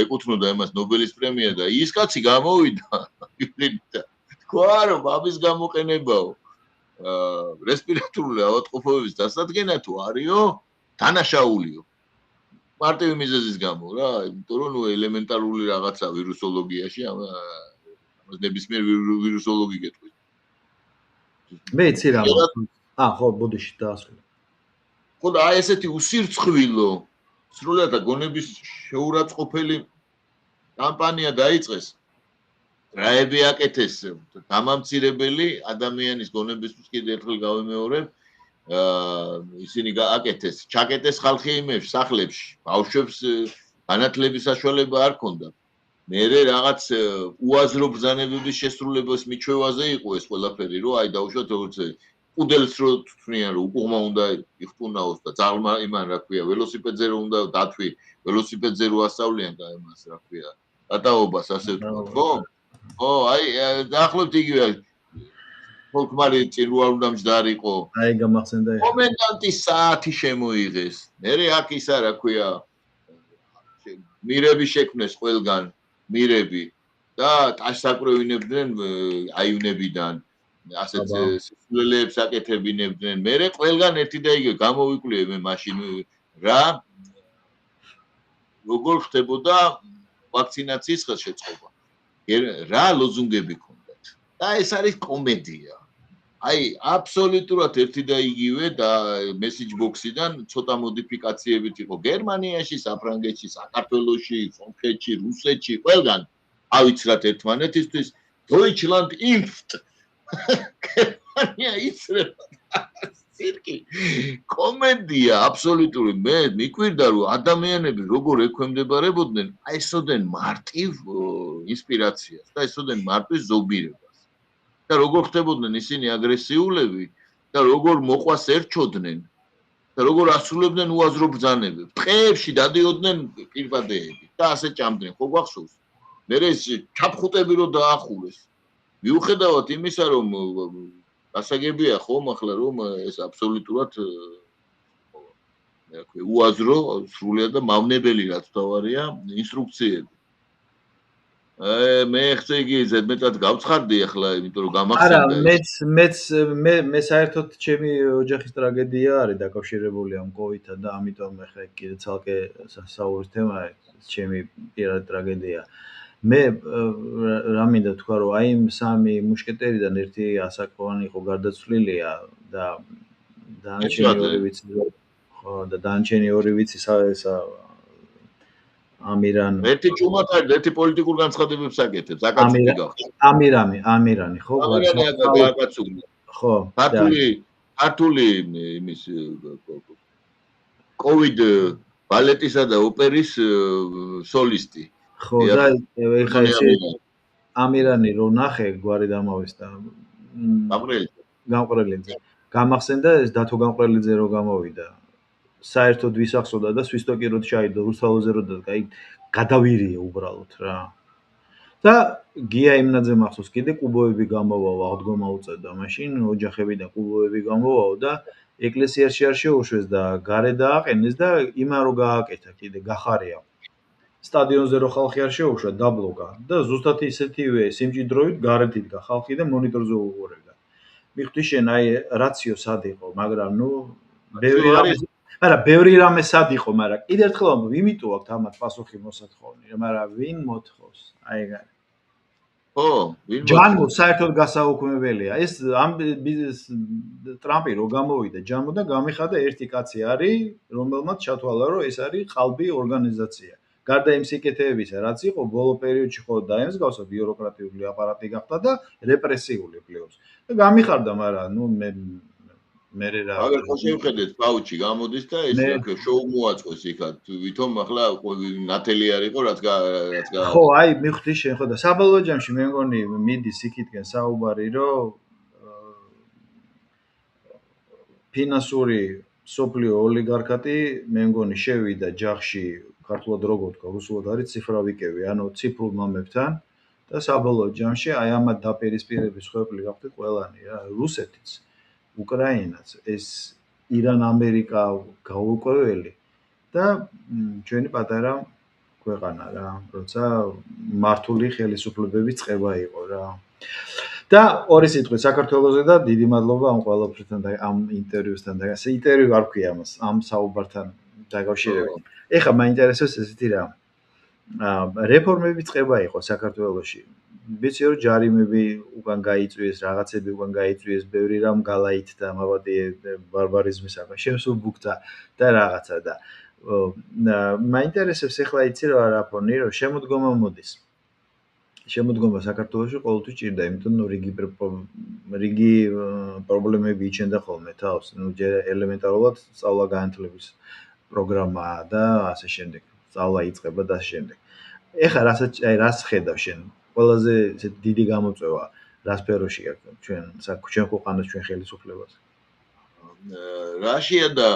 ეკუთვნოდა იმას ნობელის პრემია და ის კაცი გამოვიდა. თქვა რომ ამის გამოყენებაო. რესპირატორული ავადმყოფობების დასადგენა თუ არისო, დანაშაულიო. მარტივი მიზეზის გამო რა, იმიტომ რომ ელემენტარული რაღაცა ვირუსოლოგიაში ამას ნებისმიერ ვირუსოლოგი გეტყვით. მე იცი რა ხო ბოდიში დაასრულე ხო და აი ესეთი უსირცხვილო სრულად გონების შეურაცხყოფელი კამპანია დაიწყეს რაები აკეთეს დამამცირებელი ადამიანის გონებისთვის კიდევ ერთხელ გავიმეორებ ისინი აკეთეს ჩაკეტეს ხალხი იმებში სახლებში ბავშვებს განათლების საშუალება არ ქონდათ მერე რაღაც უაზრო ბრძანებების შესრულებას მიჩვევაზე იყო ეს ყველაფერი რომ აი დაუშვათ როგორც კუდელს რო თვნიან რომ უკუღმა უნდა იხტუნაოს და ძალმა იმან რა ქვია ველოსიპედზე რო უნდა დათვი ველოსიპედზე რო ასავლიან და იმას რა ქვია დატაობას ასე ვთქვათ ხო ხო აი დაახლოებით იგივე ფოლკმარი წინ რო არ უნდა მჯდარიყო აი გამახსენდა კომენდანტის საათი შემოიღეს მერე აქ ისა რა ქვია მირები შექმნეს ყველგან მირები და ტაშსაკრევინებდნენ აივნებიდან ასეთ სულელეებს აკეთებინებდნენ მერე ყველგან ერთი და იგივე გამოვიკვლიე მე მაშინ რა როგორ ხდებოდა ვაქცინაციის ხელშეწყობა რა ლოზუნგები ქონდათ და ეს არის კომედია აი აბსოლუტურად ერთი და იგივე და მესეჯ ბოქსიდან ცოტა მოდიფიკაციებით იყო გერმანიაში, საფრანგეთში, საქართველოში, სომხეთში, რუსეთში, ყველგან ავიცრათ ერთმანეთისთვის Deutschland impft. გერმანია იცრება. ცირკი. კომედია აბსოლუტური. მე მიკვირდა რომ ადამიანები როგორ ექვემდებარებოდნენ აი ესოდენ მარტივ ინსპირაციას და ესოდენ მარტივ ზოგიერებას. და როგორ ხდებოდნენ ისინი აგრესიულები და როგორ მოყვას ერჩოდნენ და როგორ ასრულებდნენ უაზრო ბრძანებებს. ტყეებში დადიოდნენ პირბადეები და ასე ჭამდნენ. ხო გვახსოვს? მე ეს ჩაფხუტები რო დაახურეს. მიუხედავად იმისა, რომ გასაგებია ხომ ახლა რომ ეს აბსოლუტურად მე ვქვი უაზრო სრულიად და მავნებელი რაც თავარია ინსტრუქციები. მე ხზე იგი ზედმეტად გავცხარდი ახლა, იმიტომ რომ გამახსენდა ეს. არა, მე საერთოდ ჩემი ოჯახის ტრაგედია არის დაკავშირებული ამ COVID-თან და ამიტომ ახლა კიდე ცალკე საუბრის თემაა, ჩემი პირადი ტრაგედია. მე რა მინდა თქვა რომ აი იმ სამი მუშკეტერიდან ერთი ასაკოვანი იყო გარდაცვლილია და დანარჩენი ორი ვიცი ხო და დანარჩენი ორი ვიცი ესა ამირან ერთი ჭუმად არის, ერთი პოლიტიკურ განცხადებებს აკეთებს, აკაცი გახდა. ამირანი ხო? ამირანი აკაცული. ხო. ქართული იმის COVID ბალეტისა და ოპერის სოლისტი. ხო და ეხა ესე ამირანი რო ნახე გვარი დამავის და გამყრელიძე გამახსენდა ეს დათო გამყრელიძე რო გამოვიდა საერთოდ ვისახსოვდა და სვისტოკი რო ჩაიდო რუსთავოზე რო და აი გადავირიე უბრალოდ რა და გია იმნაძე მახსოვს კიდე კუბოები გამოვაო აღდგომა უწევდა მაშინ ოჯახებიდან კუბოები გამოვაო და ეკლესიაში არ შეუშვეს და გარე დააყენეს და იმა რო გააკეთა კიდე გახარია სტადიონზე რო ხალხი არ შეუშვა დაბლოკა და ზუსტად ისეთივე სიმჭიდროვით გარეთ იდგა ხალხი და მონიტორზე უყურებდა. მიხვდი შენ აი რაციო სად იყო, მაგრამ ნუ ბევრი რამე სად იყო, მაგრამ კიდე ერთხელ ამბობ, იმიტომ აქვს ამათ პასუხი მოსათხოვნი, მაგრამ ვინ მოთხოვს? აი ეგ არის. ხო, ვინ ჯანმო საერთოდ გასაუქმებელია. ეს ამ ტრამპი რო გამოვიდა ჯანმო და გამიხადა ერთი კაცი არის, რომელმაც ჩათვალა რომ ეს არის ყალბი ორგანიზაცია. გარდა იმ სიკეთეებისა, რაც იყო ბოლო პერიოდში ხო დაემსგავსა ბიუროკრატიული აპარატი გახდა და რეპრესიული პლუს. და გამიხარდა, მაგრამ ნუ მე რა. აგერ ხო შევხედეთ პაუჩი გამოდის და ეს შოუ მოაწყვეს იქად. ვითომ ახლა ნათელი არ იყო რაც ხო, აი მიხვდი შენ ხო და საბოლოო ჯამში მე მგონი მიდის იქითკენ საუბარი რომ ფინანსური სოფლიო ოლიგარქატი მე მგონი შევიდა ჯახში ქართულად როგორ თქვა, რუსულად არის ციფრავიკები, ანუ ციფრულ მომებთან და საბოლოო ჯამში აი ამათ დაპირისპირების ხვეპლი გახდეთ ყველანი რა, რუსეთიც, უკრაინაც, ეს ირან, ამერიკა გაურკვეველი და ჩვენი პატარა ქვეყანა რა, როცა მართული ხელისუფლებების წყება იყო რა. და ორი სიტყვით საქართველოზე და დიდი მადლობა ამ ყველაფერთან და ამ ინტერვიუსთან და ასე ინტერვიუ არ ვქვია ამას, ამ საუბართან დაკავშირებით. ეხლა მაინტერესებს ესეთი რა. რეფორმები წყება იყო საქართველოში. ვიცი რომ ჯარიმები უკან გაიწვიეს, რაღაცები უკან გაიწვიეს, ბევრი რამ გალაითდა, მაბადე ბარბარიზმის აბა შემსულ ბუქთა და რაღაცა და მაინტერესებს ეხლა იცი რა რაფონი რომ შემოდგომა მოდის. შემოდგომა საქართველოში ყოველთვის ჭირდა, იმიტომ რომ რიგი პრობლემები იჩენდა ხოლმე თავს, ნუ ჯერ ელემენტარულად სწავლა-განათლების პროგრამა და ასე შემდეგ. სწავლა იწყება და ასე შემდეგ. ეხლა რას ხედავ შენ? ყველაზე ესეთი დიდი გამოწვევა რა სფეროში აქვს ჩვენ ქვეყანას ჩვენ ხელისუფლებას? რაშია და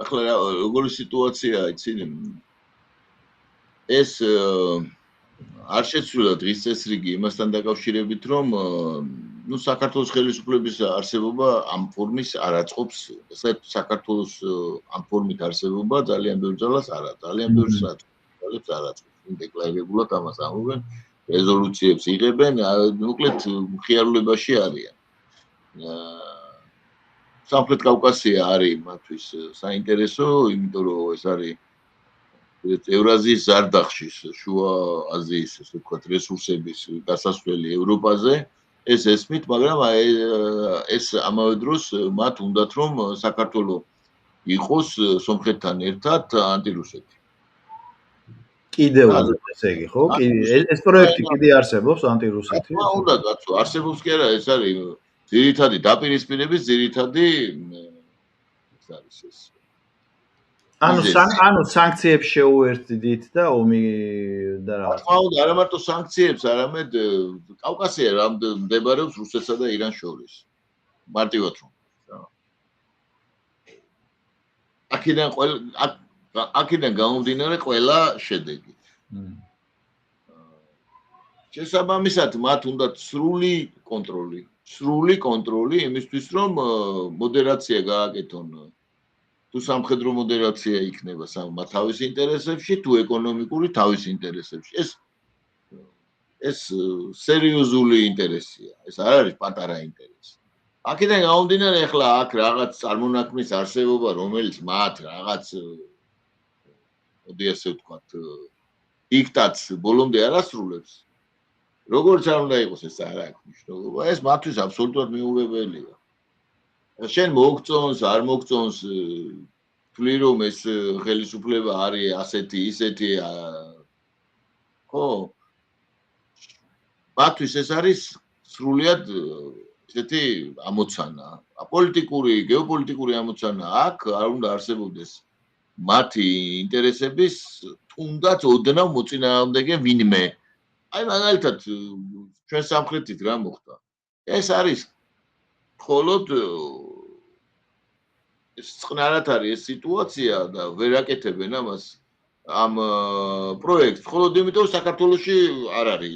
ახლა როგორი სიტუაცია იცი? ეს არ შეცვლილა დღის წესრიგი იმასთან დაკავშირებით, რომ ნუ საქართველოს ხელისუფლების არსებობა ამ ფორმის არ აწყობს, საქართველოს ამ ფორმით არსებობა ძალიან ბევრ ძალას არ აქვს, ძალიან ბევრ ძალებს არ აწყობს. დეკლარირებულად ამას ამბობენ, რეზოლუციებს იღებენ, მოკლედ მხიარულებაში არიან. სამხრეთ კავკასია არის მათთვის საინტერესო, იმიტომ რომ ეს არის ევრაზიის ზარდახში, შუა აზიის, ესე ვთქვათ, რესურსების გასასვლელი ევროპაზე. ეს ესმით, მაგრამ ეს ამავე დროს მათ უნდათ რომ საქართველოს იყოს სომხეთთან ერთად ანტირუსეთი. კიდე ესე იგი, ხო? ეს პროექტი კიდე არსებობს ანტირუსეთი. უნდა გაცო, არსებობს კი არა, ეს არის ძირითადი დაპირისპირების ძირითადი ეს არის ეს. ანუ სანქციებს შეუერთდით და ომი და რაღაც. თქმა უნდა, არა მარტო სანქციებს, არამედ კავკასია რა მდებარეობს რუსეთსა და ირანს შორის. მარტივად რომ. აქედან გამომდინარე ყველა შედეგი. შესაბამისად, მათ უნდათ სრული კონტროლი იმისთვის, რომ მოდერაცია გააკეთონ. თუ სამხედრო მოდერაცია იქნება თავის ინტერესებში, თუ ეკონომიკური თავის ინტერესებში. ეს სერიოზული ინტერესია. ეს არ არის პატარა ინტერესი. აქედან გამომდინარე, ახლა აქ რაღაც წარმონაქმნის არსებობა, რომელიც მათ რაღაც მოდი ასე ვთქვათ, დიქტატს ბოლომდე არ ასრულებს. როგორც არ უნდა იყოს ეს არ აქვს მნიშვნელობა. ეს მათთვის აბსოლუტურად მიუღებელია. შენ მოგწონს, არ მოგწონს, თვლი რომ ეს ხელისუფლება არის ასეთი, ისეთი ხო? მათთვის ეს არის სრულიად ესეთი ამოცანა. პოლიტიკური, გეოპოლიტიკური ამოცანა აქ არ უნდა არსებობდეს მათი ინტერესების თუნდაც ოდნავ მოწინააღმდეგე ვინმე. აი მაგალითად ჩვენ სამხრეთით რა მოხდა? ეს არის მხოლოდ ეს წყნარად არის ეს სიტუაცია და ვერ აკეთებენ ამას ამ პროექტს. მხოლოდ იმიტომ საქართველოში არ არის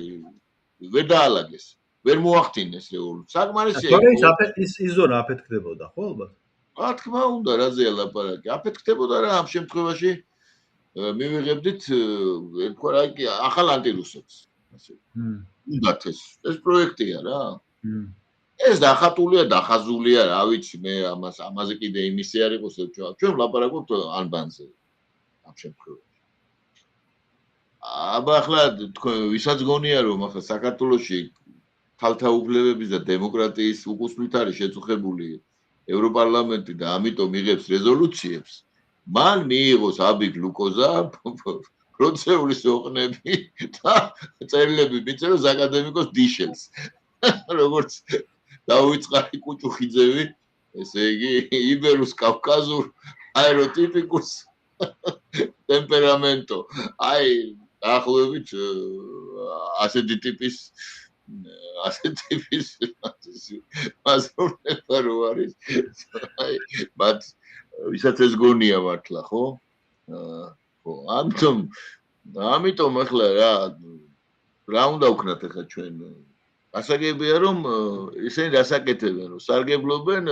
ვერ დაალაგეს, ვერ მოახდინეს რევოლუცია. საკმარისია. ის ზონა აფეთქდებოდა, ხო ალბათ? რა თქმა უნდა, რაზეა ლაპარაკი? აფეთქდებოდა რა ამ შემთხვევაში მივიღებდით თქვა რა ახალ ანტირუსებს. ასე. უნდათ ეს პროექტია რა. ეს დახატულია, დახაზულია, რა ვიცი, მე ამაზე კიდე იმისი არ იყოს, ჩვენ ვლაპარაკობთ ანბანზე ამ შემთხვევაში. აბა ახლა თქვენ ვისაც გონია რომ ახლა საქართველოში თალთაუფლებების და დემოკრატიის უკუსმით არის შეწუხებული ევროპარლამენტი და ამიტომ იღებს რეზოლუციებს, მან მიიღოს აბი გლუკოზა, პროცეულის ოყნები და წერილები მიწეროს აკადემიკოს დიშელს. როგორც დავიწყარი კუჭუხიძევი, ესე იგი იბერუს კავკაზურ აეროტიპიკუს ტემპერამენტო. აი, დაახლოებით ასეთი ტიპის მასწავლებლობა რო არის. აი, მათ ვისაც ეს გონია მართლა, ხო? ხო, ამიტომ ახლა რა უნდა ვქნათ ახლა ჩვენ? ასაგებია რომ ისინი დასაკეთებენ, რომ სარგებლობენ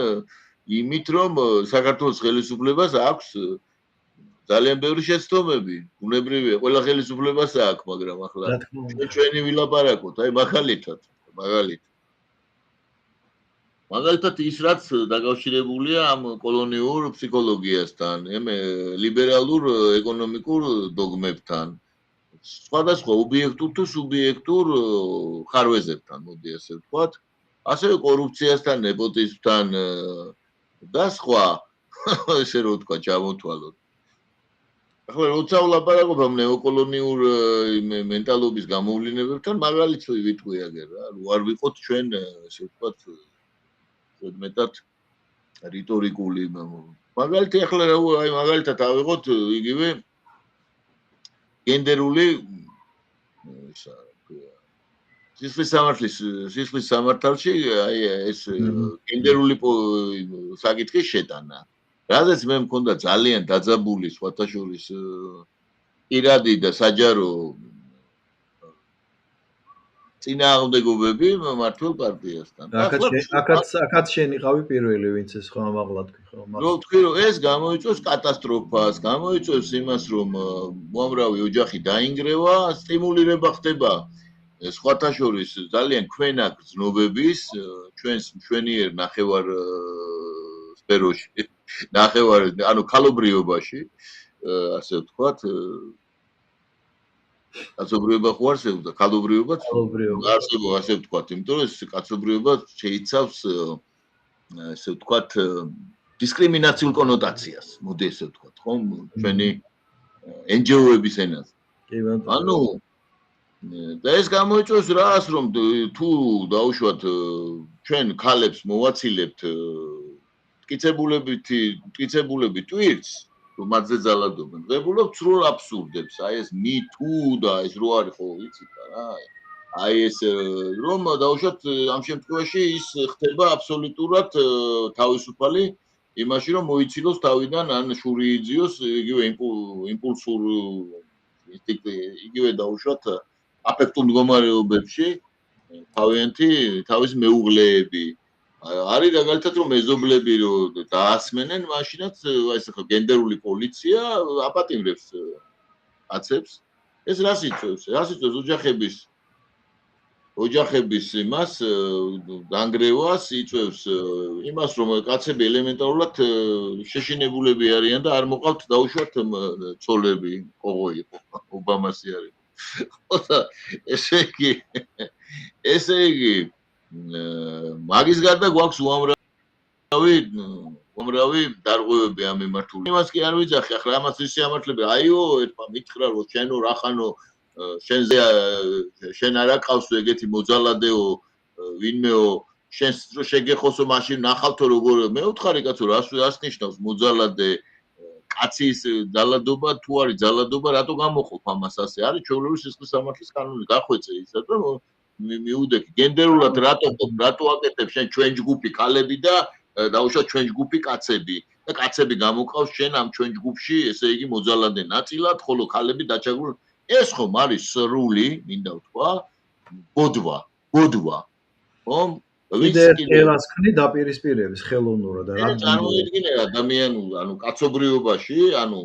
იმით, რომ საქართველოს ხელისუფლებას აქვს ძალიან ბევრი შეცდომები, ბუნებრივია, ყველა ხელისუფლებას აქვს, მაგრამ ახლა ჩვენი ვილაპარაკოთ, აი მაგალითად ის რაც დაკავშირებულია ამ კოლონიურ ფსიქოლოგიასთან, ლიბერალურ ეკონომიკურ დოგმებთან, სხვადასხვა ობიექტურ თუ სუბიექტურ ხარვეზებთან, მოდი ასე ვთქვათ, ასევე კორუფციასთან, ნეპოტიზმთან და სხვა, ესე რომ ვთქვა, ჩამოთვალოთ. ახლა როცა ვლაპარაკობ ამ ნეოკოლონიურ მენტალობის გამოვლინებებთან, მაგალითს ვიტყვი აგერ რა, არ ვიყოთ ჩვენ, ესე ვთქვათ, მეტად რიტორიკული მაგალითი ახლა აი მაგალითად ავიღოთ იგივე გენდერული სისხლის სამართალში აი ეს გენდერული საკითხის შეტანა. რადგან მე მქონდა ძალიან დაძაბული სხვათა შორის პირადი და საჯარო წინააღმდეგობები მმართველ პარტიასთან. აქაც შენ იყავი პირველი, ვინც ეს ხომ ამაღლა თქვი, ხო? რო თქვი რომ ეს გამოიწვევს კატასტროფას, გამოიწვევს იმას, რომ უამრავი ოჯახი დაინგრევა, სტიმულირება ხდება სხვათა შორის ძალიან ქვენა გრძნობების ჩვენს მშვენიერ ნახევარ სფეროში, ანუ ქალობრიობაში, ასე ვთქვათ, კაცობრიობა ხო არსებობდა, ქალობრიობაც არსებობდა, ასე ვთქვათ, იმიტომ რომ ეს კაცობრიობა შეიცავს, ასე ვთქვათ, დისკრიმინაციულ კონოტაციას, მოდი ესე ვთქვათ, ხო, ჩვენი NGO-ების ენაზე. ანუ და ეს გამოიწვევს რას, რომ თუ დაუშვათ ჩვენ ქალებს მოვაცილებთ მტკიცებულებით ტვირთს, რომ მათზე ძალადობენ. ღებულობთ სრულ აბსურდებს, აი ეს me too და ეს რო არის ხო, იცით რა. აი ეს რომ დაუშვათ ამ შემთხვევაში ის ხდება აბსოლუტურად თავისუფალი იმაში რომ მოიცილოს თავიდან ან შური იძიოს იგივე იმპულსურ იგივე დაუშვათ აფექტურ მდგომარეობებში თავის მეუღლეები არის მაგალითად რომ მეზობლები რო დაასმენენ მაშინაც ეს ხო გენდერული პოლიცია აპატიმრებს კაცებს ეს რას იწვევს ოჯახების იმას დანგრევას იწვევს იმას რომ კაცები ელემენტარულად შეშინებულები არიან და არ მოყავთ დაუშვათ ცოლები ოღო იყო ობამასი არის ესე იგი მაგის გარდა გვაქვს უამრავი დარღვევები ამ მიმართული იმას კი არ ვიძახი ახლა ამას ის შეამართლები აიო ერთმა მითხრა რომ შენო რახანო შენ არ აკავს ეგეთი მოძალადეო ვინმეო შენს რო შეგეხოსო მაშინ ნახავთო როგორ მე ვთხარი კაცო რას ნიშნავს მოძალადე კაცის ძალადობა თუ არის ძალადობა რატო გამოყოფ ამას ასე არის ჩვეულებრივი სისხლის სამართლის კანონი გახვეწე ისა და მიუდექი გენდერულად რატო აკეთებ შენ ჩვენ ჯგუფი ქალები და დაუშვათ ჩვენ ჯგუფი კაცები და კაცები გამოყავს შენ ამ ჩვენ ჯგუფში ესე იგი მოძალადე ნაწილად ხოლო ქალები დაჩაგრულ ეს ხომ არის სრული მინდა ვთქვა ბოდვა ხომ ვიდეოს ხნი დაპირისპირების ხელოვნურად და რა წარმოიდგინე ადამიანურ ანუ კაცობრიობაში ანუ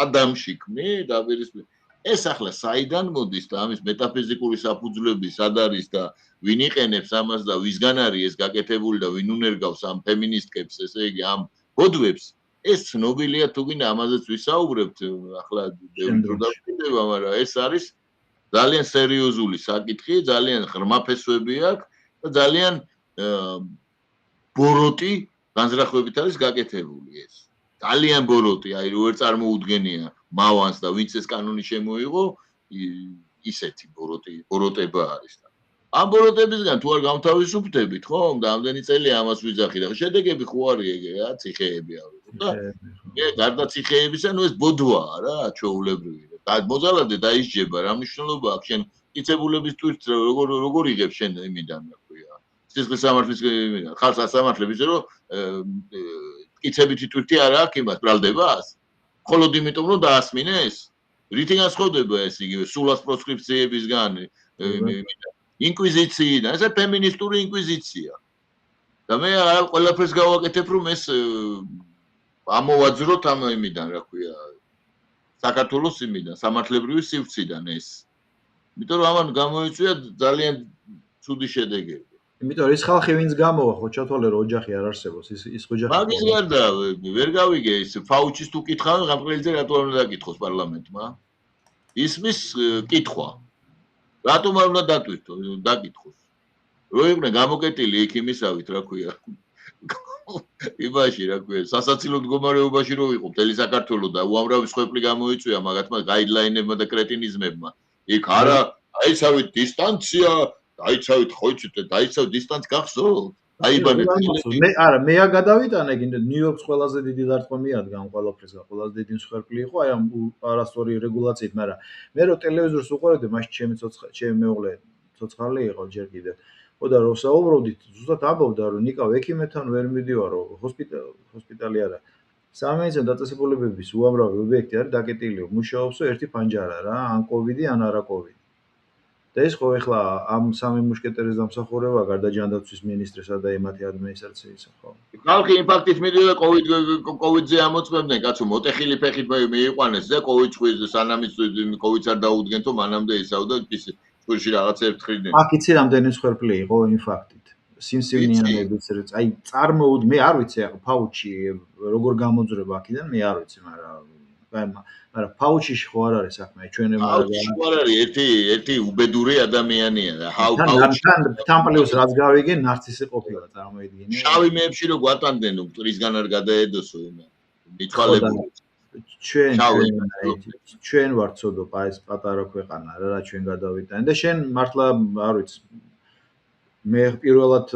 ადამიანში ხმი დაპირისპირება ეს ახლა საიდან მოდის და ამის მეტაფიზიკური საფუძვლები სად არის და ვინ იყენებს ამას და ვისგან არის ეს გაკეთებული და ვინ უნერგავს ამ ფემინისტკებს ესე იგი ამ ბოდვებს ეს ცნობილია თუ გინდა ამაზეც ვისაუბრებთ ახლა დრო დავიდება მაგრამ ეს არის ძალიან სერიოზული საკითხი ძალიან ღრმა ფესვები აქვს და ძალიან ბოროტი განზრახვებით არის გაკეთებული ეს ძალიან ბოროტი აი რო ვერ წარმოუდგენია მავანს და ვინც ეს კანონი შემოიღო ისეთი ბოროტება არის და ამ ბოროტებისგან თუ არ გამთავისუფლდებით ხომ და ამდენი წელი ამას ვიძახი და შედეგები ხო არის ეგ რა ციხეები არის და გარდა ციხეებისა ნუ ეს ბოდვაა რა ჩვეულებრივი და მოძალადე დაისჯება რა მნიშვნელობა აქვს შენ მტკიცებულების ტვირთს როგორ იღებ შენ იმიდან რა ქვია სისხლის სამართლის იმიდან ხალხს ასამართლებს რომ მტკიცებითი ტვირთი არ აქვს იმას ბრალდებას მხოლოდ იმიტომ რომ დაასმინეს რითი განსხვავდება ეს იგივე სულას პროსკრიფციებისგან ინკვიზიციიდან ეს ფემინისტური ინკვიზიცია და მე ყველაფერს გავაკეთებ რომ ეს ამოვაძროთ ამ იმიდან რა ქვია საქართველოს იმიდან სამართლებრივი სივრციდან ეს იმიტომ რომ ამან გამოიწვია ძალიან ცუდი შედეგები იმიტომ ის ხალხი ვინც გამოვა ხო ჩათვალე რომ ოჯახი არ არსებობს ის ოჯახი მაგის გარდა ვერ გავიგე ის ფაუჩის თუ კითხავენ გამყრელიძე რატო არ უნდა დაკითხოს პარლამენტმა ისმის კითხვა რატომ არ უნდა დაკითხოს რო იყვნენ გამოკეტილი იქ იმისავით რა ქვია იმაში რა ქვია სასაცილო მდგომარეობაში რო იყო მთელი საქართველო და უამრავი სხვეპლი გამოიწვია მაგათმა გაიდლაინებმა და კრეტინიზმებმა იქ არა აიცავით დისტანცია დაიცავით ხო იცით დაიცავ დისტანს გახსოვთ დაიბანეთ მე გადავიტანე კიდე ნიუ-იორკს ყველაზე დიდი დარტყმები ადგა ამ ყველაფერს და ყველაზე დიდი მსხვერპლი იყო აი ამ არასწორი რეგულაციით მაგრამ მე რო ტელევიზორს უყურებდი მაშინ ჩემი მეუღლე ცოცხალი იყო ჯერ კიდე ხო და რო საუბრობდით ზუსტად ამბობდა რომ ნიკავ ექიმებთან ვერ მიდივარო ჰოსპიტალი არა სამედიცინო დაწესებულებების უამრავი ობიექტი არის დაკეტილი მუშაობსო ერთი ფანჯარა რა ან კოვიდი ან არა კოვიდი და ეს ხო ეხლა ამ სამი მუშკეტერის დამსახურება გარდა ჯანდაცვის მინისტრისა და ემათი ადმინისტრაციისა ხო ხალხი იმპაქტით მიდიოდა კოვიდზე ამოწმებდნენ კაცო მოტეხილი ფეხით მიიყვანეს და კოვიდს სანამ კოვიდს არ დაუდგენთო მანამდე ისავდა ის სულში რაღაცებს თხრიდნენ აქ იცი რამდენი მსხვერპლი იყო იმფაქტით სიმსივნიანების აი წარმოუდგ მე არ ვიცი ახლა ფაუჩი როგორ გამოძრება აქედან მე არ ვიცი მაგრამ ფაუჩიში ხო არ არის საქმე ჩვენებმა ფაუჩიში ხო არ არის ერთი უბედური ადამიანია და თან პლუს რაც გავიგე ნარცისი ყოფილა წარმოიდგინე შავი მეებში რო გვატანდნენ მტრისგან არ გადაედოსო მithვალებული ჩვენ ვართ ცოდო ეს პატარა ქვეყანა რა ჩვენ გადავიტანე და შენ მართლა არ ვიცი მე პირველად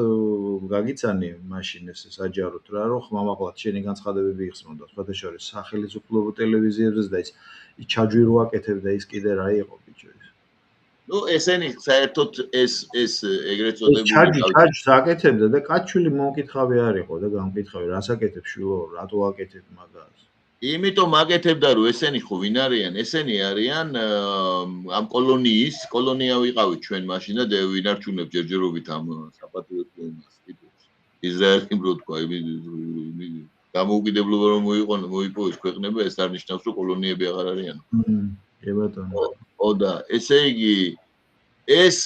გაგიცანი მაშინ ეს საჯაროდ რა რომ ხმამაღლად შენი განცხადებები იხსნოდა სხვათა შორის სახელმწიფო ტელევიზიებზე და ის ჩაჯვი რო აკეთებდა ის კიდე რა იყო ბიჭო ის ნუ ესენი საერთოდ ეს ეგრეთ წოდებული ჩაჯს აკეთებდა და კაცშვილი მომკითხავი არ იყო და გამკითხავი რას აკეთებ შვილო რატო აკეთებ მაგას იმიტომ აკეთებდა რომ ესენი ხო ვინ არიან? ესენი არიან ამ კოლონია ვიყავით ჩვენ მაშინ და ვინარჩუნებ ჯერჯერობით ამ საპატრიოტო იმას კიდევ. ისრაელი რო თქვა, გამოუკიდებლობა რომ მოიპოვეს ქვეყნება, ეს არ ნიშნავს რომ კოლონიები აღარ არიან. კი ბატონო. ო და ესე იგი ეს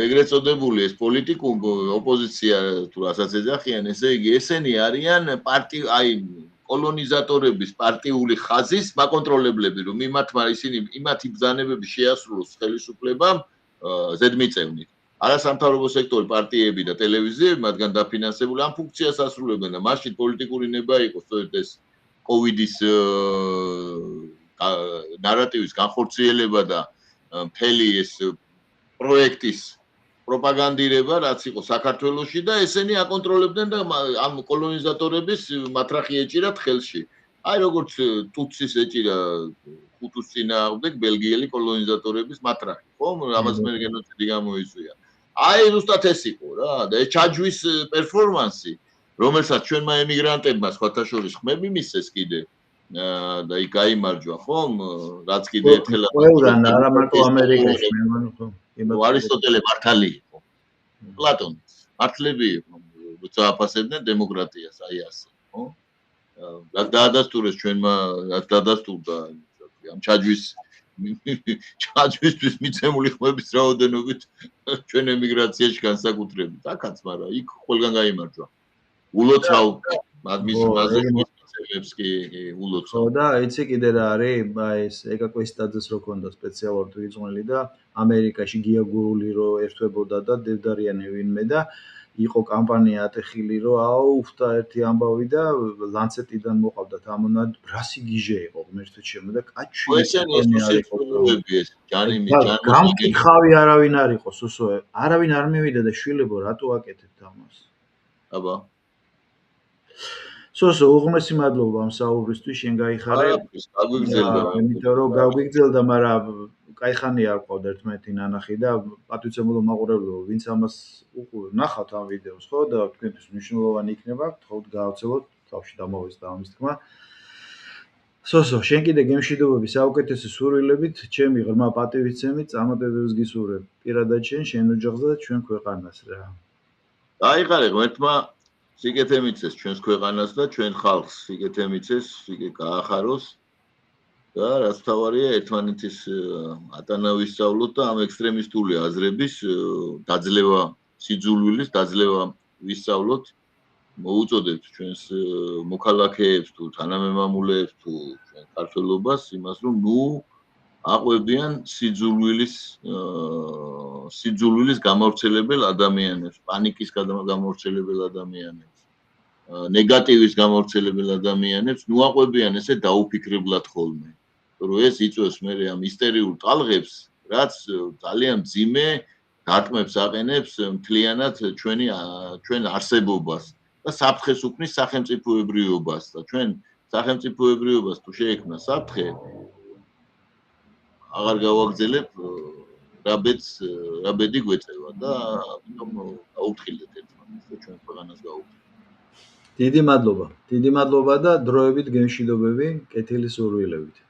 ეგრეთ წოდებული ეს პოლიტიკურ ოპოზიცია თუ რასაც ეძახიან, ესე იგი ესენი არიან აი კოლონიზატორების პარტიული ხაზის მაკონტროლებლები, რომ იმათი ბრძანებები შეასრულოს ხელისუფლებამ ზედმიწევნით. არასამთავრობო სექტორი, პარტიები და ტელევიზიები მათგან დაფინანსებული ამ ფუნქციას ასრულებენ და მაშინ პოლიტიკური ნება იყო სწორედ ეს კოვიდის ნარატივის განხორციელება და მთელი ეს პროექტის პროპაგანდირება რაც იყო საქართველოში და ესენი აკონტროლებდნენ და ამ კოლონიზატორების მატრახი ეჭირათ ხელში. აი როგორც ტუცის ეჭირა ხუთუს წინააღმდეგ ბელგიელი კოლონიზატორების მატრახი, ხო? ამას მე გენოციდი გამოიწვია. აი ზუსტად ეს იყო რა და ეს ჩაჯვის პერფორმანსი, რომელსაც ჩვენმა ემიგრანტებმა სხვათა შორის ხმები მისცეს კიდე და იქ გაიმარჯვა, ხო? რაც კიდე ერთხელ ყველგან არა მარტო ამერიკაში, მე მგონი ხო? არისტოტელე მართალი იყო. პლატონი მართლები იყო, როცა აფასებდნენ დემოკრატიას, აი ასე, ხო? რაც დაადასტურეს ჩვენმა, რაც დაადასტურდა ამ ჩაჯვისთვის მიცემული ხმების რაოდენობით ჩვენ ემიგრაციაში განსაკუთრებით. აქაც, მაგრამ იქ ყველგან გაიმარჯვა. ულოცავ მის მასებს კი ულოცავ. და იცი კიდე რა არის? აი ეს ეკა კვესტაძეს რო ქონდა სპეციალური თვითმწველი და ამერიკაში გია გურული რო ერთვებოდა და დევდარიანი ვინმე და იყო კამპანია ატეხილი რომ აუფთა ერთი ამბავი და ლანცეტიდან მოყავდათ ამონად ბრასი გიჟე იყო ღმერთო ჩემო და კაჩვი გამკითხავი არავინ არ იყო სუსო არავინ არ მივიდა და შვილებო რატო აკეთებთ ამას აბა სუსო უღმესი მადლობა ამ საუბრისთვის შენ გაიხარე იმიტომ რომ გაგვიგრძელდა მაგრამ კაი ხანია არ ყავდა ერთმანეთი ნანახი და პატივცემულო მაყურებლებო ვინც ამას ნახავთ ამ ვიდეოს ხო და თქვენთვის მნიშვნელოვანი იქნება თხოვთ გაავცელოთ თავში დამოვეცდა ამის თქმა სოსო შენ კიდე გემშვიდობები საუკეთესო სურვილებით ჩემი ღრმა პატივისცემით წარმატებებს გისურვებ პირადად შენ ოჯახს და ჩვენ ქვეყანას რა გაიხარე ღმერთმა სიკეთე მიცეს ჩვენს ქვეყანას და ჩვენ ხალხს სიკეთე მიცეს სიკე გაახაროს და რაც თავარია ერთმანეთის ატანავისწავლოთ და ამ ექსტრემისტული აზრების დაძლევა სიძულვილის დაძლევა ვისწავლოთ მოუწოდებთ ჩვენს მოქალაქეებს თუ თანამემამულეებს თუ ჩვენ ქართველობას იმას რომ ნუ აყვებიან სიძულვილის გამავრცელებელ ადამიანებს პანიკის გამავრცელებელ ადამიანებს ნეგატივის გამავრცელებელ ადამიანებს ნუ აყვებიან ესე დაუფიქრებლად ხოლმე რომ ეს იწვევს მე ამ ისტერიულ ტალღებს რაც ძალიან მძიმე დარტყმებს აყენებს მთლიანად ჩვენ არსებობას და საფრთხეს უქმნის სახელმწიფოებრიობას და ჩვენ სახელმწიფოებრიობას თუ შეექმნა საფრთხე აღარ გავაგზელებ რა ბედი გვეწევა და ამიტომ გაუფრთხილდეთ ერთმანეთს და ჩვენ ქვეყანას გაუფრთხილდეთ დიდი მადლობა და დროებით გემშვიდობები კეთილი სურვილებით